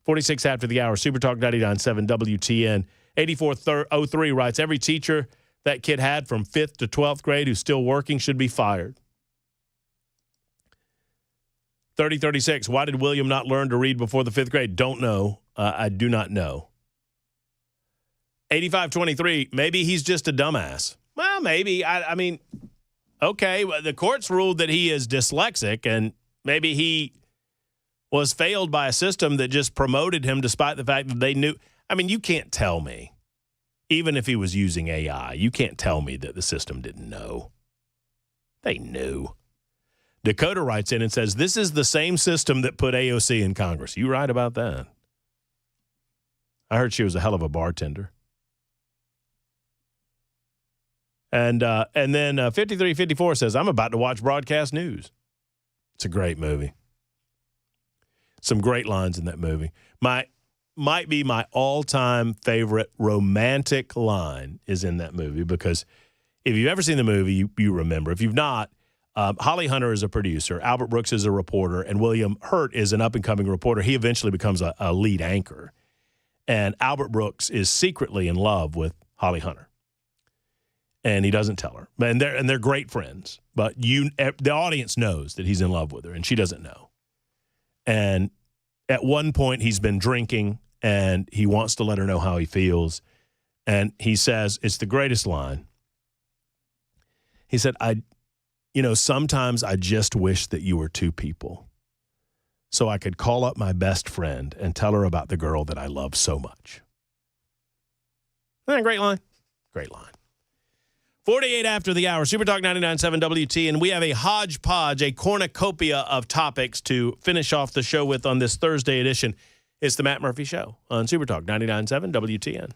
46 after the hour, Super Talk 99.7 WTN. 8403 writes, every teacher that kid had from 5th to 12th grade who's still working should be fired. 3036, why did William not learn to read before the 5th grade? Don't know. I do not know. 8523, maybe he's just a dumbass. Well, maybe. I mean, okay, the courts ruled that he is dyslexic, and maybe he was failed by a system that just promoted him despite the fact that they knew. I mean, you can't tell me, even if he was using AI, you can't tell me that the system didn't know. They knew. Dakota writes in and says, this is the same system that put AOC in Congress. You right about that? I heard she was a hell of a bartender. And then 5354 says, I'm about to watch Broadcast News. It's a great movie. Some great lines in that movie. Might be my all-time favorite romantic line is in that movie because if you've ever seen the movie, you remember. If you've not, Holly Hunter is a producer, Albert Brooks is a reporter, and William Hurt is an up-and-coming reporter. He eventually becomes a lead anchor. And Albert Brooks is secretly in love with Holly Hunter. And he doesn't tell her. And they're great friends. But the audience knows that he's in love with her, and she doesn't know. And at one point, he's been drinking, and he wants to let her know how he feels. And he says, it's the greatest line. He said, sometimes I just wish that you were two people so I could call up my best friend and tell her about the girl that I love so much. Isn't that a great line? Great line. 48 after the hour, Super Talk 99.7 WT, and we have a hodgepodge, a cornucopia of topics to finish off the show with on this Thursday edition. It's the Matt Murphy Show on Super Talk 99.7 WTN.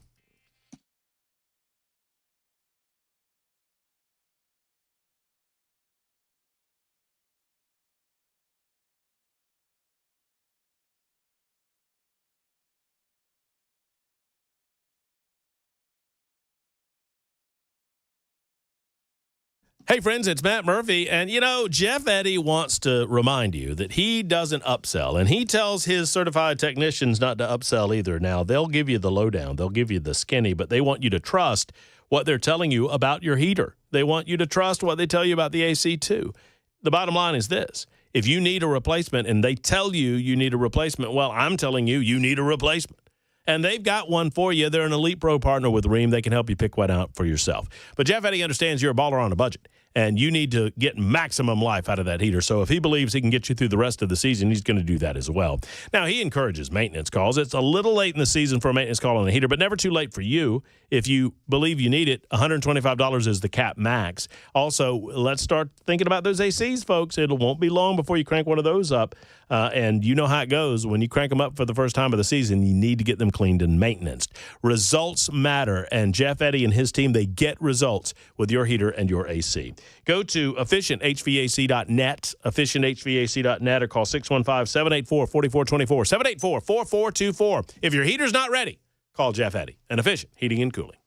Hey, friends, it's Matt Murphy. And, Jeff Eddy wants to remind you that he doesn't upsell. And he tells his certified technicians not to upsell either. Now, they'll give you the lowdown. They'll give you the skinny. But they want you to trust what they're telling you about your heater. They want you to trust what they tell you about the AC, too. The bottom line is this. If you need a replacement and they tell you you need a replacement, well, I'm telling you, you need a replacement. And they've got one for you. They're an Elite Pro partner with Rheem. They can help you pick one out for yourself. But Jeff Eddy understands you're a baller on a budget, and you need to get maximum life out of that heater. So if he believes he can get you through the rest of the season, he's going to do that as well. Now, he encourages maintenance calls. It's a little late in the season for a maintenance call on a heater, but never too late for you. If you believe you need it, $125 is the cap max. Also, let's start thinking about those ACs, folks. It won't be long before you crank one of those up. And you know how it goes. When you crank them up for the first time of the season, you need to get them cleaned and maintained. Results matter, and Jeff Eddy and his team, they get results with your heater and your AC. Go to efficienthvac.net, efficienthvac.net, or call 615-784-4424, 784-4424. If your heater's not ready, call Jeff Eddy and Efficient Heating and Cooling.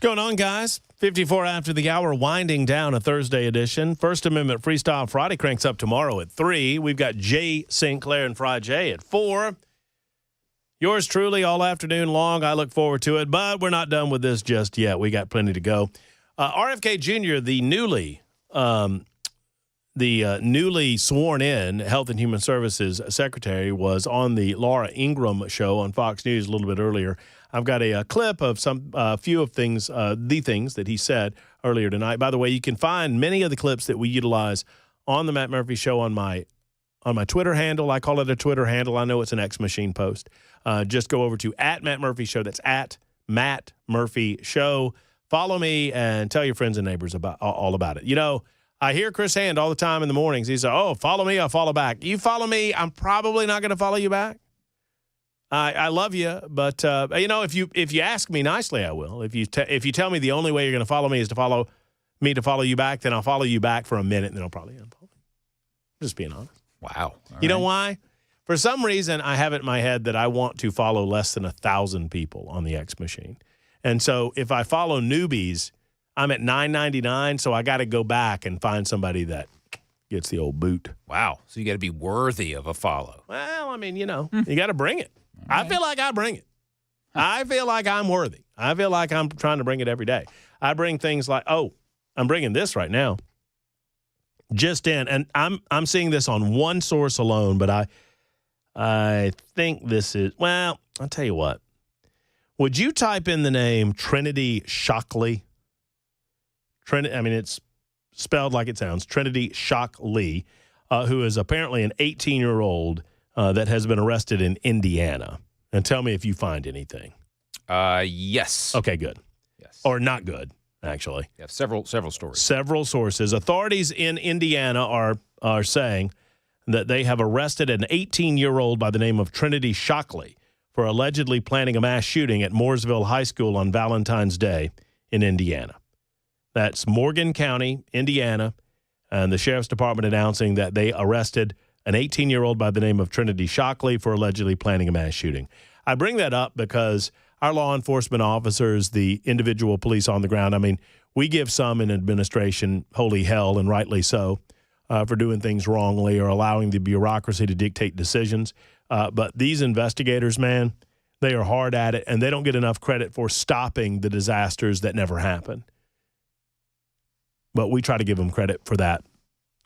What's going on, guys? 54 after the hour, winding down a Thursday edition. First Amendment Freestyle Friday cranks up tomorrow at 3. We've got Jay St. Clair and Fry J at 4. Yours truly all afternoon long. I look forward to it, but we're not done with this just yet. We got plenty to go. RFK Jr., the newly sworn in Health and Human Services Secretary, was on the Laura Ingraham show on Fox News a little bit earlier. I've got a clip of the things that he said earlier tonight. By the way, you can find many of the clips that we utilize on the Matt Murphy Show on my Twitter handle. I call it a Twitter handle. I know it's an X Machine post. Just go over to @Matt Murphy Show. That's @Matt Murphy Show. Follow me and tell your friends and neighbors all about it. You know, I hear Chris Hand all the time in the mornings. He says, "Oh, follow me, I'll follow back." You follow me, I'm probably not going to follow you back. I love you, but if you ask me nicely, I will. If you tell me the only way you're going to follow me is to follow you back, then I'll follow you back for a minute, and then I'll probably unfollow. Just being honest. Wow. Know why? For some reason, I have it in my head that I want to follow less than 1,000 people on the X Machine, and so if I follow newbies, I'm at 999, so I got to go back and find somebody that gets the old boot. Wow. So you got to be worthy of a follow. Well, I mean, you got to bring it. Right. I feel like I bring it. I feel like I'm worthy. I feel like I'm trying to bring it every day. I bring things like, I'm bringing this right now. Just in, and I'm seeing this on one source alone, but I think this is, well, I'll tell you what. Would you type in the name Trinity Shockley? It's spelled like it sounds, Trinity Shockley, who is apparently an 18-year-old that has been arrested in Indiana. And tell me if you find anything. Yes. Okay, good. Yes. Or not good, actually. Yeah, several stories. Several sources. Authorities in Indiana are saying that they have arrested an 18-year-old by the name of Trinity Shockley for allegedly planning a mass shooting at Mooresville High School on Valentine's Day in Indiana. That's Morgan County, Indiana, and the Sheriff's Department announcing that they arrested an 18-year-old by the name of Trinity Shockley for allegedly planning a mass shooting. I bring that up because our law enforcement officers, the individual police on the ground, we give some in administration holy hell, and rightly so, for doing things wrongly or allowing the bureaucracy to dictate decisions. But these investigators, man, they are hard at it, and they don't get enough credit for stopping the disasters that never happen. But we try to give them credit for that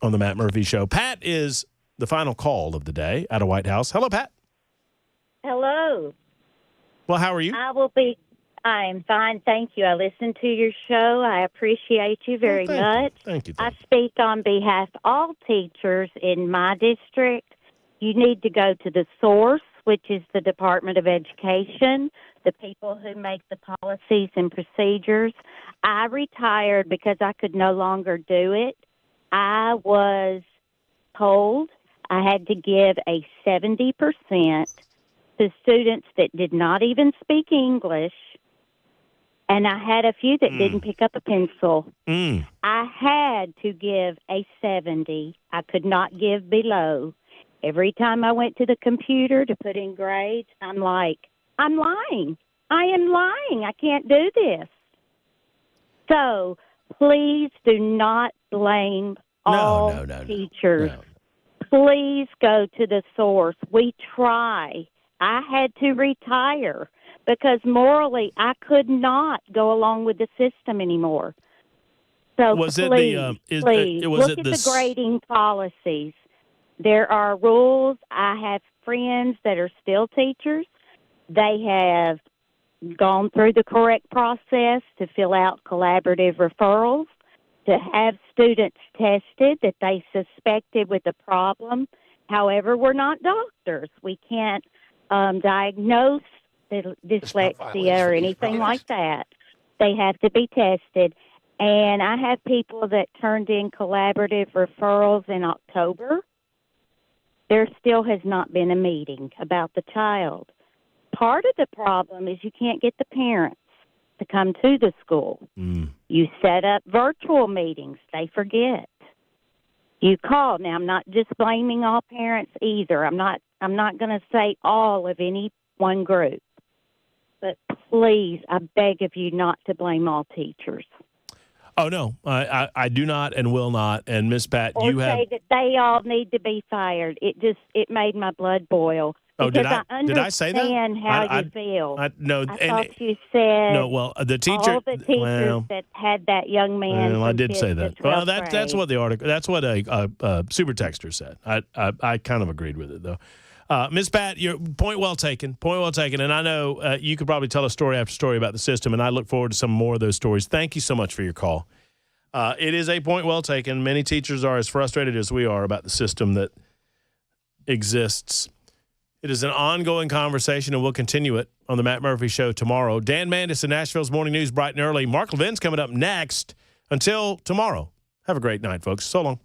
on the Matt Murphy Show. Pat is the final call of the day out of White House. Hello, Pat. Hello. Well, how are you? I am fine, thank you. I listen to your show. I appreciate you very much. Thank you. I speak on behalf of all teachers in my district. You need to go to the source, which is the Department of Education, the people who make the policies and procedures. I retired because I could no longer do it. I was told I had to give a 70% to students that did not even speak English, and I had a few that didn't pick up a pencil. I had to give a 70. I could not give below. Every time I went to the computer to put in grades, I'm like, I'm lying. I am lying. I can't do this. So please do not blame all teachers. No. Please go to the source. We try. I had to retire because morally I could not go along with the system anymore. So was please, it look at the grading policies. There are rules. I have friends that are still teachers. They have gone through the correct process to fill out collaborative referrals, to have students tested that they suspected with a problem. However, we're not doctors. We can't diagnose dyslexia or anything like that. They have to be tested. And I have people that turned in collaborative referrals in October. There still has not been a meeting about the child. Part of the problem is you can't get the parents to come to the school. You set up virtual meetings. They forget. You call. Now, I'm not just blaming all parents either. I'm not going to say all of any one group. But please, I beg of you not to blame all teachers. Oh, no, I do not and will not. And Miss Pat, Or you say have. that they all need to be fired. It made my blood boil. Oh, because did I say that? understand how you feel. No, I thought you said no. Well, the teacher. all the teachers that had that young man. Well, I from did fifth say to that. 12th Well, that's grade. what the article. That's what a super texter said. I kind of agreed with it though. Ms. Pat, your point well taken. Point well taken. And I know you could probably tell us story after story about the system, and I look forward to some more of those stories. Thank you so much for your call. It is a point well taken. Many teachers are as frustrated as we are about the system that exists. It is an ongoing conversation, and we'll continue it on the Matt Murphy Show tomorrow. Dan Mandis in Nashville's Morning News, bright and early. Mark Levin's coming up next. Until tomorrow, have a great night, folks. So long.